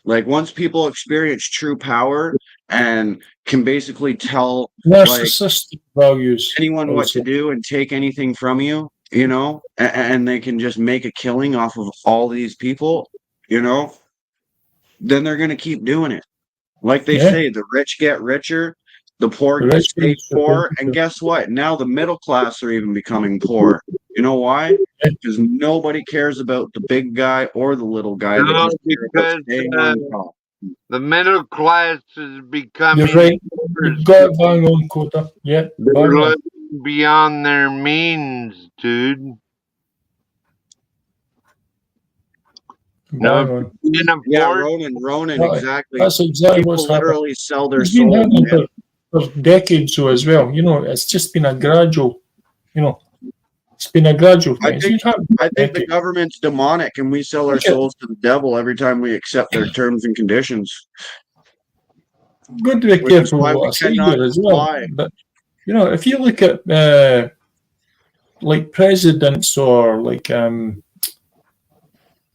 Like once people experience true power and can basically tell narcissistic values anyone what to do and take anything from you, you know, and they can just make a killing off of all these people, you know, then they're going to keep doing it. Like they say, the rich get richer, the poor get poor, and guess what? Now the middle class are even becoming poor. You know why? Because nobody cares about the big guy or the little guy. No, because the middle class is becoming. You're right. You've got bang on, Kota. Yeah, they're living beyond their means, dude. No, yeah, Ronan, exactly. That's exactly people what's literally happened. sell their It's been soul. happening for decades, so as well. You know, it's just been a gradual. You know, it's been a gradual thing. I think the government's demonic, and we sell our souls to the devil every time we accept their terms and conditions. Good to be careful what I say here as well. But you know, if you look at like presidents or like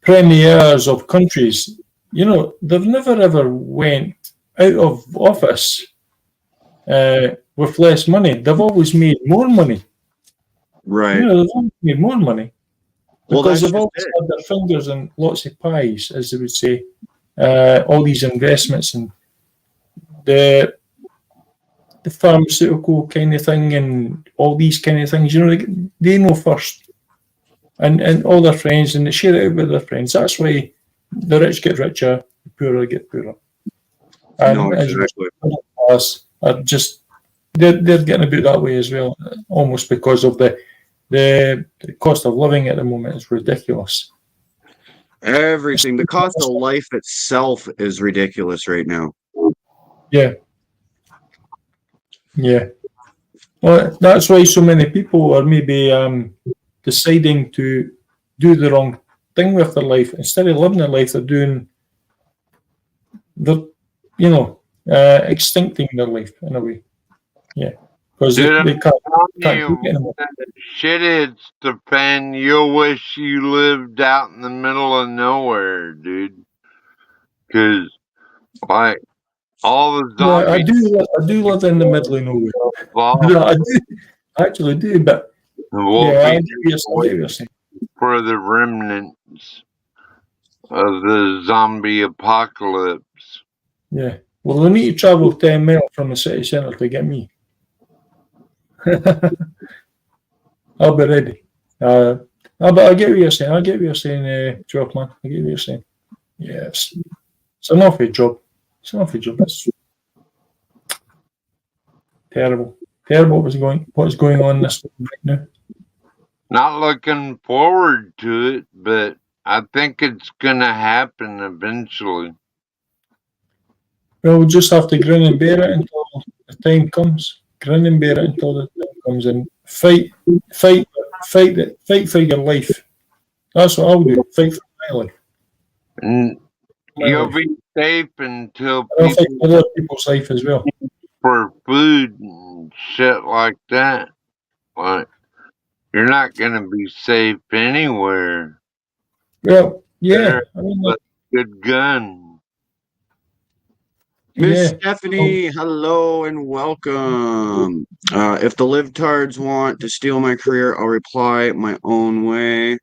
premiers of countries, you know, they've never ever went out of office with less money. They've always made more money. Right. You know, they've always made more money. Because they've always had their fingers in lots of pies, as they would say. All these investments and the pharmaceutical kind of thing and all these kind of things, you know, they know first. And all their friends, and they share it out with their friends. That's why the rich get richer, the poorer get poorer. And no, exactly. Are just they're getting about that way as well, almost because of the cost of living at the moment is ridiculous. Everything, the cost of life itself is ridiculous right now. Yeah. Well, that's why so many people are maybe deciding to do the wrong thing with their life. Instead of living their life, they're doing extincting their life in a way. Yeah, because they can't do it anymore. Shit hits the fan. You'll wish you lived out in the middle of nowhere, dude. Because, like, all the zombies. Yeah, I do live in the middle of nowhere. I actually do, but I do. For the remnants of the zombie apocalypse. Yeah. Well, they need to travel 10 miles from the city centre to get me. I'll be ready. But I get what you're saying. 12 man. I get what you're saying. Yes. It's an awful job. It's terrible. Terrible what's going on this right now. Not looking forward to it, but I think it's gonna happen eventually. Well, we'll just have to grin and bear it until the time comes. Grin and bear it until the time comes in. Fight for your life. That's what I'll do. Fight for my life. And My you'll life. be safe until And I'll fight people for other people's life as well. for food and shit like that. Like, you're not gonna be safe anywhere. Well, yeah. Better I mean, with a good gun. Miss yeah. Stephanie, hello and welcome. If the libtards want to steal my career, I'll reply my own way.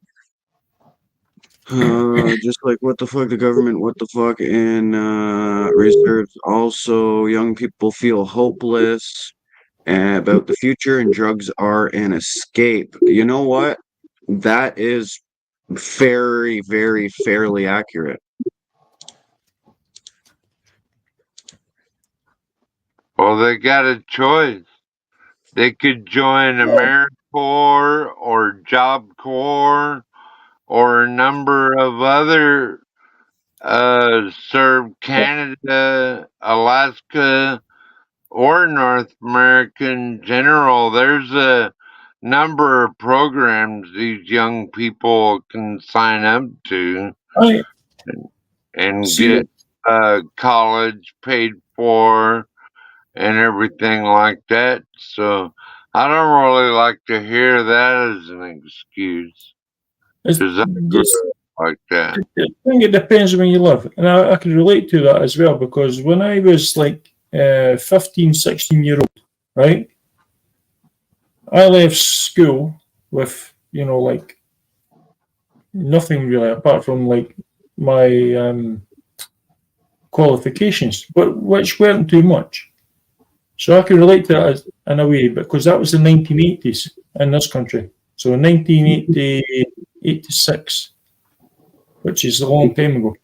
Just like what the fuck, the government, what the fuck, and reserves. Also, young people feel hopeless about the future, and drugs are an escape. You know what? That is very, very fairly accurate. Well, they got a choice. They could join AmeriCorps or Job Corps or a number of other serve Canada, Alaska, or North America in general. There's a number of programs these young people can sign up to I and see. get college paid for and everything like that. So I don't really like to hear that as an excuse It's because I grew just. up like that. I think it depends where you live. And I can relate to that as well, because when I was like 15, 16 year old, right, I left school with, like nothing really apart from like my qualifications, but which weren't too much. So I can relate to that in a way, because that was the 1980s in this country. So 1986. Which is a long time ago.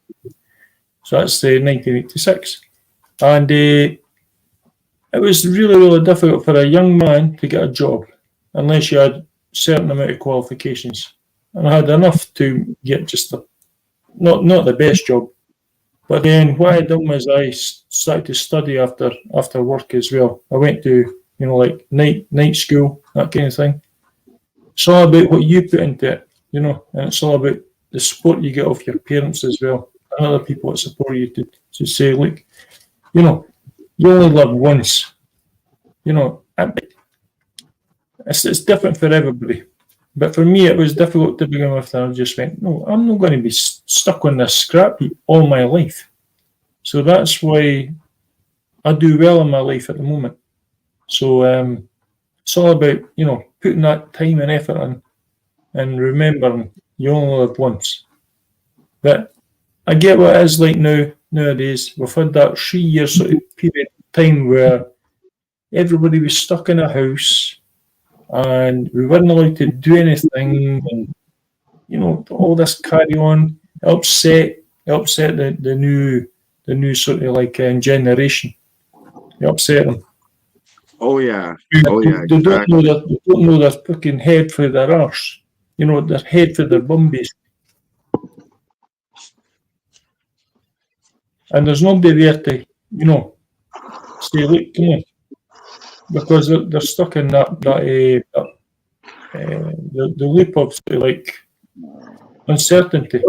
So that's the 1986. And it was really, really difficult for a young man to get a job unless you had a certain amount of qualifications. And I had enough to get just not the best job. But then what I done was I started to study after work as well. I went to, like night school, that kind of thing. It's all about what you put into it, and it's all about the support you get off your parents as well, and other people that support you to say, look, you only live once. It's different for everybody. But for me, it was difficult to begin with, and I just went, no, I'm not going to be stuck on this scrap heap all my life. So that's why I do well in my life at the moment. So it's all about, putting that time and effort in and remembering you only live once. But I get what it is like nowadays. We've had that 3 year sort of period of time where everybody was stuck in a house and we weren't allowed to do anything, and all this carry on. It upset the new sort of like generation. It upset them. Oh yeah. They don't know their fucking head for their arse. Their head for their bumbies. And there's nobody there to, say, look, come on. Because they're stuck in the loop of like uncertainty.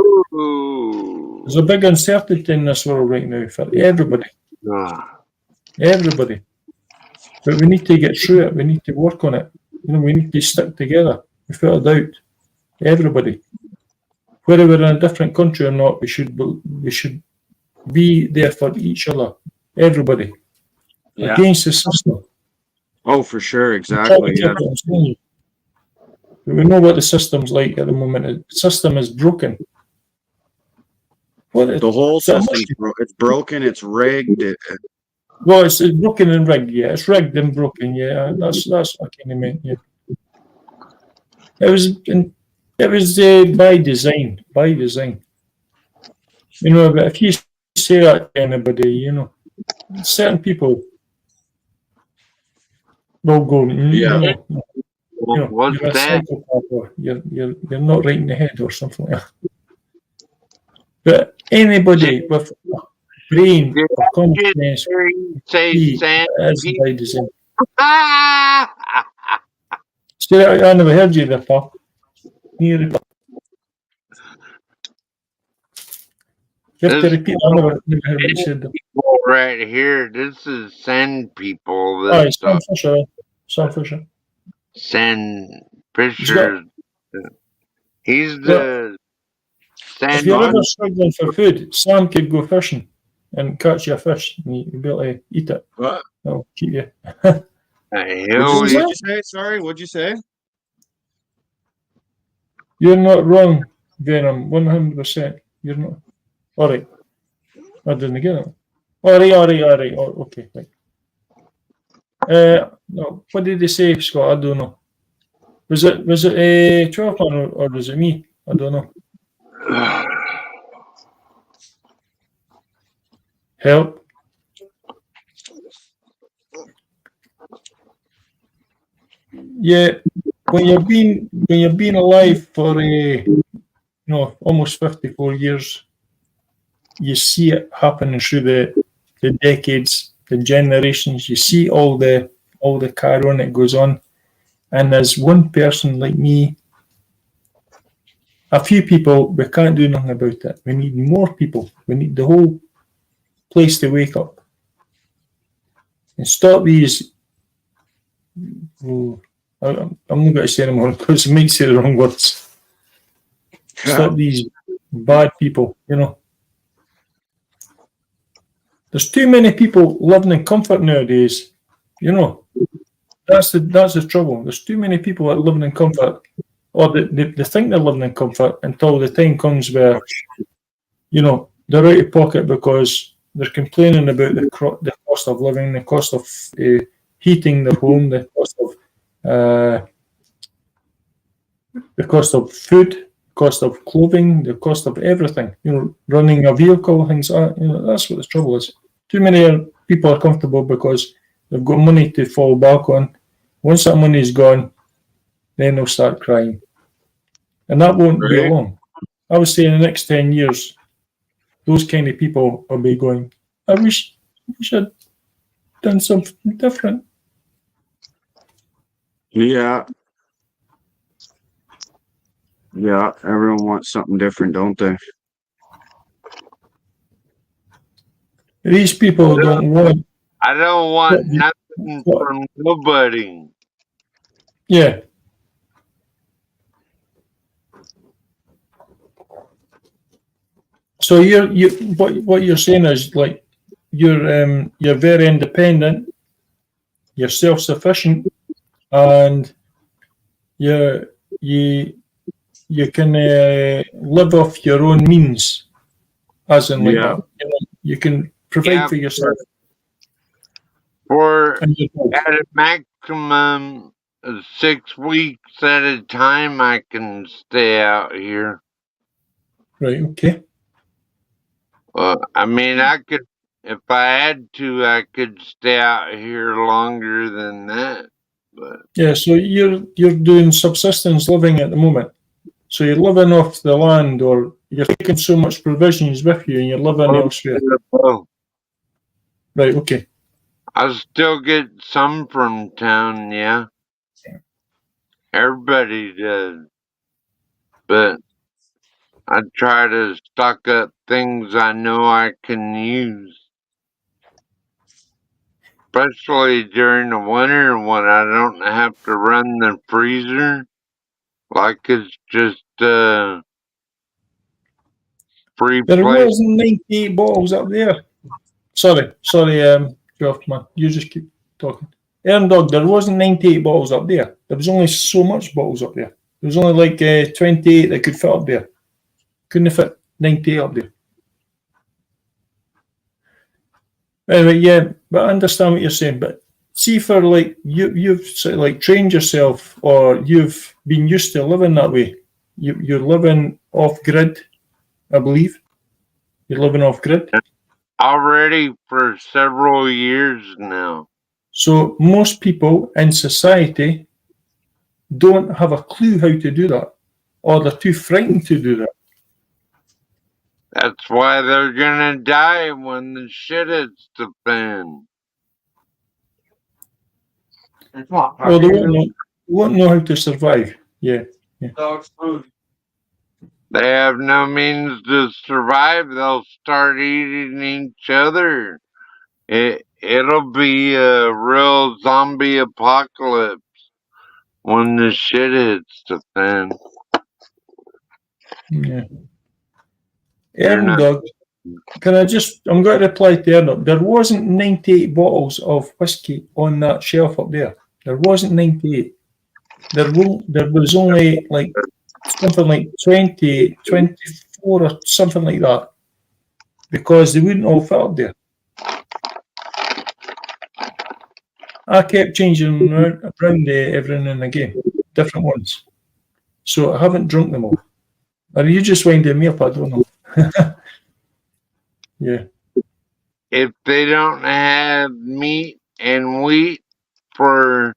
There's a big uncertainty in this world right now for everybody. Everybody. But we need to get through it. We need to work on it. We need to stick together without a doubt. Everybody. Whether we're in a different country or not, we should be there for each other. Everybody. Yeah. Against the system. Oh, for sure. Exactly. Yeah. We know what the system's like at the moment. The system is broken. The whole system's it's broken. It's rigged. Well, it's broken and rigged. Yeah, it's rigged and broken. Yeah, that's what I kind of meant. Yeah, it was by design. By design. But if you say that to anybody, certain people will go, What's you're a that? psychopath, or you're not right in the head, or something like that. But anybody with a brain or common sense, Say is by design. See, I never heard you there, pal. You have to This repeat. I never heard what you said there. people right here, this is Sand People. Aye, This Sam Fisher. Sam Fisher. Sand He's got. Fisher. He's Well, the if Sand. you're ever struggling for food, Sam could go fishing and catch you a fish, and you'll be able to eat it. What? That'll keep you. What'd you say? Sorry, what'd you say? You're not wrong, Venom. 100%. You're not. All right. I didn't get it. All right. Oh, okay. Right. No. What did they say, Scott? I don't know. Was it 12 man or was it me? I don't know. Help. Yeah. When you've been alive for almost 54 years, you see it happening through the decades, the generations. You see all the carry-on that goes on. And as one person like me, a few people, we can't do nothing about it. We need more people. We need the whole place to wake up. And stop these... I'm not going to say anymore because it makes it the wrong words. Stop these bad people, There's too many people living in comfort nowadays. That's the trouble. There's too many people that living in comfort, or they think they're living in comfort until the time comes where, they're out of pocket because they're complaining about the cost of living, the cost of heating their home, the cost of food, cost of clothing, the cost of everything. Running a vehicle, things like that. That's what the trouble is. Too many people are comfortable because they've got money to fall back on. Once that money is gone, then they'll start crying. And that won't be long. I would say in the next 10 years, those kind of people will be going, I wish I'd done something different. Yeah. Yeah, everyone wants something different, don't they? These people don't want... I don't want nothing from nobody. Yeah. So what you're saying is like you're very independent, you're self-sufficient, and you can live off your own means, as in like that. You can provide for yourself. For at a maximum of 6 weeks at a time, I can stay out here. Right. Okay. I mean, I could, if I had to, I could stay out here longer than that. But yeah, so you're doing subsistence living at the moment. So you're living off the land, or you're taking so much provisions with you, and you're living elsewhere. Right. Okay. I still get some from town, yeah. Everybody does, but I try to stock up things I know I can use. Especially during the winter when I don't have to run the freezer. Like it's just free There play. was 98 bottles up there. Sorry, Geoff, man. You just keep talking. Aaron Dog, there wasn't 98 bottles up there. There was only so much bottles up there. There was only like 28 that could fit up there. Couldn't fit 98 up there. Anyway, yeah, but I understand what you're saying. But see, for like you've sort of like trained yourself, or you've been used to living that way. You're living off grid, I believe. You're living off grid already for several years now. So most people in society don't have a clue how to do that, or they're too frightened to do that. That's why they're gonna die when the shit hits the fan. Well, they won't know how to survive. Yeah. Dog's food. They have no means to survive. They'll start eating each other. It'll be a real zombie apocalypse when the shit hits the fan. Yeah. You're not- Dog, I'm going to reply to Erdog. There wasn't 98 bottles of whiskey on that shelf up there. There wasn't 98. There was only like something like 20, 24 or something like that. Because they wouldn't all fit up there. I kept changing around everything in the game. Different ones. So I haven't drunk them all. Or are you just winding me up? I don't know. Yeah. If they don't have meat and wheat for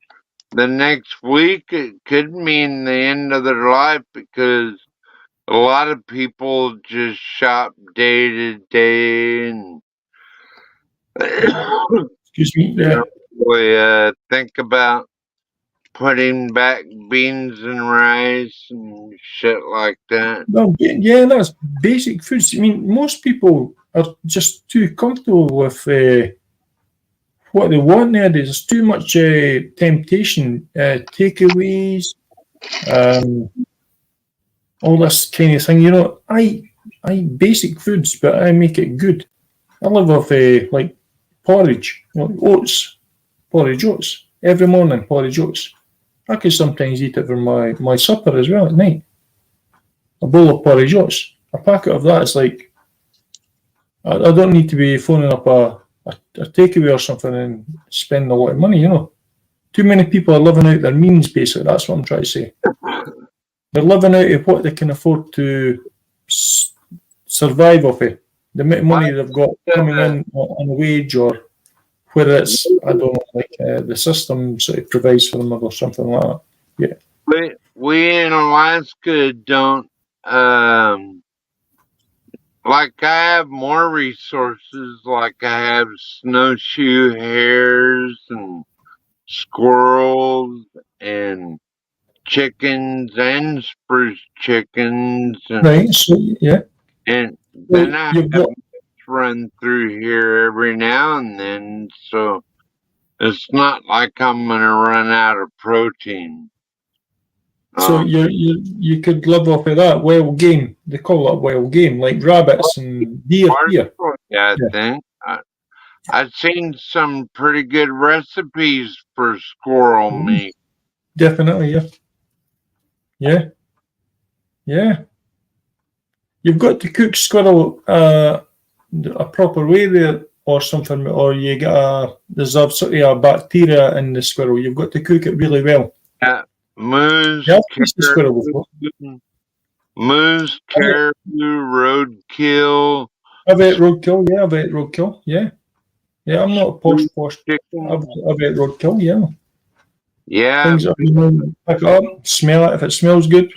the next week, it could mean the end of their life because a lot of people just shop day to day and Excuse me. they Yeah. don't really think about putting back beans and rice and shit like that. Well, yeah, that's basic foods. I mean, most people are just too comfortable with what they want nowadays. There's too much temptation, takeaways, all this kind of thing. You know, I basic foods, but I make it good. I live off like porridge, oats, porridge oats every morning. Porridge oats. I could sometimes eat it for my supper as well at night. A bowl of porridge oats. A packet of that is like I don't need to be phoning up a takeaway or something and spending a lot of money. You know, too many people are living out their means. Basically, that's what I'm trying to say. They're living out of what they can afford to survive off it. The amount of money they've got coming in on a wage or whether it's, I don't know, like the system sort of provides for them or something like that. Yeah. We in Alaska don't, like I have more resources, like I have snowshoe hares and squirrels and chickens and spruce chickens Right. So yeah. and So then I you've have got run through here every now and then, so it's not like I'm gonna run out of protein. so you could live off of that wild game. They call that wild game, like rabbits and deer. Yeah. I think I've seen some pretty good recipes for squirrel meat. Definitely. Yeah. Yeah. Yeah. You've got to cook squirrel a proper way there or something, or you get there's sort of a bacteria in the squirrel. You've got to cook it really well. Moose, Yeah, I've tasted squirrel before. Moose, caribou, roadkill. I've ate roadkill. Yeah, I've ate roadkill. Yeah. Yeah, I'm not a posh. I've ate roadkill. Yeah. Yeah. Things that you pick it up, smell it. If it smells good,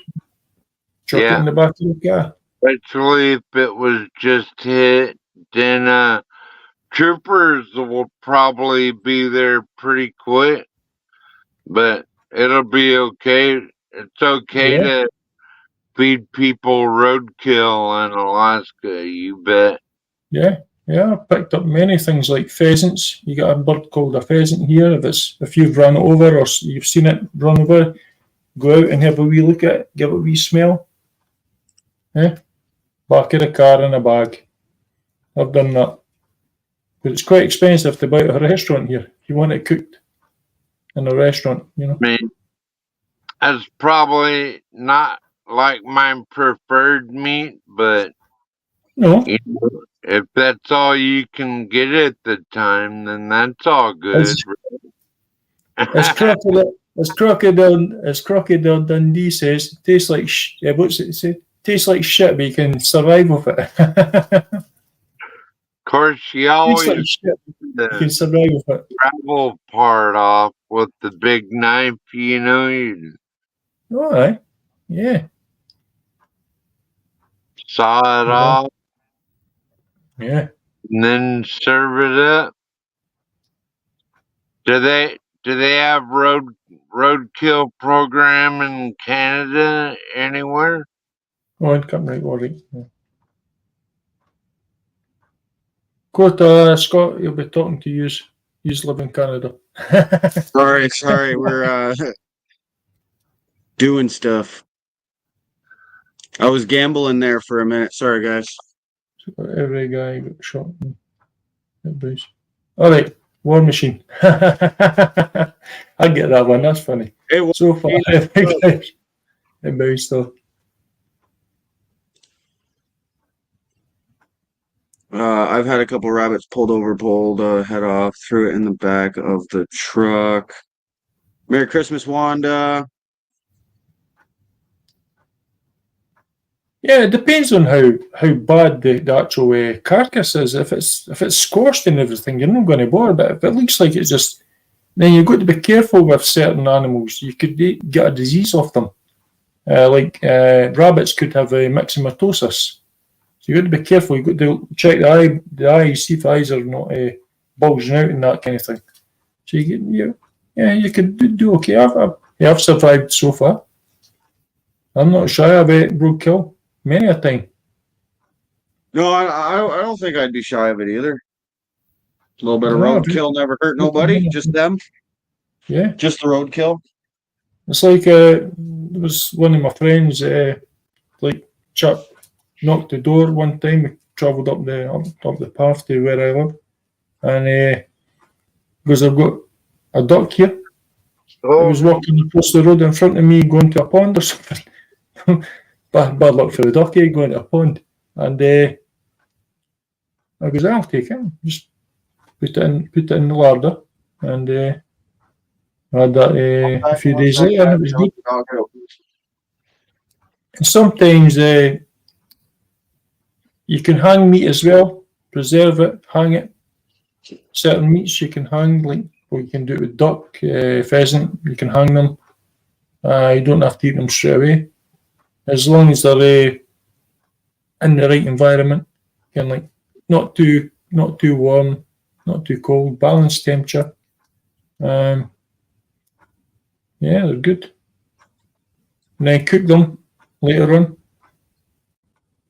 chuck it in the back of the car. Especially if it was just hit, then troopers will probably be there pretty quick. But it'll be okay. It's okay to feed people roadkill in Alaska, you bet. Yeah, yeah. I picked up many things like pheasants. You got a bird called a pheasant here. If you've run it over or you've seen it run over, go out and have a wee look at it, give it a wee smell. Yeah. Back of the car in a bag. I've done that. But it's quite expensive to buy at a restaurant here. If you want it cooked in a restaurant, you know. I mean, that's probably not like my preferred meat, but no, if that's all you can get at the time, then that's all good. As Crocodile Dundee says, it tastes like what's it say? Tastes like shit, but you can survive with it. Of course, you always like shit, you can survive with it. Travel part off with the big knife, you know. All right, yeah. Saw it off. Yeah. And then serve it up. Do Do they have roadkill program in Canada anywhere? Oh, income right, all right. Yeah. Quote, Scott, he'll be talking to you. You live in Canada. Sorry, we're doing stuff. I was gambling there for a minute. Sorry, guys. Every guy got shot. All right, War Machine. I get that one. That's funny. Hey, So far, every guy. Everybody still. I've had a couple rabbits pulled head off, threw it in the back of the truck. Merry Christmas, Wanda. Yeah, it depends on how bad the actual carcass is. If it's squashed and everything, you're not going to bother. But if it looks like it's just, then you've got to be careful with certain animals. You could get a disease off them. Rabbits could have myxomatosis. So you've got to be careful. You've got to check the eyes, see if the eyes are not bulging out and that kind of thing. So you could do okay. I've survived so far. I'm not shy of roadkill many a time. No, I don't think I'd be shy of it either. A little bit of No, roadkill never hurt nobody. Just them. Yeah. Just the roadkill. It's like there was one of my friends, chap knocked the door one time. We travelled up the path to where I live, and because I've got a duck here. I was walking across the road in front of me, going to a pond or something. bad luck for the ducky going to a pond, and I goes, I'll take it. Just put it in the larder, and I had that a few days later, and it was good. Sometimes you can hang meat as well, preserve it, hang it. Certain meats you can hang, like you can do it with duck, pheasant. You can hang them. You don't have to eat them straight away, as long as they're in the right environment. You can not too warm, not too cold, balanced temperature. Yeah, they're good. And then cook them later on.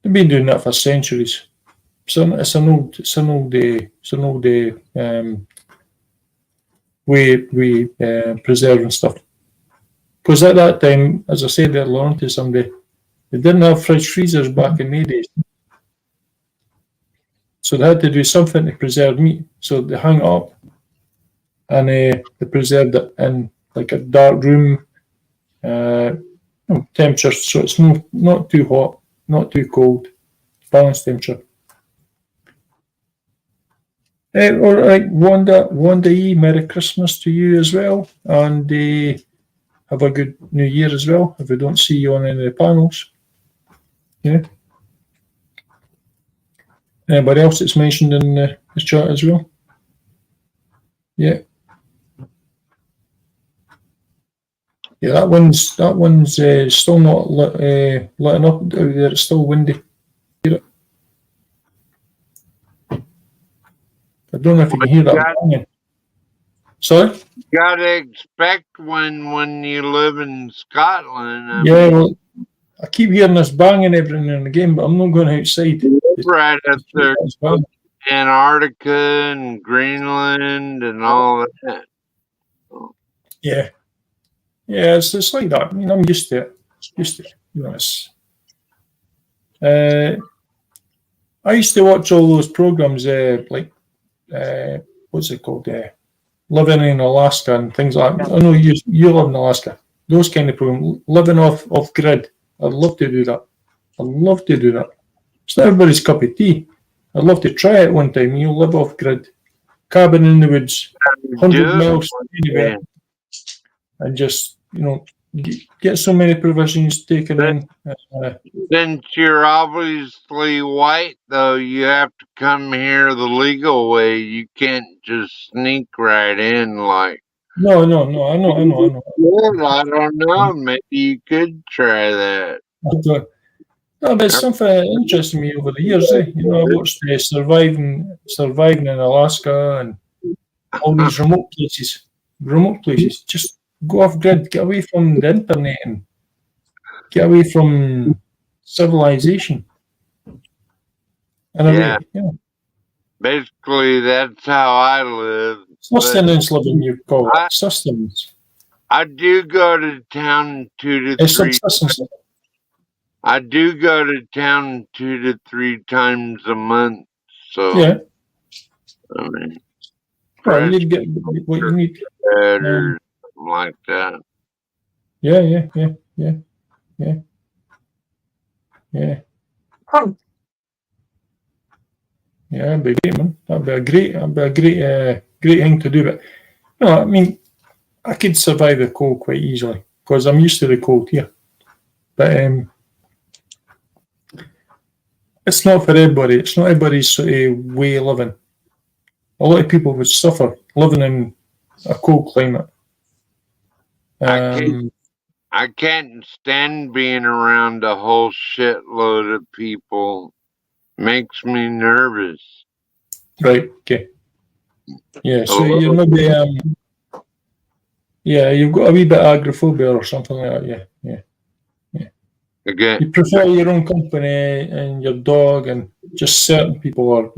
They've been doing that for centuries. So it's an old way we preserving stuff. Because at that time, as I said earlier on to somebody, they didn't have fridge freezers back in the days. So they had to do something to preserve meat. So they hung it up and they preserved it in like a dark room temperature, so it's not too hot, not too cold, balanced temperature. All right, Wanda E, Merry Christmas to you as well, and have a good New Year as well, if we don't see you on any of the panels. Yeah. Anybody else that's mentioned in the chat as well? Yeah. Yeah, that one's still not letting up out there. It's still windy. I don't know if you can hear that. Sorry? You gotta expect when you live in Scotland. Yeah, well, I keep hearing this banging every now and again, but I'm not going outside. Right up there, Antarctica and Greenland and all that. Yeah. Yeah, it's like that. I mean, I'm used to it. You know, I used to watch all those programs, what's it called? Living in Alaska and things like that. I know you live in Alaska. Those kind of programs, living off grid. I'd love to do that. It's not everybody's cup of tea. I'd love to try it one time. You live off grid, cabin in the woods, 100 miles anywhere, and just get so many provisions taken in. Since you're obviously white, though, you have to come here the legal way. You can't just sneak right in like. No. I know. I don't know. Maybe you could try that. No, but it's something that interested me over the years. I watched surviving in Alaska and all these remote places. remote places. Just go off grid, get away from the internet, and get away from civilization. In a Yeah. way, yeah. Basically, that's how I live. Sustenance living, you call I- it. Sustenance. I do go to town 2 to It's 3. subsistence. I do go to town 2 to 3 times a month. So, Yeah. I mean, Well, fresh you get what you need. bread or something like that. Yeah. Yeah, that'd be great, man. That'd be a great thing to do. But no, I mean, I could survive the cold quite easily because I'm used to the cold here. But it's not for everybody. It's not everybody's sort of way of living. A lot of people would suffer living in a cold climate. I can't stand being around a whole shitload of people. Makes me nervous. Right. Okay. Yeah. So Hello? you're maybe yeah, you've got a wee bit of agoraphobia or something like that. Yeah. Okay. You prefer your own company and your dog and just certain people, or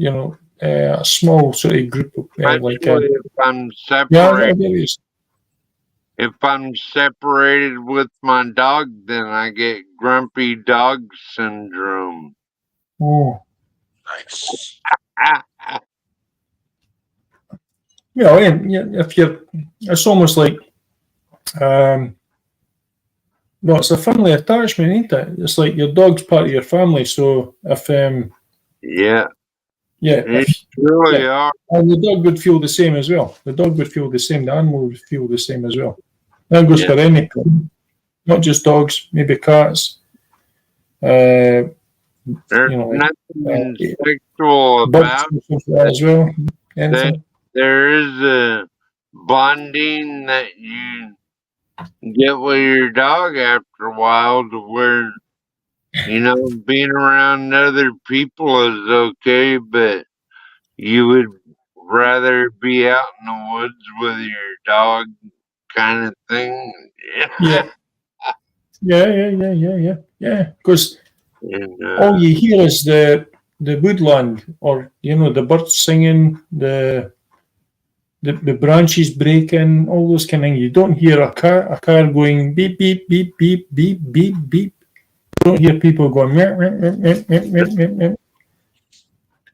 a small sort of group of like. Especially if I'm Yeah, separated. If I'm separated with my dog, then I get grumpy dog syndrome. Oh, Nice. yeah. If you're, it's almost like, well, it's a family attachment, ain't it? It's like your dog's part of your family. So if Yeah, yeah, it really are. and the dog would feel the same as well. The dog would feel the same. The animal would feel the same as well. That goes Yeah. for any pet, not just dogs. Maybe cats. There's like, nothing sexual birds about and stuff like that as well. Anything. there is a bonding that you get with your dog after a while to where, being around other people is okay, but you would rather be out in the woods with your dog kind of thing. Yeah. Yeah. Because And, all you hear is the woodland, or the birds singing, the branches breaking, all those kind of things. You don't hear a car going beep beep beep beep beep beep beep. You don't hear people going meow, meow, meow, meow, meow, meow, meow.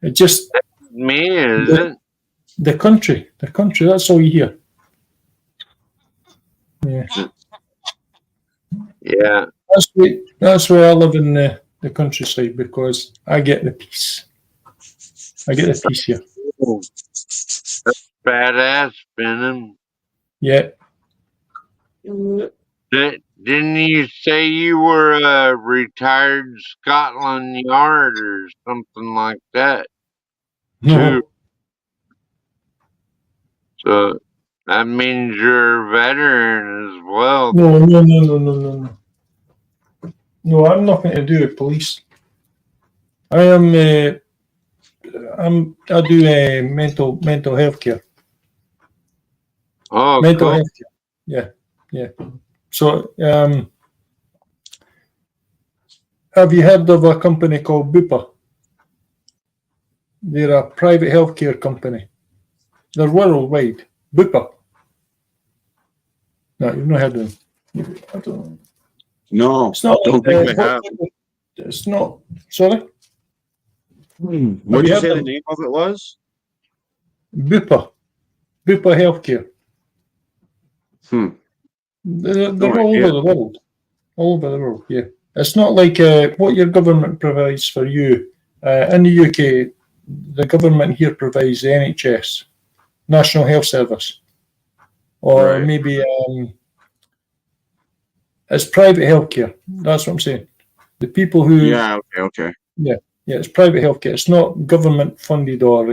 It just me, is it? the country. That's all you hear. Yeah. Yeah. That's why I live in the countryside, because I get the peace. I get the peace here. That's badass, Benham. Yeah. Didn't you say you were a retired Scotland Yard or something like that? No. Too. So that means you're a veteran as well. No. No, I'm nothing to do with police. I am. I do mental health care. Oh, Mental cool. health care. Yeah. So, have you heard of a company called Bupa? They're a private healthcare company. They're worldwide. Bupa. No, you've not heard of them. I don't know. No, It's not. don't think I have. It's not. Sorry. What did you say the name of it was? Bupa. Bupa Healthcare. They're all over the world. All over the world, yeah. It's not like what your government provides for you. In the UK, the government here provides the NHS, National Health Service. Or maybe it's private healthcare. That's what I'm saying. The people who... Yeah, okay. Yeah, it's private healthcare. It's not government funded or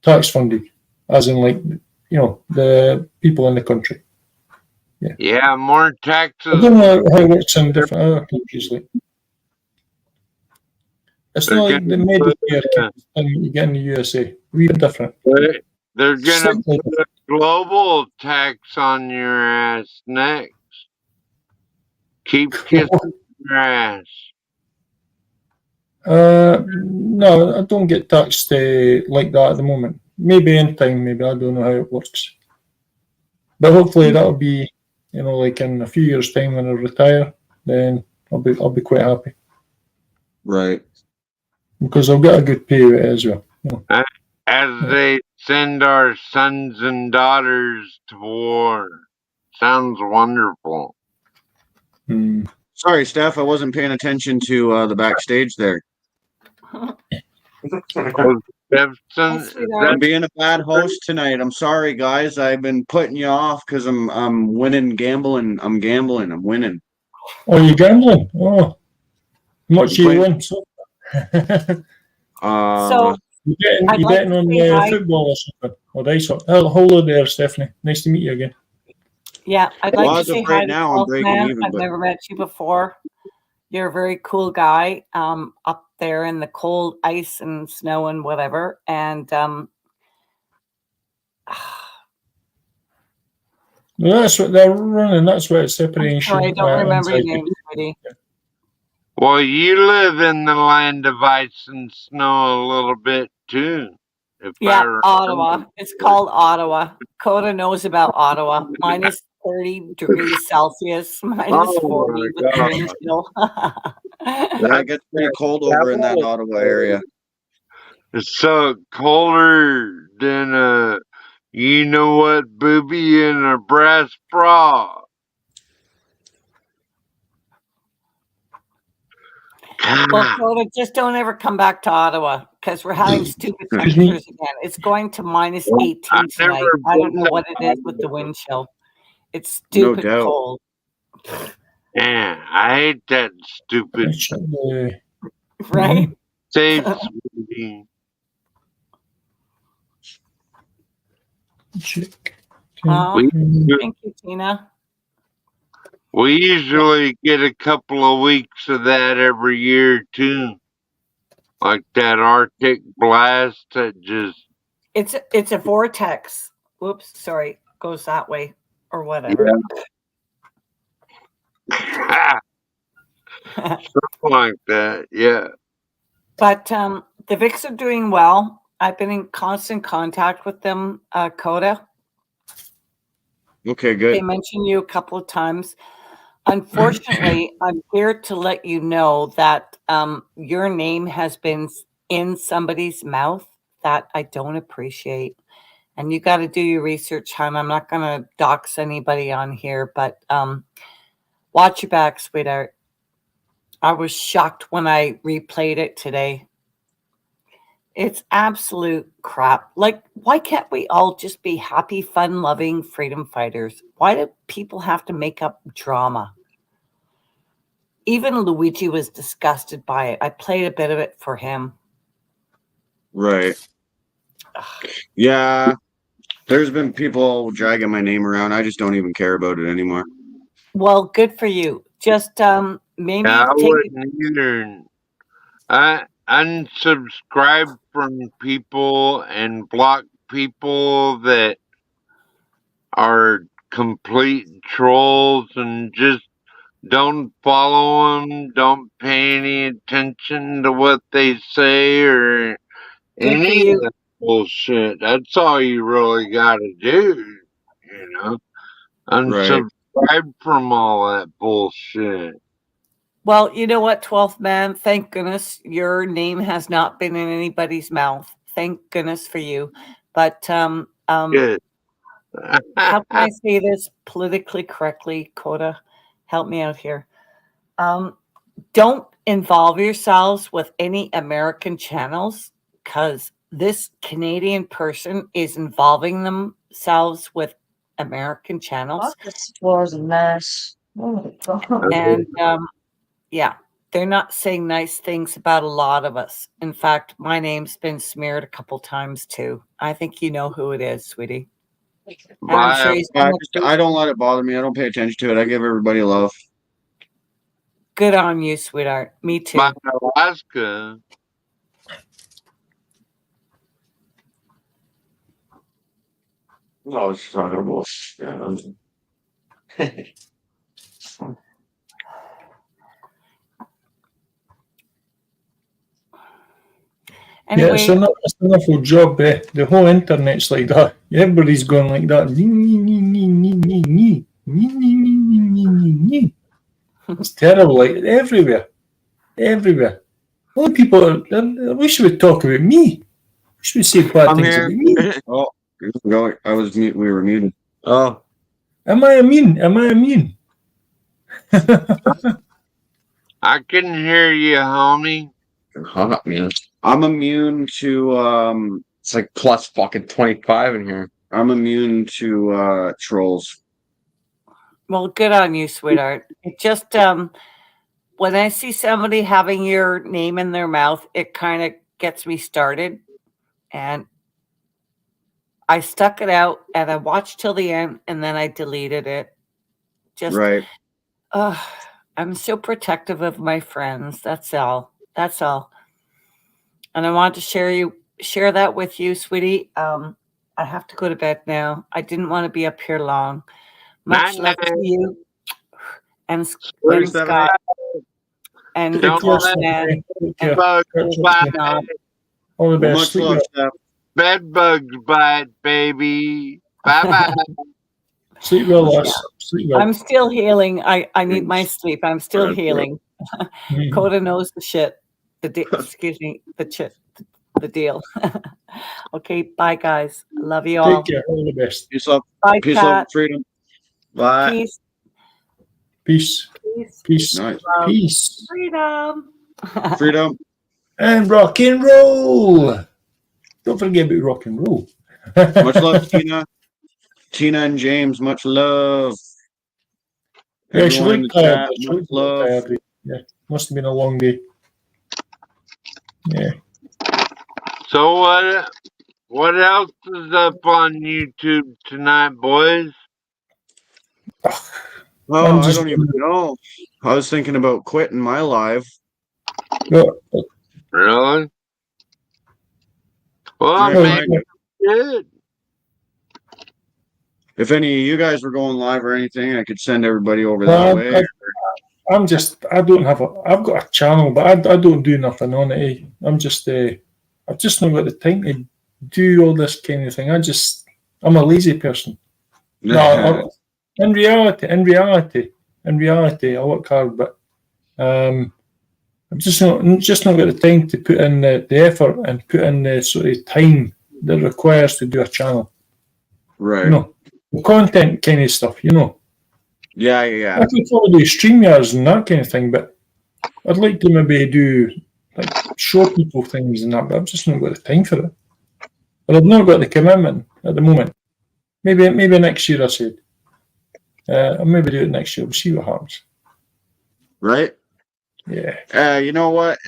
tax funded, as in the people in the country. Yeah, more taxes. I don't know how it works in different other countries. It's not like the Medicare thing you get in the USA. We're different. They're gonna Slightly put a global tax on your ass next. Keep kissing your ass. No, I don't get taxed like that at the moment. Maybe in time, maybe I don't know how it works. But hopefully that'll be, like in a few years' time when I retire, then I'll be quite happy Right. because I'll get a good pay with it as well. As they send our sons and daughters to war. Sounds wonderful. Hmm. Sorry, Steph, I wasn't paying attention to the backstage there. Jefferson, I'm being a bad host tonight. I'm sorry, guys. I've been putting you off because I'm winning gambling. I'm gambling. I'm winning. Oh, you gambling? Oh, how much you Playing- win? So, So you I'd like betting to on say hi. football or something? Or ice hockey? Hello there, Stephanie. Nice to meet you again. Yeah, I'd Well, like to as of say right hi to now, I'm 12th breaking Man. even, I've but never met you before. You're a very cool guy, up there in the cold ice and snow and whatever. And Well, that's what they're running. That's what it's I'm separation. sorry, I don't remember your anxiety. name, sweetie. well, you live in the land of ice and snow a little bit too. If I Yeah, remember. Ottawa. It's called Ottawa. Coda knows about Ottawa. Minus 30 degrees Celsius, minus Oh 40 my with the god. wind chill. yeah, it gets pretty cold over in that Ottawa area. It's so colder than a you know what booby in a brass bra. Well, God, Coda, just don't ever come back to Ottawa because we're having stupid temperatures again. It's going to minus 18 I've never tonight. I don't been know to what it is with the wind chill. It's No stupid doubt. cold, Man, I hate that stupid Let's check the- right? safe sweetie. check. Oh, We thank you, Tina. we usually get a couple of weeks of that every year too. Like that Arctic blast that just It's a vortex. Whoops, sorry, goes that way or whatever. yeah. Something like that. Yeah. But the Vics are doing well. I've been in constant contact with them, Coda. Okay, They good. mentioned you a couple of times. Unfortunately, I'm here to let you know that your name has been in somebody's mouth that I don't appreciate. And you got to do your research, hon. I'm not going to dox anybody on here, but watch your back, sweetheart. I was shocked when I replayed it today. It's absolute crap. Like, why can't we all just be happy, fun loving freedom fighters? Why do people have to make up drama? Even Luigi was disgusted by it. I played a bit of it for him. Right. Yeah. There's been people dragging my name around. I just don't even care about it anymore. Well, good for you. Just maybe Yeah, I take it. wouldn't either. I unsubscribe from people and block people that are complete trolls and just don't follow them, don't pay any attention to what they say or Good for any of you. that bullshit. That's all you really gotta do, you know? Right. Unsubscribe from all that bullshit. Well, you know what, 12th man? Thank goodness your name has not been in anybody's mouth. Thank goodness for you. But Good. how can I say this politically correctly, Coda? Help me out here. Don't involve yourselves with any American channels because this Canadian person is involving themselves with American channels. This was a mess. Oh my god. And yeah, they're not saying nice things about a lot of us. In fact, my name's been smeared a couple times too. I think you know who it is, sweetie. And I'm sure Bye, he's I don't let it bother me. I don't pay attention to it. I give everybody love. good on you, sweetheart. Me too. bye, Alaska. No, it's talking about. Yeah. Yeah, Anyway, it's an awful job. The whole internet's like that. Everybody's going like that. It's terrible. Like everywhere, everywhere. Only people. I wish you would talk about me. I wish we say bad I'm things here. about me. Oh, go. I was mute. We were muted. Oh, Am I immune? Am I immune? I can hear you, homie. Hot man. I'm immune to it's like plus fucking 25 in here. I'm immune to trolls. well, good on you, sweetheart. It just when I see somebody having your name in their mouth, it kind of gets me started. And I stuck it out and I watched till the end and then I deleted it. Just, Right. I'm so protective of my friends. That's all. That's all. And I wanted to share that with you, sweetie. I have to go to bed now. I didn't want to be up here long. Much Night love to night. you and Later, Scott and Take care, Don't let Stan. Take care. bugs Catch up bite. soon. All the Well, best. much Sleep love, well. Steph. Bed bugs bite, baby. Bye bye. Sleep well, lass. Sleep well. I'm still healing. I need my sleep. I'm still healing. Mhm. Coda knows the shit. Excuse me, the deal. Okay, bye guys. Love you all. Take care. All the best. Peace, love. Bye, Peace, love, Pat. and freedom. Bye. Peace. Peace. Peace. Peace. Nice. Love. Peace. Freedom. Freedom. And rock and roll. Don't forget about rock and roll. Much love, Tina. Tina and James. Much love. Yeah, she Everyone in the looked tired. chat. She Much looked a bit love. tired. Yeah, must have been a long day. Yeah. So what else is up on YouTube tonight, boys? Oh, I just don't even know. I was thinking about quitting my live. Yeah. Really? Well, Yeah, Well, maybe kind of. good. If any of you guys were going live or anything, I could send everybody over that well, way. I'm just, I don't have I've got a channel, but I don't do nothing on it. I'm just, I've just not got the time to do all this kind of thing. I'm a lazy person. No, in reality, I work hard, but I'm just not got the time to put in the effort and put in the sort of time that requires to do a channel. Right. You know, the content kind of stuff. You know, Yeah, yeah. I could probably do StreamYards and that kind of thing, but I'd like to maybe do like show people things and that, but I've just not got the time for it. But I've not got the commitment at the moment. Maybe next year, I said. I'll maybe do it next year. We'll see what happens. Right. Yeah. You know what?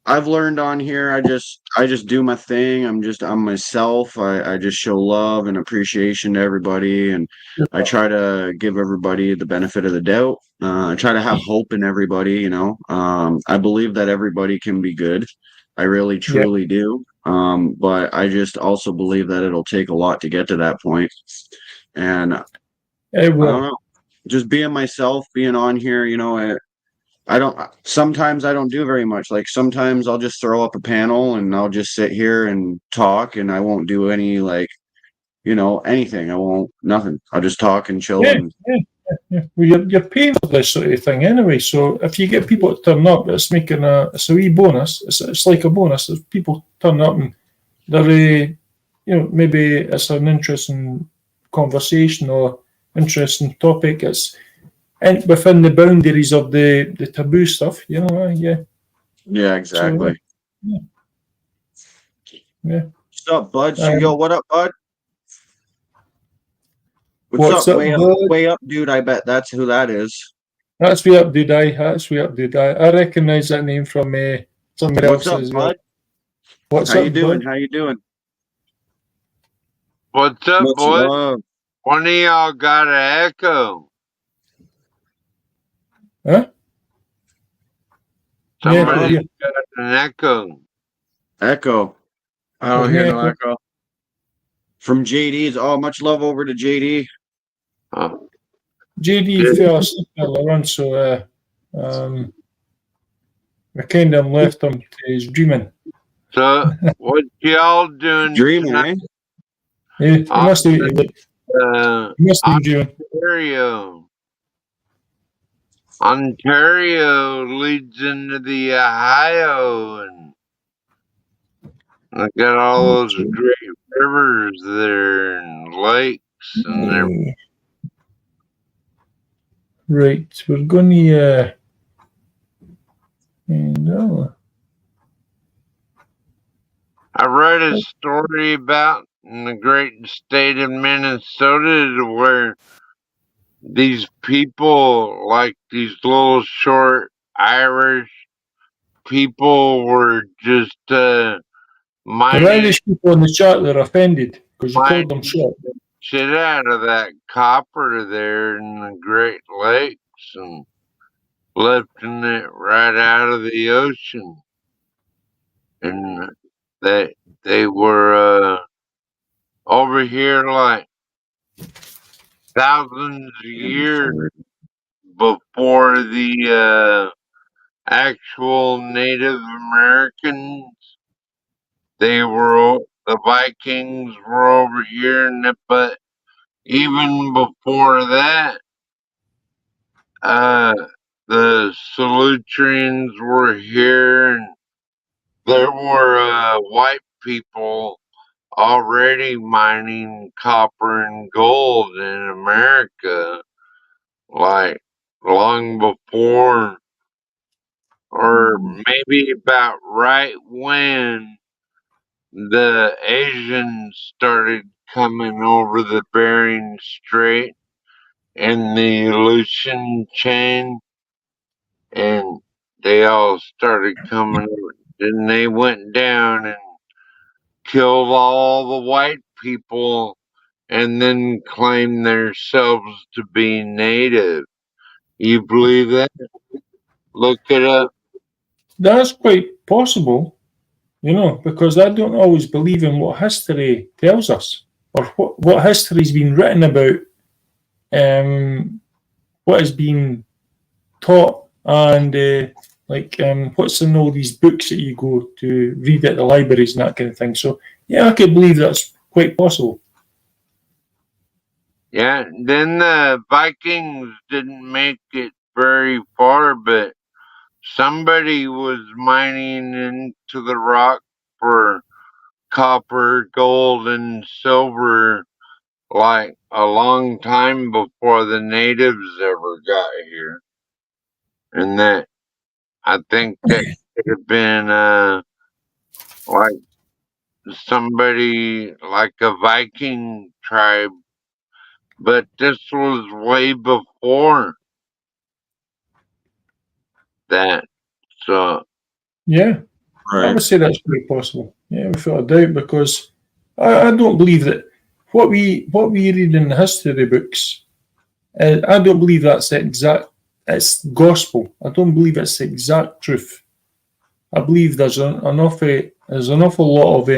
I've learned on here. I just do my thing. I'm myself. I just show love and appreciation to everybody, and I try to give everybody the benefit of the doubt. I try to have hope in everybody. You know, I believe that everybody can be good. I really truly do. But I just also believe that it'll take a lot to get to that point. And It I don't will. know, just being myself, being on here, you know, sometimes I don't do very much. Like sometimes I'll just throw up a panel and I'll just sit here and talk and I won't do any like, you know, anything. I won't, nothing. I'll just talk and chill. Yeah, And yeah. Well, you're paying for this sort of thing anyway. So if you get people to turn up, it's a wee bonus. It's like a bonus. If people turn up and they're, maybe it's an interesting conversation or interesting topic. It's within the boundaries of the taboo stuff. Yeah. yeah, exactly. So, yeah. What's up, bud? Yo, what up, bud? What's up, bud? Way up, dude. I bet that's who that is. That's way up, dude. That's way up, dude. I recognise that name from somewhere What's else up, as well. bud? What's How up, you doing? bud? How you doing? What's up, Much boys? love. One of y'all got an echo. Huh? Somebody Yeah. got an echo. Echo. I don't hear no echo. from JD's. Oh, much love over to JD. JD fell asleep earlier on, so I kind of left him to his dreaming. So, what y'all doing Dreaming, tonight? eh? Yeah, he must have been dreaming. Ontario leads into the Ohio, and I got all those great rivers there and lakes and everything. Right, we're going to. No. I read a story about in the great state of Minnesota where these people, like these little short Irish people, were just The mining Irish people in the chat, they're offended because you called them mining short. shit out of that copper there in the Great Lakes and lifting it right out of the ocean. And they were over here like thousands of years before the actual Native Americans. The Vikings were over here, but even before that, the Solutreans were here, and there were white people already mining copper and gold in America, like long before, or maybe about right when the Asians started coming over the Bering Strait and the Aleutian chain, and they all started coming over. Then they went down and killed all the white people and then claimed themselves to be native. You believe that? Look it up. That's quite possible, because I don't always believe in what history tells us or what history's been written about, what has been taught, and what's in all these books that you go to read at the libraries and that kind of thing. So, yeah, I could believe that's quite possible. Yeah, then the Vikings didn't make it very far, but somebody was mining into the rock for copper, gold, and silver like a long time before the natives ever got here. And I think that could have been like somebody like a Viking tribe, but this was way before that. So Yeah, I would say that's quite possible. Yeah, without a doubt, because I don't believe that what we read in the history books. I don't believe that's the exact. It's gospel. I don't believe it's the exact truth. I believe there's an awful lot of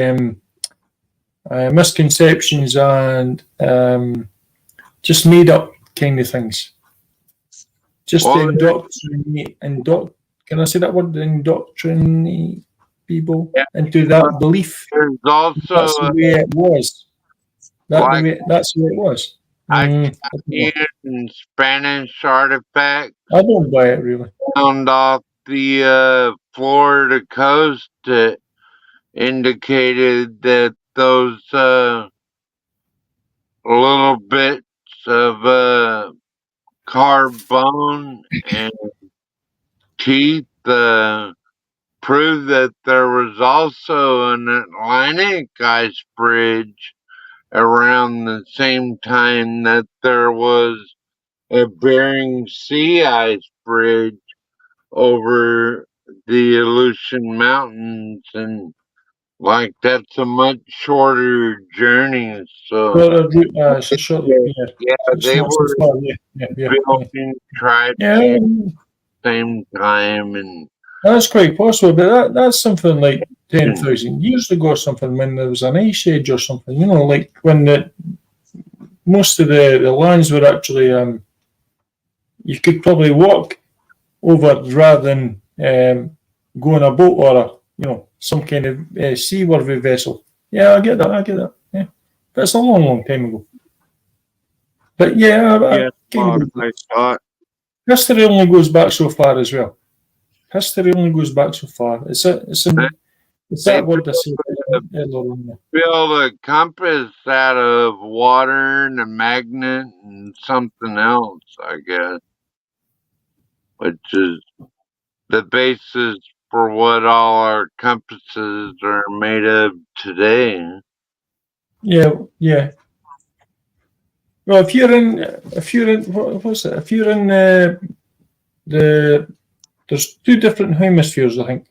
misconceptions and just made up kind of things. Just to indoctrinate. Can I say that word? Indoctrinate people into that belief. There's also that's the way it was. That's the way it was. Italian Spanish artifacts. I don't buy it really. Found off the Florida coast that indicated that those little bits of carved bone and teeth prove that there was also an Atlantic ice bridge around the same time that there was a Bering Sea ice bridge over the Aleutian Mountains, and like that's a much shorter journey. So it's a short. yeah, they were building tribes at the same time, and that's quite possible. But that's something like 10,000 years ago or something, when there was an ice age or something, you know, like when most of the lands were actually, you could probably walk over rather than go on a boat or some kind of seaworthy vessel. Yeah, I get that. Yeah, but it's a long time ago. But yeah, Scott. History only goes back so far as well. History only goes back so far. It's that word I said earlier on. Build a compass out of water and a magnet and something else, I guess, which is the basis for what all our compasses are made of today. Yeah. Well, if you're in what's it? If you're in there's two different hemispheres, I think.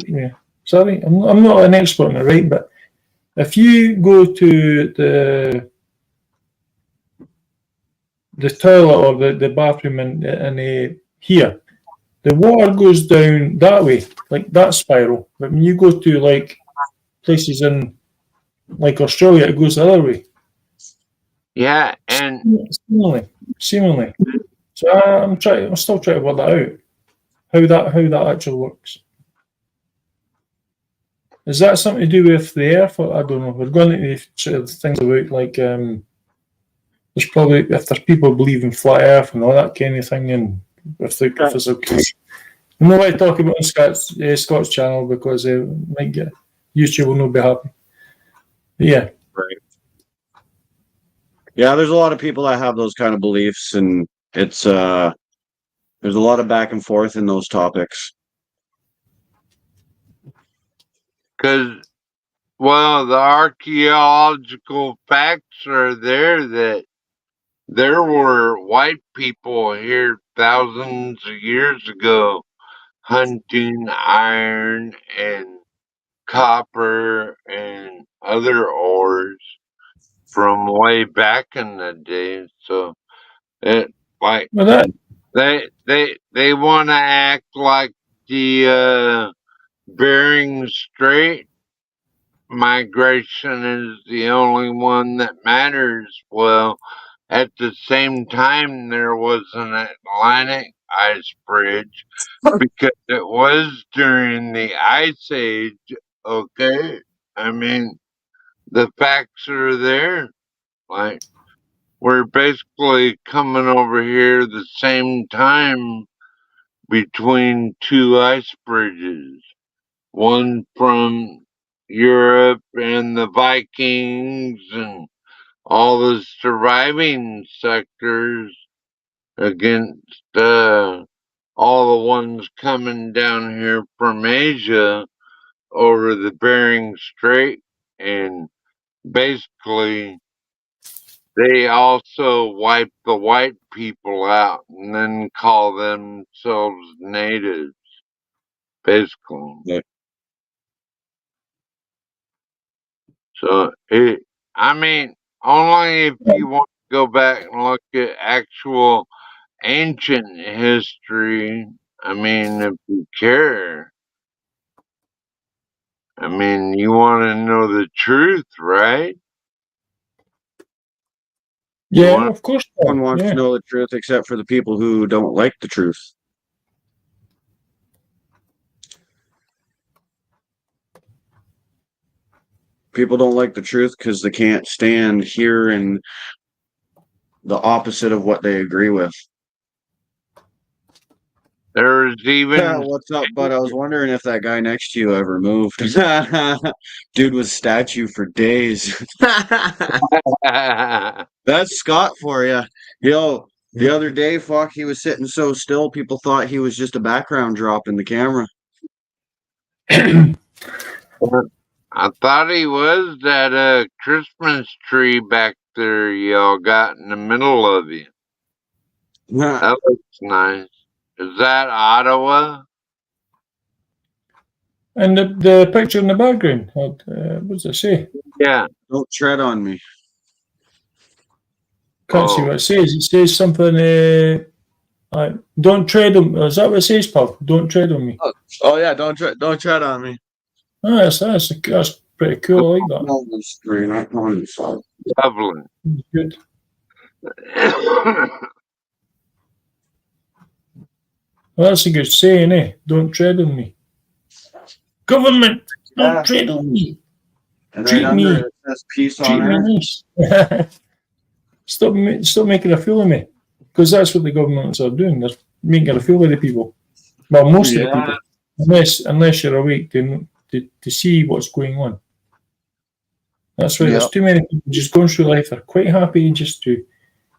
Yeah. Sorry, I'm not an expert on it, right? But if you go to the toilet or the bathroom in here, the water goes down that way, like that spiral. But when you go to like places in like Australia, it goes the other way. Yeah, and seemingly. So I'm still trying to work that out. How that actually works. Is that something to do with the Earth? Or, I don't know. We're going into sort of things about like there's probably if there's people believe in flat Earth and all that kind of thing, and if it's okay. I'm not going to talk about on Scott's channel because might get YouTube will not be happy. But yeah. Right. Yeah, there's a lot of people that have those kind of beliefs, and it's there's a lot of back and forth in those topics. Because, well, the archaeological facts are there that there were white people here thousands of years ago hunting iron and copper and other ores from way back in the day. So it like Well, they want to act like the Bering Strait migration is the only one that matters. Well, at the same time, there was an Atlantic ice bridge because it was during the Ice Age. Okay, I mean the facts are there. Like we're basically coming over here the same time between two ice bridges. One from Europe and the Vikings and all the surviving sectors against all the ones coming down here from Asia over the Bering Strait. And basically, they also wipe the white people out and then call themselves natives, basically. Yeah. So I mean, only if you want to go back and look at actual ancient history. I mean, if you care. I mean, you want to know the truth, right? yeah, of course. No one wants to know the truth except for the people who don't like the truth. People don't like the truth because they can't stand hearing the opposite of what they agree with. There's even Yeah, what's up, bud? I was wondering if that guy next to you ever moved. Dude was statue for days. That's Scott for you. Yo, the other day, fuck, he was sitting so still, people thought he was just a background drop in the camera. I thought he was that Christmas tree back there y'all got in the middle of you. That looks nice. Is that Ottawa? And the picture in the background, what does it say? Yeah. Don't tread on me. Can't see what it says. It says something. Don't tread on. Is that what it says, pal? Don't tread on me. Oh yeah, don't tread on me. That's pretty cool. I like that. On the screen, I can't see. Lovely. Good. Well, that's a good saying, eh? Don't tread on me. Government, don't Yeah. tread on me. And Treat right under me. it says peace Treat on me earth. nice. Stop making a fool of me. Because that's what the governments are doing. They're making a fool of the people. Well, most of the people. Unless you're awake to see what's going on. That's why there's too many people just going through life. They're quite happy just to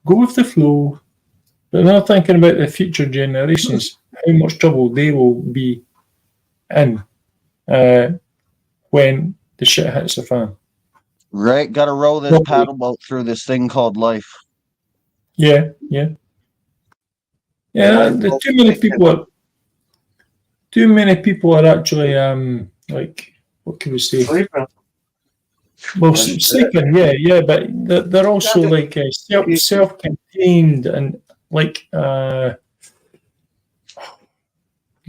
go with the flow. But they're not thinking about the future generations, how much trouble they will be in when the shit hits the fan. Right, gotta row this paddle boat through this thing called life. Yeah. Too many people are actually like, what can we say? Sleeping. Well, sleeping, yeah, but they're also like self-contained and like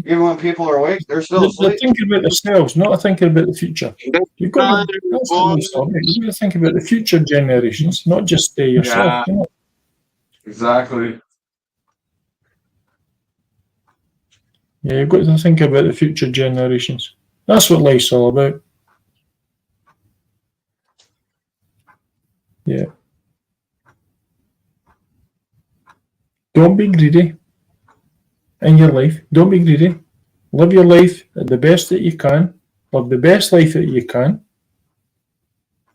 even when people are awake, they're still they're asleep. thinking about themselves, not thinking about the future. You've got to think about the future generations, not just yourself. Yeah. Exactly. Yeah, you've got to think about the future generations. That's what life's all about. Yeah. Don't be greedy in your life. Don't be greedy. Live your life at the best that you can. Live the best life that you can.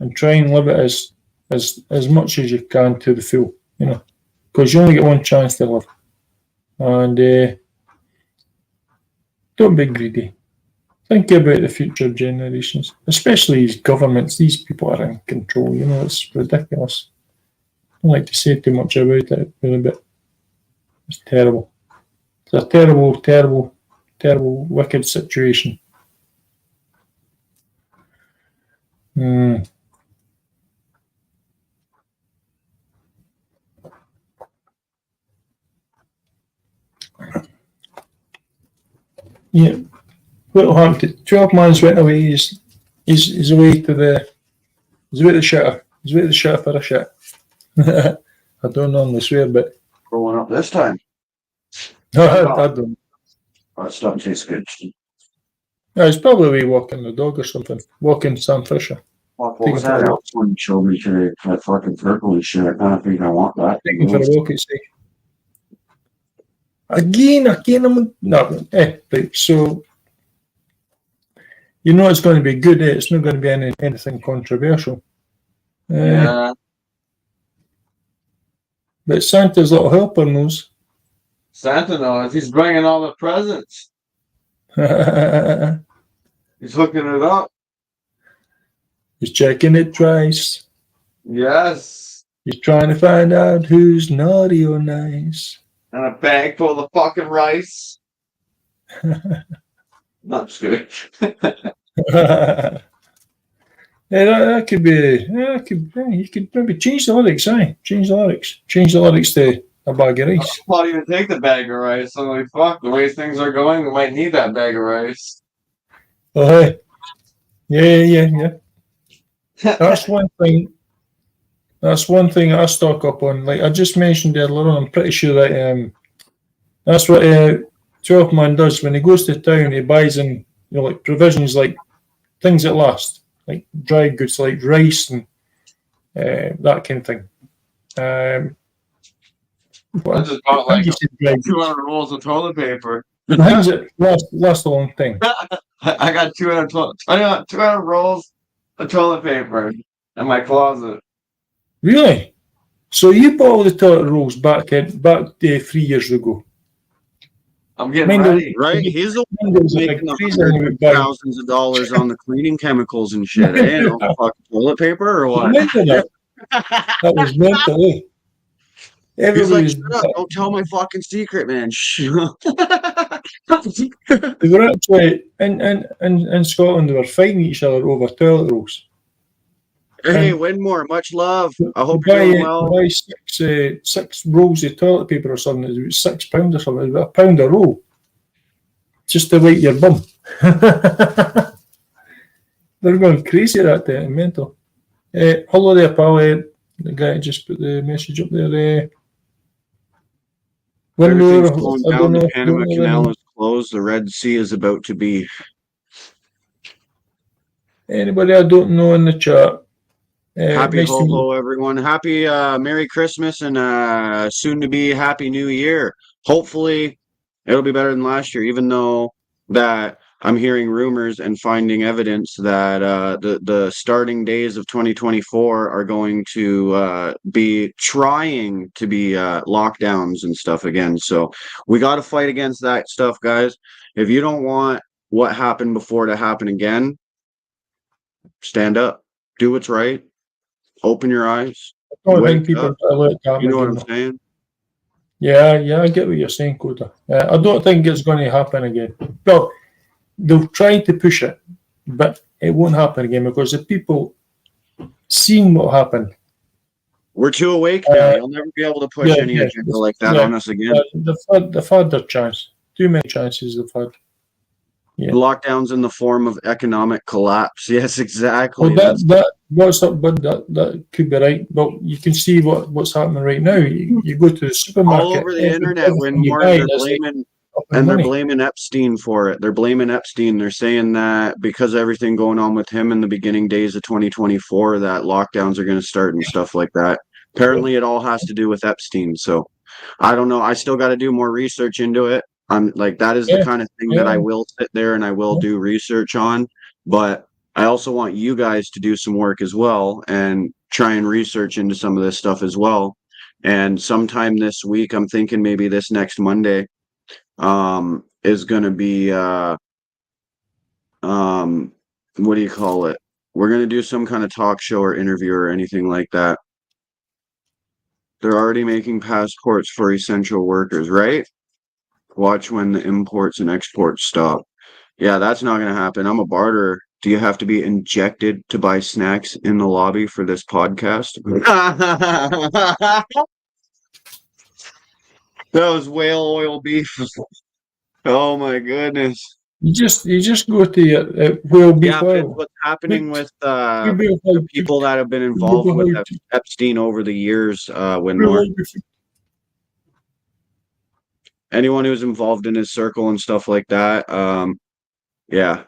And try and live it as much as you can to the full, because you only get one chance to live. And don't be greedy. Think about the future generations, especially these governments. These people are in control. It's ridiculous. I don't like to say too much about it, but it's terrible. It's a terrible, terrible, terrible, wicked situation. Yeah. What happened? 12 months went away. He's away to the. He's away to the shitter. He's away to the shitter for a shit. I don't normally swear, but. Growing up this time. No, I don't. That stuff tastes good. Yeah, he's probably away walking the dog or something. Walking Sam Fisher. What was that else when you showed me today? That fucking purple and shit. I kind of think I want that. Taking for a walk at sea. Again, no. Right, so. It's going to be good. It's not going to be anything controversial. Yeah. But Santa's little helper knows. Santa knows. He's bringing all the presents. He's hooking it up. He's checking it twice. Yes. He's trying to find out who's naughty or nice. And a bag full of fucking rice. Not just kidding. That could be. You could maybe change the lyrics. Change the lyrics to a bag of rice. I'll not even take the bag of rice. I'm like, fuck. The way things are going, we might need that bag of rice. Oh, yeah. That's one thing. That's one thing I stock up on. Like I just mentioned earlier on, I'm pretty sure that that's what 12 Man does when he goes to town. He buys in, like provisions, like things that last, like dry goods, like rice and that kind of thing. I just bought like 200 rolls of toilet paper. Things that last a long time. I got 200 rolls of toilet paper in my closet. Really? So you bought all the toilet rolls back 3 years ago? I'm getting ready. Right? He's the one who's making thousands of dollars on the cleaning chemicals and shit. Eh? Fucking toilet paper or what? That was mental, eh? He's like, shut up, don't tell my fucking secret, man. They were actually in Scotland. They were fighting each other over toilet rolls. Hey, Winmore, much love. I hope you're doing well. Buy 6 rolls of toilet paper or something. It was £6 or something. It was £1 a roll, just to wipe your bum. They're going crazy that day, mental. Hello there, pal. The guy just put the message up there. One Everything's more. slowing I down. don't The know. Panama Canal is closed. The Red Sea is about to be. Anybody I don't know in the chat. Happy Nice to meet you. ho, everyone. Happy Merry Christmas and soon to be Happy New Year. Hopefully it'll be better than last year, even though that I'm hearing rumors and finding evidence that the starting days of 2024 are going to be trying to be lockdowns and stuff again. So we got to fight against that stuff, guys. If you don't want what happened before to happen again, stand up, do what's right. Open your eyes. I don't think Wake people up. let it happen You know what again. I'm saying? Yeah, I get what you're saying, Coda. I don't think it's going to happen again. Well, they'll try to push it, but it won't happen again because the people seeing what happened. We're too awake now. You'll never be able to push any agenda like that on us again. They've had their chance. Too many chances they've had. Yeah. Lockdowns in the form of economic collapse. Yes, exactly. Well, that could be right. But you can see what's happening right now. You go to the supermarket. All over the internet when more they're blaming and they're blaming Epstein for it. They're blaming Epstein. They're saying that because of everything going on with him in the beginning days of 2024, that lockdowns are going to start and stuff like that. Apparently, it all has to do with Epstein. So I don't know. I still got to do more research into it. I'm like, that is the kind of thing that I will sit there and I will do research on. But I also want you guys to do some work as well and try and research into some of this stuff as well. And sometime this week, I'm thinking maybe this next Monday, is going to be, what do you call it? We're going to do some kind of talk show or interview or anything like that. They're already making passports for essential workers, right? Watch when the imports and exports stop. Yeah, that's not going to happen. I'm a barterer. Do you have to be injected to buy snacks in the lobby for this podcast? That was whale oil beef. Oh my goodness. You just go to your will be Fitz, what's happening with the people that have been involved with Epstein over the years, Winmore? Anyone who's involved in his circle and stuff like that, yeah,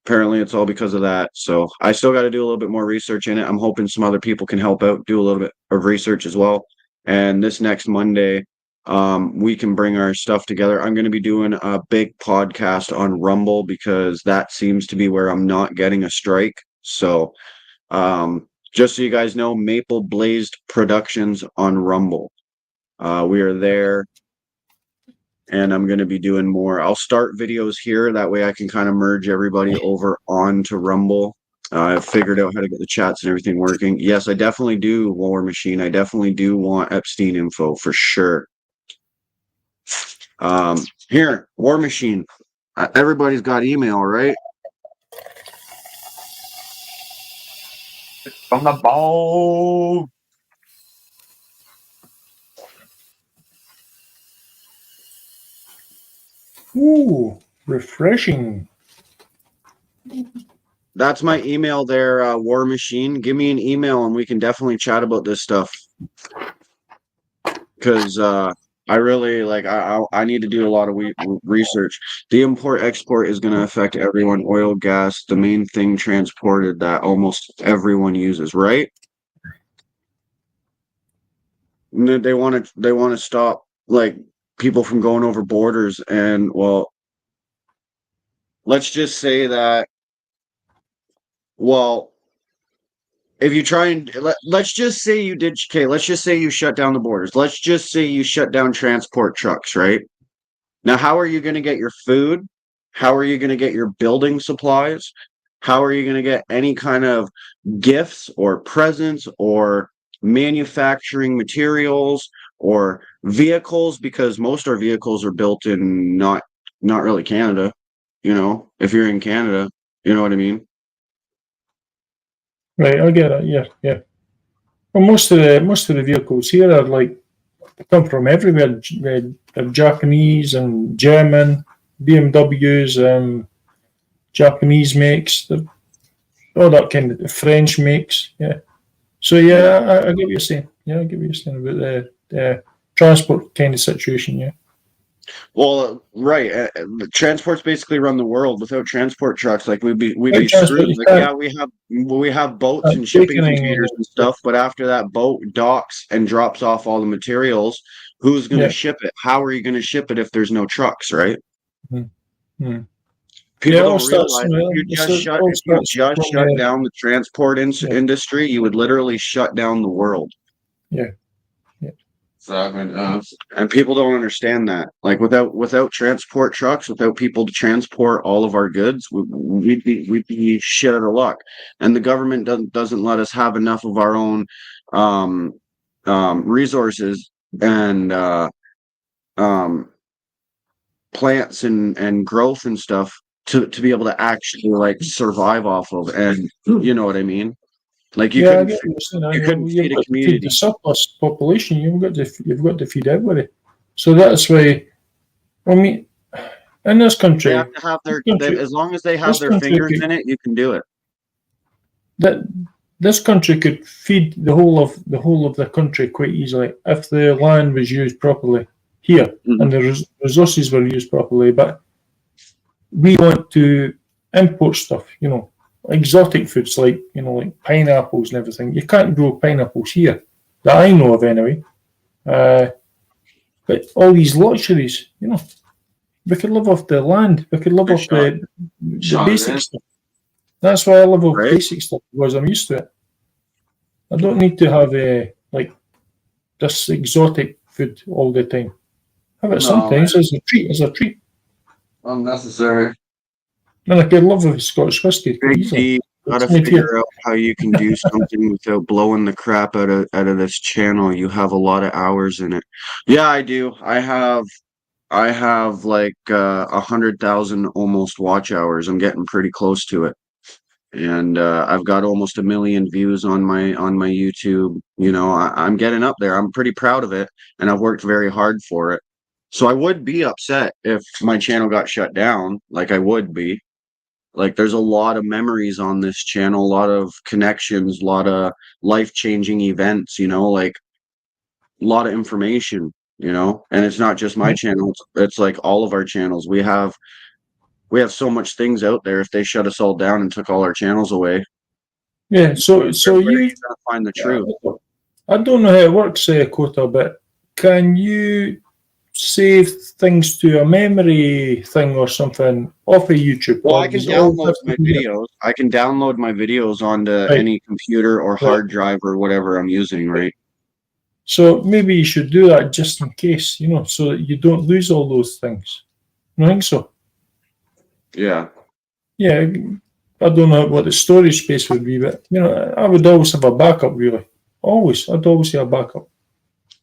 apparently it's all because of that. So I still got to do a little bit more research in it. I'm hoping some other people can help out, do a little bit of research as well. And this next Monday, we can bring our stuff together. I'm going to be doing a big podcast on Rumble because that seems to be where I'm not getting a strike. So just so you guys know, Maple Blazed Productions on Rumble. We are there. And I'm going to be doing more. I'll start videos here. That way I can kind of merge everybody over onto Rumble. I've figured out how to get the chats and everything working. Yes, I definitely do, War Machine. I definitely do want Epstein info for sure. Here, War Machine. Everybody's got email, right? From the ball. Ooh, refreshing. That's my email there, War Machine. Give me an email and we can definitely chat about this stuff. Because I really I need to do a lot of research. The import-export is going to affect everyone. Oil, gas, the main thing transported that almost everyone uses, right? And they want to stop like people from going over borders. And well, let's just say that, well, if you try and let's just say you did, okay, let's just say you shut down the borders. Let's just say you shut down transport trucks, right? Now, how are you going to get your food? How are you going to get your building supplies? How are you going to get any kind of gifts or presents or manufacturing materials or vehicles? Because most of our vehicles are built in not really Canada. You know, if you're in Canada, you know what I mean? Right, I get it. Yeah. Well, most of the vehicles here are like come from everywhere. They're Japanese and German, BMWs, Japanese makes. all that kind of French makes. Yeah. So yeah, I get what you're saying. Yeah, I get what you're saying about the transport kind of situation. Yeah. Well, right. Transport's basically run the world. Without transport trucks, like we'd be Without transport, screwed. you Like, yeah, we have boats and shipping taking containers and stuff, but after that boat docks and drops off all the materials, who's going to Yeah. ship it? How are you going to ship it if there's no trucks, right? Hmm. People Yeah, all don't starts realize from if you just shut down the transport industry, you would literally shut down the world. Yeah. And people don't understand that. Like without transport trucks, without people to transport all of our goods, we'd be shit out of luck. And the government doesn't let us have enough of our own resources and plants and growth and stuff to be able to actually like survive off of. And you know what I mean? Like you Yeah, I couldn't get what you're saying. you couldn't You've feed a got to feed community. the surplus population. You've got to feed everybody. So that's why. I mean, in this They country, have to have as long as they have this their country fingers could- in it, you can do it. that this country could feed the whole of the country quite easily if the land was used properly here and the resources were used properly. But we want to import stuff, exotic foods like like pineapples and everything. You can't grow pineapples here that I know of anyway. But all these luxuries, we could live off the land. We could live off the basic stuff. That's why I live off basic stuff because I'm used to it. I don't need to have like this exotic food all the time. Have it sometimes as a treat. Unnecessary. And I could live with Scottish whiskey quite Big easily. D, gotta It's made figure here. out how you can do something without blowing the crap out of this channel. You have a lot of hours in it. Yeah, I do. I have like 100,000 almost watch hours. I'm getting pretty close to it. And I've got almost 1 million views on my YouTube. I'm getting up there. I'm pretty proud of it, and I've worked very hard for it. So I would be upset if my channel got shut down, like I would be. Like there's a lot of memories on this channel, a lot of connections, a lot of life-changing events, like a lot of information, and it's not just my channel, it's like all of our channels. We have so much things out there. If they shut us all down and took all our channels away, Yeah. So where are you you gonna find the truth? I don't know how it works, Quota, but can you save things to a memory thing or something off of YouTube? Well, Or I can does it all download have my to be- videos. I can download my videos onto Right. any computer or Right. hard drive or whatever I'm using, right? So maybe you should do that just in case, so that you don't lose all those things. I think so. Yeah. Yeah, I don't know what the storage space would be, but I would always have a backup. Really, I'd always have a backup.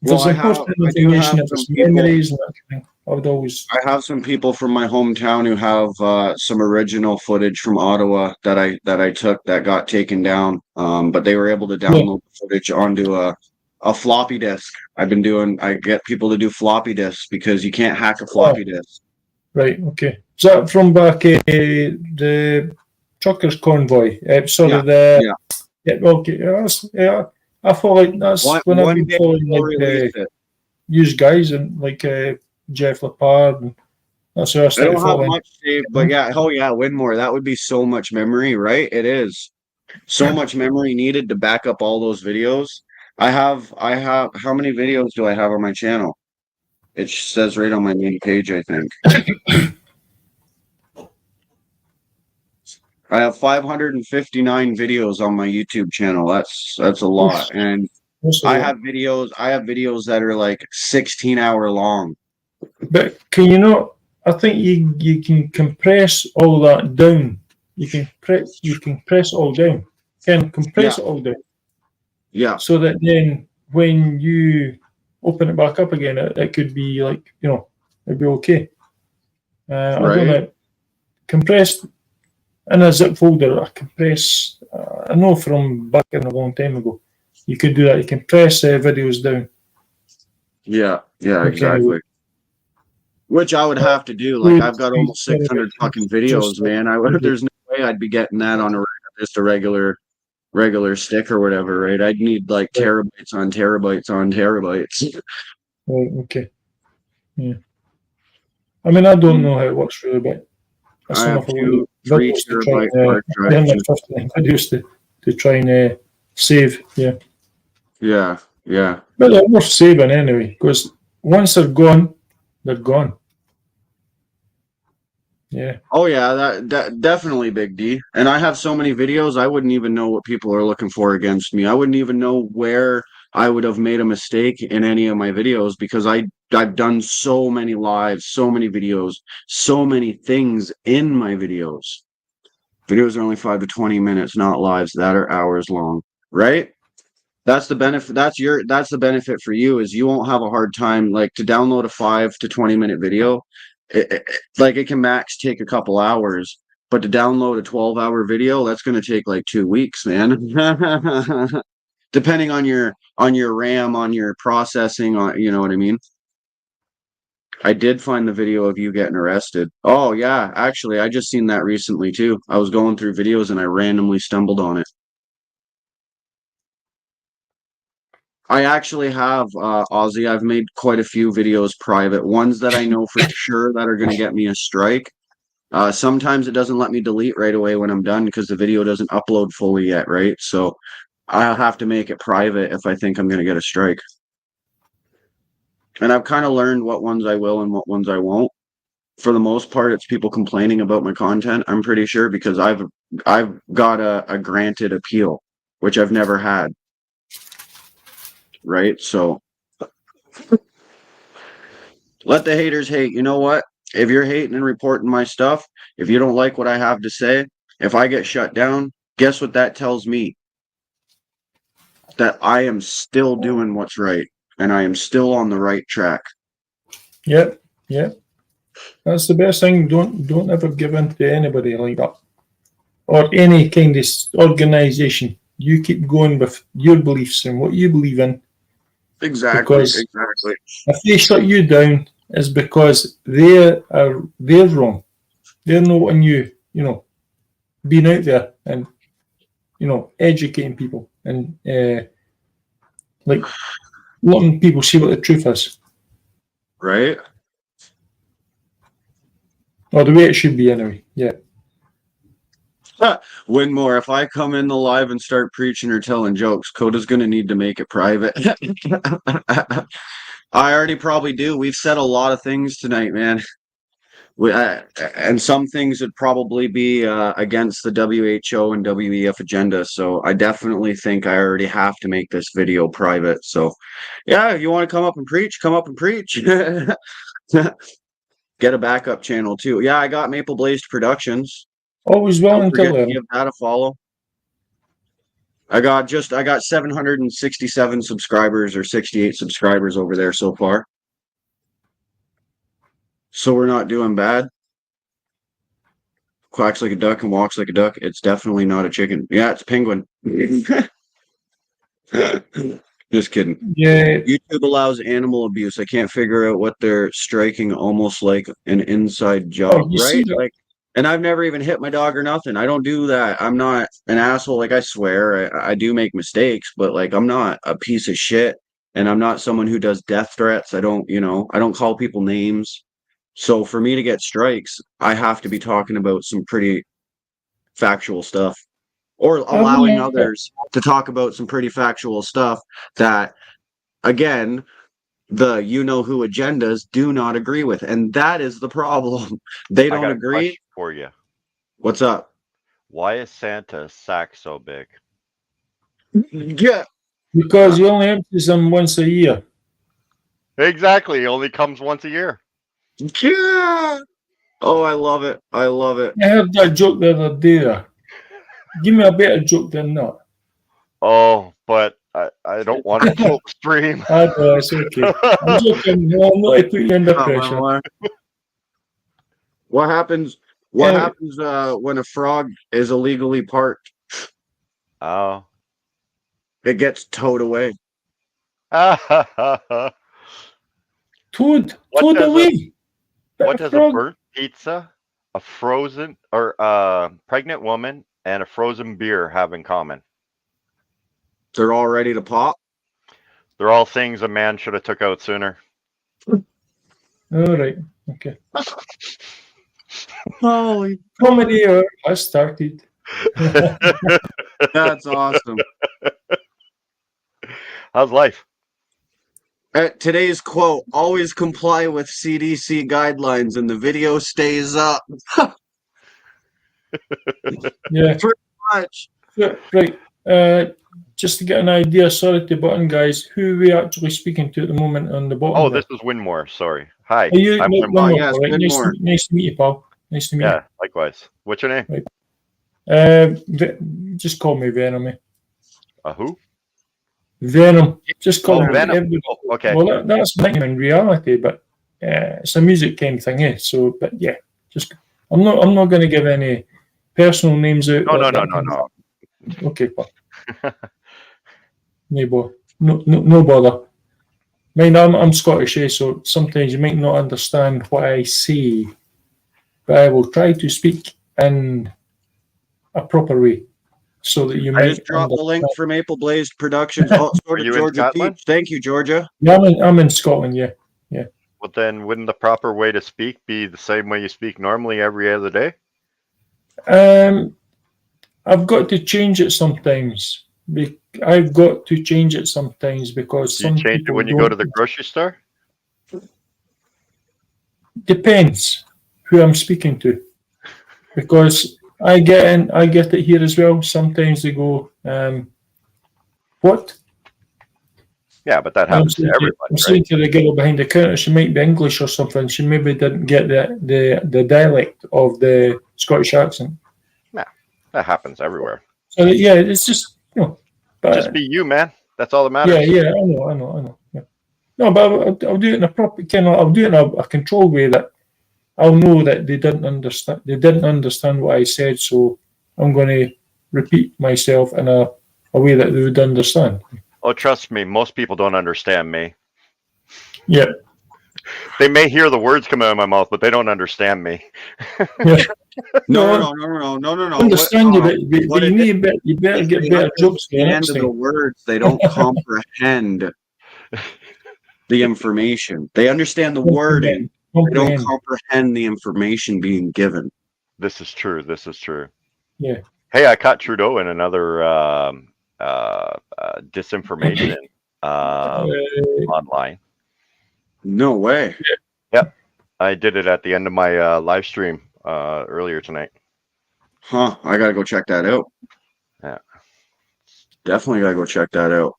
If Well, it's I have- important I do information, have if it's some people- memories and that kind of thing, I would always. I have some people from my hometown who have some original footage from Ottawa that I took that got taken down. But they were able to download the footage onto a floppy disk. I get people to do floppy disks because you can't hack a floppy disk. Right. Okay. Is that from back the truckers convoy? Yeah. Okay. Yeah. I thought like that's when I've been following like used guys and like Jeff Lepard and that's where I I started don't have following. much saved, but yeah, Winmore. That would be so much memory, right? It is so much memory needed to back up all those videos. I have. How many videos do I have on my channel? It says right on my main page, I think. I have 559 videos on my YouTube channel. That's a lot, and I have videos that are like 16-hour long. But can you not? I think you can compress all that down. You can press all down. Can compress it all down. Yeah. So that then when you open it back up again, it could be like it'd be okay. I don't know. Compressed in a zip folder. I know from back in a long time ago, you could do that. You can press videos down. Yeah. Exactly. Which I would have to do. Like I've got almost 600 fucking videos, man. There's no way I'd be getting that on a regular just a regular stick or whatever, right? I'd need like terabytes on terabytes on terabytes. Right, okay. Yeah. I mean, I don't know how it works really, but I I saw have enough of two videos to try 3 terabyte and hard I drives. like 59 videos to try and save. Yeah. Yeah, yeah. But they're worth saving anyway, because once they're gone, they're gone. Yeah. Oh yeah, that definitely Big D. And I have so many videos, I wouldn't even know what people are looking for against me. I wouldn't even know where I would have made a mistake in any of my videos because I've done so many lives, so many videos, so many things in my videos. Videos are only 5 to 20 minutes, not lives that are hours long, right? That's the benefit. That's the benefit for you is you won't have a hard time like to download a 5 to 20 minute video. Like it can max take a couple hours, but to download a 12-hour video, that's going to take like 2 weeks, man. Depending on your RAM, on your processing, on you know what I mean. I did find the video of you getting arrested. Oh yeah, actually, I just seen that recently too. I was going through videos and I randomly stumbled on it. I actually have Aussie. I've made quite a few videos private, ones that I know for sure that are going to get me a strike. Sometimes it doesn't let me delete right away when I'm done because the video doesn't upload fully yet, right? So I'll have to make it private if I think I'm going to get a strike. And I've kind of learned what ones I will and what ones I won't. For the most part, it's people complaining about my content. I'm pretty sure because I've got a granted appeal, which I've never had. Right? So let the haters hate. You know what? If you're hating and reporting my stuff, if you don't like what I have to say, if I get shut down, guess what that tells me? That I am still doing what's right and I am still on the right track. Yep. Yep. That's the best thing. Don't ever give in to anybody like that. Or any kind of organization. You keep going with your beliefs and what you believe in. Exactly. Because Exactly. if they shut you down, it's because they're wrong. They're not wanting you, being out there and educating people and like letting people see what the truth is, Right? or the way it should be anyway. Yeah. Winmore, if I come in the live and start preaching or telling jokes, Coda's going to need to make it private. I already probably do. We've said a lot of things tonight, man. And some things would probably be against the WHO and WEF agenda. So I definitely think I already have to make this video private. So yeah, if you want to come up and preach, come up and preach. Get a backup channel too. Yeah, I got Maple Blazed Productions. Always Don't willing to forget to learn. give that a follow. I got 767 subscribers or 68 subscribers over there so far. So we're not doing bad. Quacks like a duck and walks like a duck. It's definitely not a chicken. Yeah, it's a penguin. Just kidding. Yeah. YouTube allows animal abuse. I can't figure out what they're striking almost like an inside job, You see right? that? Like, and I've never even hit my dog or nothing. I don't do that. I'm not an asshole. Like I swear, I do make mistakes, but like I'm not a piece of shit, and I'm not someone who does death threats. I don't call people names. So for me to get strikes, I have to be talking about some pretty factual stuff, or allowing others to talk about some pretty factual stuff that, again, the who agendas do not agree with, and that is the problem. They I don't got a agree. question for you. What's up? Why is Santa's sack so big? Yeah. Because he only empties them once a year. Exactly. He only comes once a year. Yeah. Oh, I love it. I love it. I heard that joke the other day. Give me a better joke than that. Oh, but I don't want to kill the stream. It's okay. I'm joking. No, I'm not to put you under pressure. What happens? What happens when a frog is illegally parked? Oh. It gets towed away. Towed away. What does a burnt pizza, a frozen or pregnant woman, and a frozen beer have in common? They're all ready to pop. They're all things a man should have took out sooner. All right. Okay. Holy, Comedy hour has started. that's awesome. How's life? Today's quote: "Always comply with CDC guidelines, and the video stays up." Yeah. Pretty much. Yeah, right. Just to get an idea, sorry to butt in, guys. Who are we actually speaking to at the moment on the bottom? Oh, there? this is Winmore. Sorry. Hi. Are you? I'm No, Winmore. one more, yes, all right. Nice Winmore. nice to meet you, pal. Nice to meet Yeah, likewise. What's your name? you. Just call me Venom. Who? Venom. Just call Oh, me. Venom. Everybody. Oh, okay. Well, that's my name in reality, but it's a music kind of thing, eh? So, but yeah, just I'm not going to give any personal names out. No, like no, that no, kind no, of no. thing. Okay, pal. No bother. Mind, I'm Scottish, eh? So sometimes you might not understand what I say, but I will try to speak in a proper way so that you I might just dropped the link understand. for Maple Blazed Productions. Oh, so Are did you in Georgia Scotland? Peach. Thank you, Georgia. Yeah, I'm in Scotland. Yeah. Well, then wouldn't the proper way to speak be the same way you speak normally every other day? I've got to change it sometimes. I've got to change it sometimes because Do you some change it people when you go to don't. the grocery store? Depends who I'm speaking to, because I get it here as well. Sometimes they go, "What?" Yeah, but that I'm happens to saying, everybody, I'm right? saying to the girl behind the counter, she might be English or something. She maybe didn't get the dialect of the Scottish accent. Yeah, that happens everywhere. So yeah, it's just But Just be you, man. That's all that yeah, matters. I know. Yeah. No, but I'll do it in a proper kind of. I'll do it in a controlled way that I'll know that they didn't understand. They didn't understand what I said, so I'm going to repeat myself in a way that they would understand. Oh, trust me, most people don't understand me. Yeah. They may hear the words come out of my mouth, but they don't understand me. Yeah. No. Understand you, but what you it need you better get They better jokes for the understand next the time. words. They don't comprehend the information. They understand the wording. They don't Comprehend. comprehend the information being given. This is true. This is true. Yeah. Hey, I caught Trudeau in another disinformation online. No way. Yep, I did it at the end of my live stream earlier tonight. Huh. I gotta go check that out. Yeah. Definitely gotta go check that out.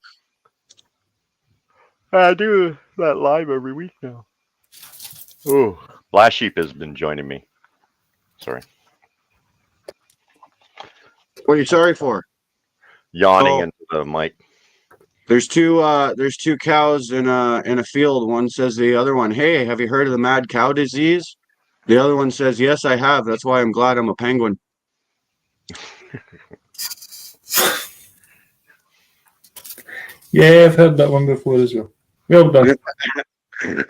I do that live every week now. Oh, Black Sheep has been joining me. Sorry. What are you sorry for? Yawning into the mic. There's two cows in a field. One says to the other one, "Hey, have you heard of the mad cow disease?" The other one says, "Yes, I have. That's why I'm glad I'm a penguin." Yeah, I've heard that one before as well. Well done.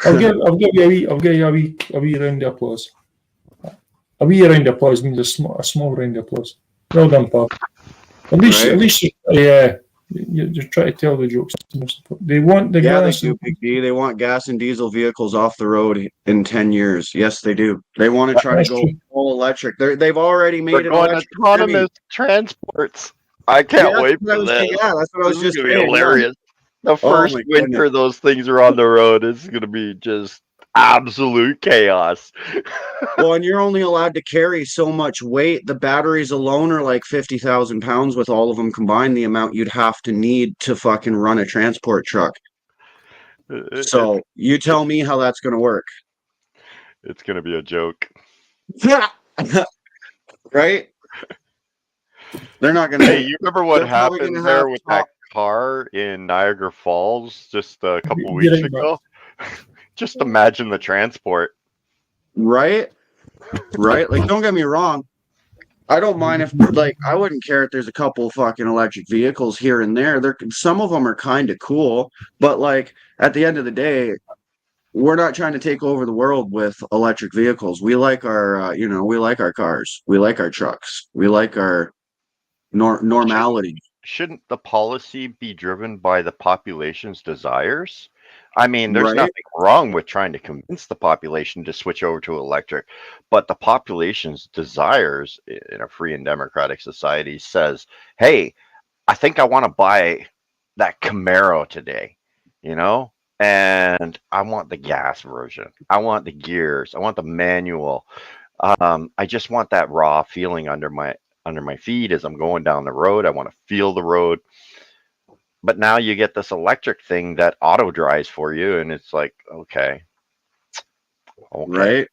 I'll give you a wee round of applause. A wee round of applause means a small round of applause. Well done, pal. At least, yeah. You're trying to tell the jokes. They want the gas. They do, Big D. They want gas and diesel vehicles off the road in 10 years. Yes, they do. They want to try to go all electric. They've already made They're going electric autonomous transports. I can't wait for this. Yeah, that's what I was just saying. saying. Hilarious. The first winter those things are on the road is going to be just absolute chaos. Well, and you're only allowed to carry so much weight. The batteries alone are like 50,000 pounds with all of them combined, the amount you'd have to need to fucking run a transport truck. So you tell me how that's going to work. It's going to be a joke. Right? They're not going to. Hey, you remember what happened there with that car in Niagara Falls just a couple weeks ago? Just imagine the transport. Right? Right? Like, don't get me wrong. I don't mind if, like, I wouldn't care if there's a couple fucking electric vehicles here and there. Some of them are kind of cool, but like at the end of the day, we're not trying to take over the world with electric vehicles. We like our, we like our cars. We like our trucks. We like our normality. Shouldn't the policy be driven by the population's desires? I mean, there's Right. nothing wrong with trying to convince the population to switch over to electric, but the population's desires in a free and democratic society says, hey, I think I want to buy that Camaro today, you know? And I want the gas version. I want the gears. I want the manual. I just want that raw feeling under my feet as I'm going down the road. I want to feel the road. But now you get this electric thing that auto drives for you, and it's like, okay. Right.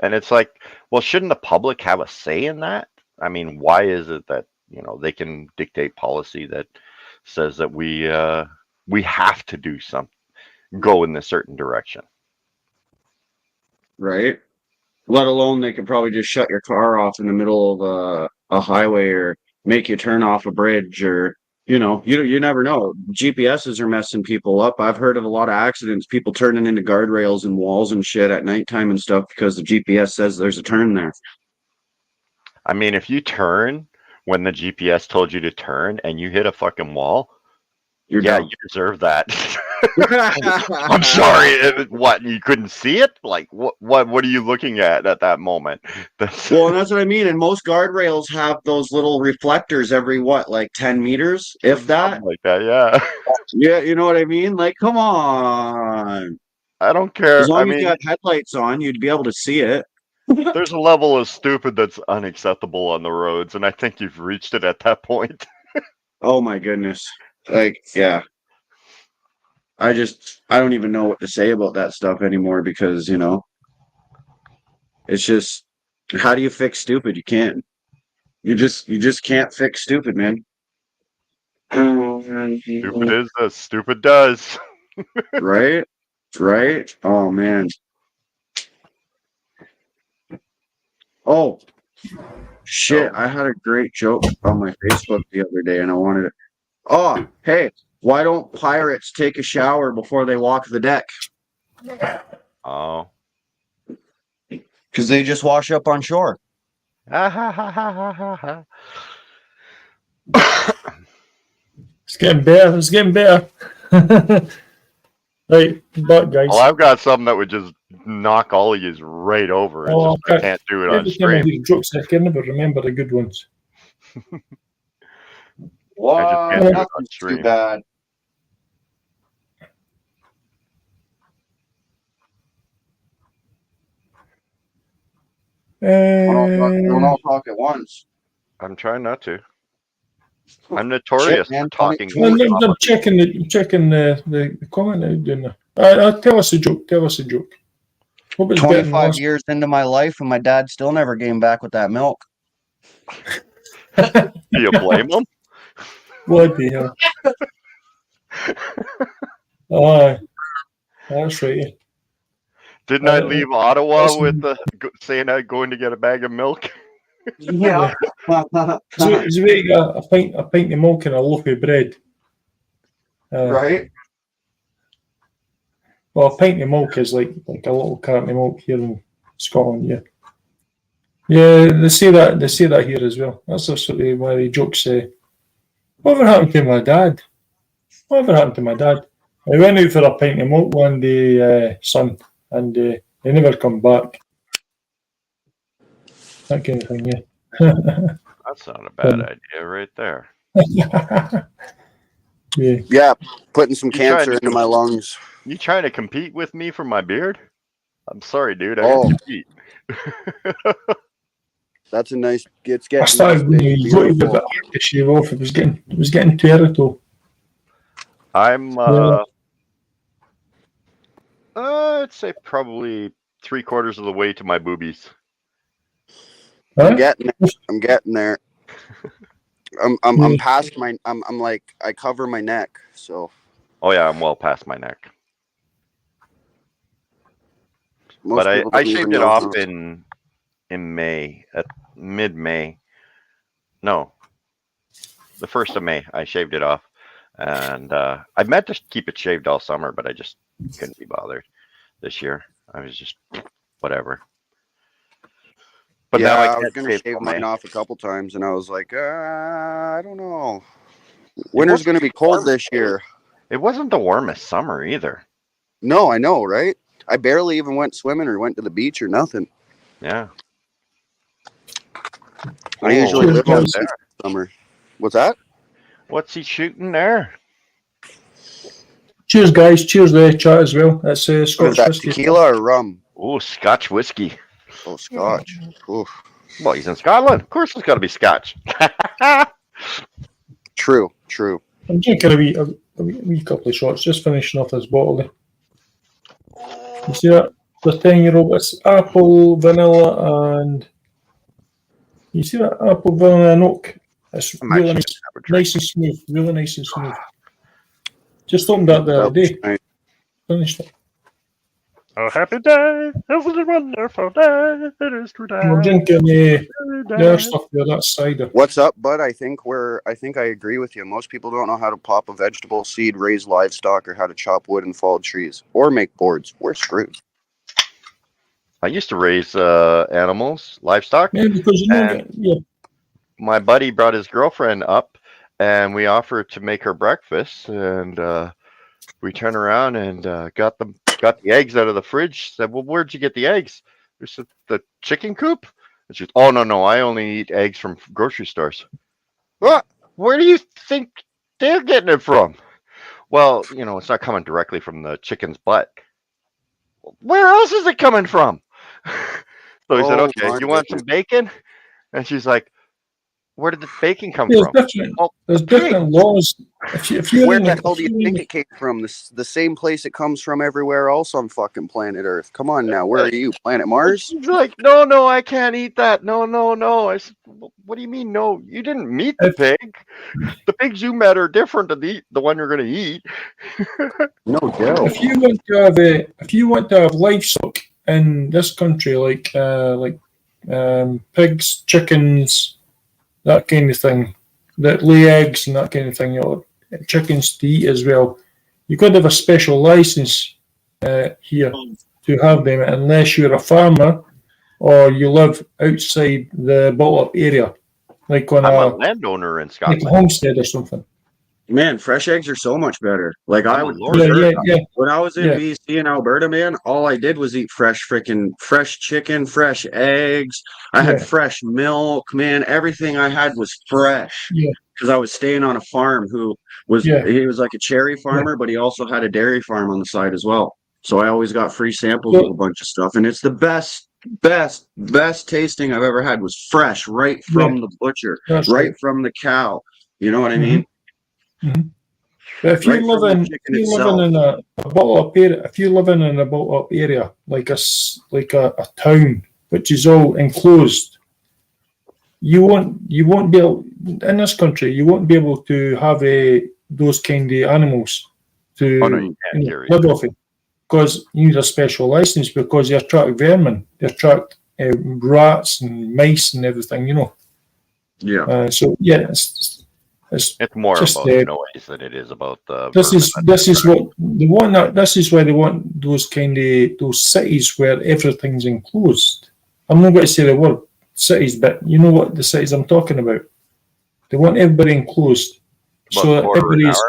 And it's like, well, shouldn't the public have a say in that? I mean, why is it that, they can dictate policy that says that we have to do something, go in a certain direction? Right. Let alone they could probably just shut your car off in the middle of a highway or make you turn off a bridge or, you never know. GPSs are messing people up. I've heard of a lot of accidents, people turning into guardrails and walls and shit at nighttime and stuff because the GPS says there's a turn there. I mean, if you turn when the GPS told you to turn and you hit a fucking wall, you deserve that. I'm sorry. What, you couldn't see it? Like, what are you looking at that moment? Well, and that's what I mean. And most guardrails have those little reflectors every like 10 meters, if that. Something like that, yeah. Yeah, you know what I mean? Like, come on. I don't care. As long as you got headlights on, you'd be able to see it. There's a level of stupid that's unacceptable on the roads, and I think you've reached it at that point. Oh my goodness. Like, yeah. I don't even know what to say about that stuff anymore because, it's just, how do you fix stupid? You can't. You just can't fix stupid, man. Stupid is as stupid does. Right? Right? Oh man. Oh shit, I had a great joke on my Facebook the other day and I wanted it. Oh, hey, why don't pirates take a shower before they walk the deck? Oh. Because they just wash up on shore. It's getting better. It's getting better. Right, but guys. Well, I've got something that would just knock all of you right over. It's just, I can't do it on every time I stream. hear jokes, I can never remember the good ones. What? I just can't do it on Nothing's stream. too bad. Don't all talk at once. I'm trying not to. I'm notorious for talking. I'm checking the comment out doing that. Tell us a joke. Tell us a joke. 25 years into my life, and my dad still never came back with that milk. Do you blame him? What the hell? That's right. Didn't I leave Ottawa with saying I'm going to get a bag of milk? Yeah. So you got a pint of milk and a loaf of bread. Right. Well, a pint of milk is like a little carton of milk here in Scotland. Yeah. Yeah, they say that here as well. That's absolutely why the jokes say, "Whatever happened to my dad? Whatever happened to my dad?" I went out for a pint of milk one day, son, and they never come back. That kind of thing, yeah. That's not a bad idea right there. Yeah, putting some cancer into my lungs. You trying to compete with me for my beard? I'm sorry, dude. I can compete. That's a nice. It's getting. I started to shave off. It was getting terrible. I'm. I'd say probably 3/4 of the way to my boobies. Huh? I'm getting there. I'm past my. I'm like I cover my neck. So. Oh yeah, I'm well past my neck. But I shaved it off in May, at mid-May. No, the 1st of May. I shaved it off, and I meant to keep it shaved all summer, but I just couldn't be bothered this year. I was just whatever. But yeah, now I I was can't gonna save shave till May. mine off a couple times, and I was like, I don't know. It Winter's wasn't gonna be cold this year. It wasn't the warmest summer either. No, I know, right? I barely even went swimming or went to the beach or nothing. Yeah. I usually Cheers, live on guys. sea summer. What's that? What's he shooting there? Cheers, guys. Cheers, the chat as well. That's What is Scotch that? whiskey. Tequila or rum? Oh, Scotch whiskey. Oh, Scotch. Oof. Well, he's in Scotland. Of course, it's got to be Scotch. True, true. I'm drinking a wee couple of shots, just finishing off this bottle there. You see that? The 10-year-old, it's apple, vanilla, and you see that apple, vanilla, and oak? It's I'm really actually nice, gonna have a drink. nice and smooth, really nice and smooth. Just opened that the other day. Nice. Finished it. Oh, happy day! It was a wonderful day. It is today. And we're drinking the Day. other stuff there, that's cider. What's up, bud? I think I agree with you. Most people don't know how to pop a vegetable seed, raise livestock, or how to chop wood and fall trees, or make boards. We're screwed. I used to raise animals, livestock. Yeah, because you know, And- yeah, My buddy brought his girlfriend up, and we offered to make her breakfast. And we turned around and got the eggs out of the fridge. Said, "Well, where'd you get the eggs?" We said, "The chicken coop." And she said, "Oh no, I only eat eggs from grocery stores." What? Where do you think they're getting it from? Well, it's not coming directly from the chicken's butt. Where else is it coming from? So he said, Oh, "Okay, my you want some goodness. bacon?" And she's like, "Where did the bacon come there's from?" different, Well, there's the pig. different laws. If you're Where in the the, hell if do you you're in think the, it came from? The same place it comes from everywhere else on fucking planet Earth. Come on now. Where are you? Planet Mars? She's like, no, I can't eat that. No. I said, "What do you mean, no? You didn't meet the pig. The pigs you met are different than the one you're going to eat." No doubt. if you want to have livestock in this country, like pigs, chickens, that kind of thing, that lay eggs and that kind of thing, chickens to eat as well, you got to have a special license here to have them, unless you're a farmer or you live outside the built-up area, like on I'm a a landowner in like a Scotland. homestead or something. Man, fresh eggs are so much better. Like I'm I a would lord. prefer Yeah. when I was in Yeah. BC and Alberta, man, all I did was eat fresh chicken, fresh eggs. I had Yeah. fresh milk, man. Everything I had was fresh. Yeah. Because I was staying on a farm Yeah. he was like a cherry farmer, but he also had a dairy farm on the side as well. So I always got free samples of a bunch of stuff. And it's the best tasting I've ever had was fresh, right from the butcher, That's right from the cow. You know what I mean? But if Right you're from the living, chicken if you're itself. living in a built-up area, if you're living in a built-up area like a town which is all enclosed, you won't be able, in this country. You won't be able to have those kind of animals to Oh, no, you can't, Gary. live off it, because you need a special license, because they attract vermin, they attract rats and mice and everything. Yeah. So yeah, It's more just, about the noise than it is about the. this is what they want. This is why they want those cities where everything's enclosed. I'm not going to say the word cities, but you know what the cities I'm talking about. They want everybody enclosed, so that everybody's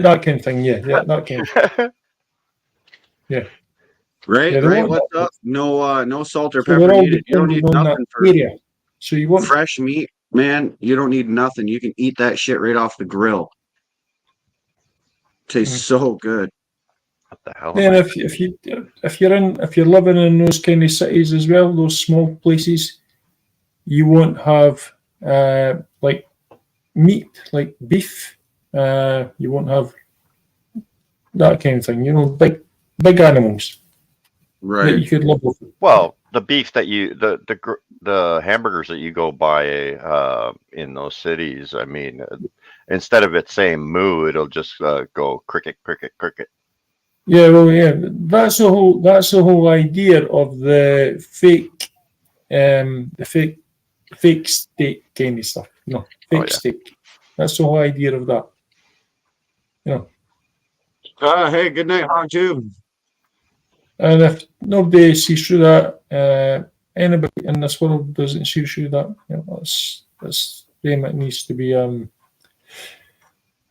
that kind of thing. Yeah, that kind of yeah. Right, Yeah, they right. want What's up? No salt or So they're pepper all needed. You don't need dependent on nothing that area. So you want fresh meat, man. You don't need nothing. You can eat that shit right off the grill. Tastes so good. What the hell? then if you're living in those kind of cities as well, those small places, you won't have like meat, like beef. You won't have that kind of thing. Big animals that Right. you could live with. Well, the beef that the hamburgers that you go buy in those cities, I mean, instead of it saying moo, it'll just go cricket, cricket, cricket. Yeah, well, yeah, that's the whole idea of the fake steak kind of stuff. Fake steak. That's the whole idea of that. Hey, good night, Hog Tube. And if nobody sees through that, anybody in this world doesn't see that, that's them. It needs to be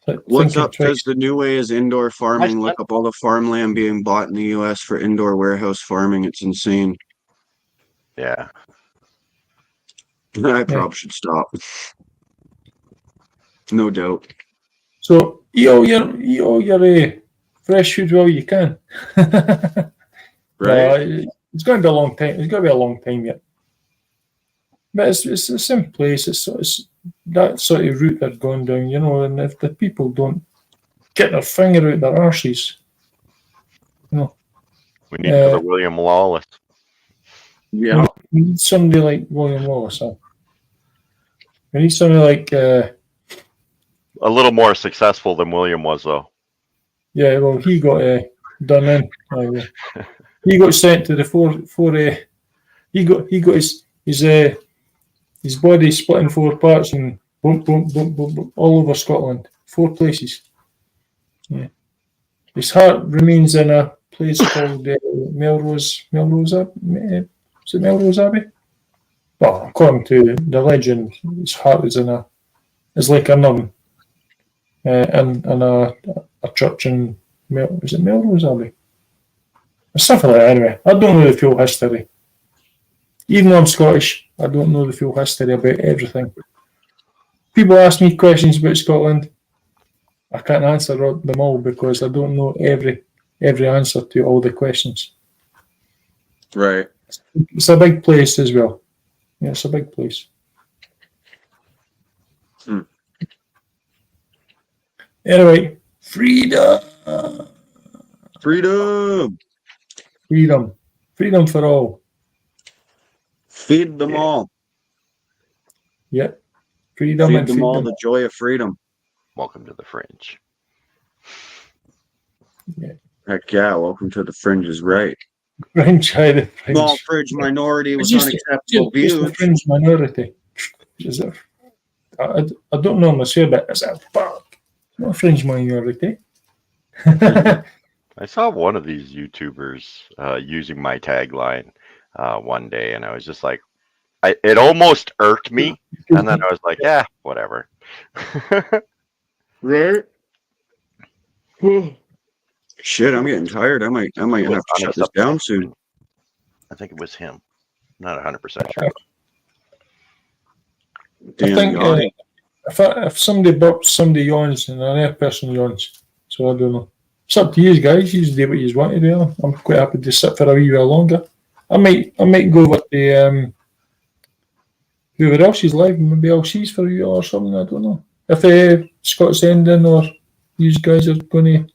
What's thinking up? twice. Says the new way is indoor farming. Look up all the farmland being bought in the U.S. for indoor warehouse farming. It's insane. Yeah. I probably should stop. No doubt. So eat all your fresh food while you can. Right? It's going to be a long time. It's going to be a long time yet. But it's the same place. It's that sort of route they're going down, and if the people don't get their finger out their arses, We need another William Lawless. Yeah. we need somebody like William Wallace. We need somebody like, a little more successful than William was, though. yeah, well, he got done in. He got sent to the four. He got his body split in 4 parts and boom, boom, boom, boom, boom, all over Scotland. 4 places. Yeah. His heart remains in a place called Melrose Abbey. Is it Melrose Abbey? Well, according to the legend, his heart is like a nun in a church in is it Melrose Abbey? Or something like that. Anyway, I don't know the full history. Even though I'm Scottish, I don't know the full history about everything. People ask me questions about Scotland. I can't answer them all because I don't know every answer to all the questions. Right. It's a big place as well. Yeah, it's a big place. Anyway, freedom. Freedom. Freedom for all. Feed them all. Yeah. Freedom Feed and them all freedom. the joy of freedom. Welcome to the Fringe. Yeah. Heck yeah, welcome to the Fringe is right. Fringe. Small fringe minority with Just unacceptable just views. a fringe minority. Is it? I don't know myself, but it's a fuck. Not a fringe minority. I saw one of these YouTubers using my tagline one day, and I was just like, it almost irked me, and then I was like, yeah, whatever. Right? Shit, I'm getting tired. I might have to shut this down soon. I think it was him. Not 100% sure. I think if somebody burps, somebody yawns, and another person yawns. So I don't know. It's up to you guys. You do what you want to do. I'm quite happy to sit for a wee while longer. I might go with the whoever else is live. Maybe LC's for you or something. I don't know. If Scott's ending or you guys are going to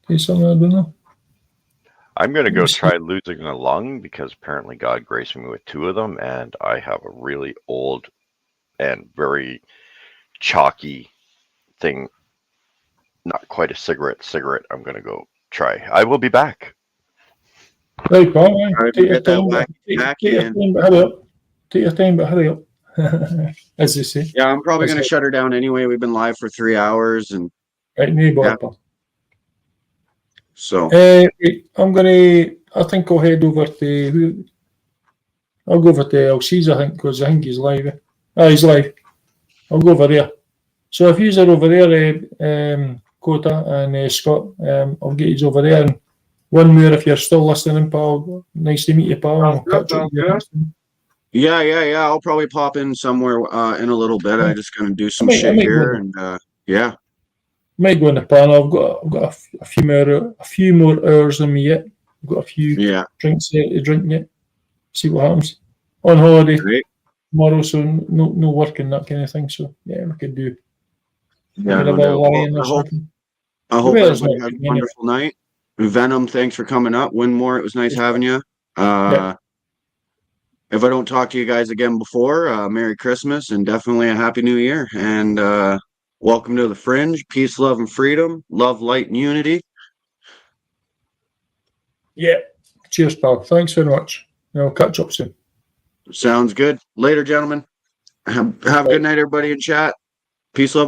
do something, I don't know. I'm going to go try losing a lung because apparently God graced me with 2 of them, and I have a really old and very chalky thing. Not quite a cigarette. I'm going to go try. I will be back. Right, Paul. Take your time, but hurry up. As they say. Yeah, I'm probably going to shut her down anyway. We've been live for 3 hours, and right, so I think I'll head over to I'll go over to LC's, I think, because I think he's live. He's live. I'll go over there. So if you're over there, Cota and Scott, I'll get you over there. And one more if you're still listening, pal. Nice to meet you, pal. I'll catch up with you. Yeah. I'll probably pop in somewhere in a little bit. I'm just going to do some shit here, and yeah. Might go in the panel. I've got a few more hours in me yet. I've got a few drinks to drink yet. See what happens. On holiday tomorrow, so no working, that kind of thing. So yeah, we could do. Yeah, no doubt. I hope everybody has a wonderful night. Venom, thanks for coming up. Winmore, it was nice having you. If I don't talk to you guys again before, Merry Christmas and definitely a Happy New Year. And welcome to the Fringe. Peace, love, and freedom. Love, light, and unity. Yeah. Cheers, pal. Thanks very much. I'll catch up soon. Sounds good. Later, gentlemen. Have a good night, everybody in chat. Peace, love.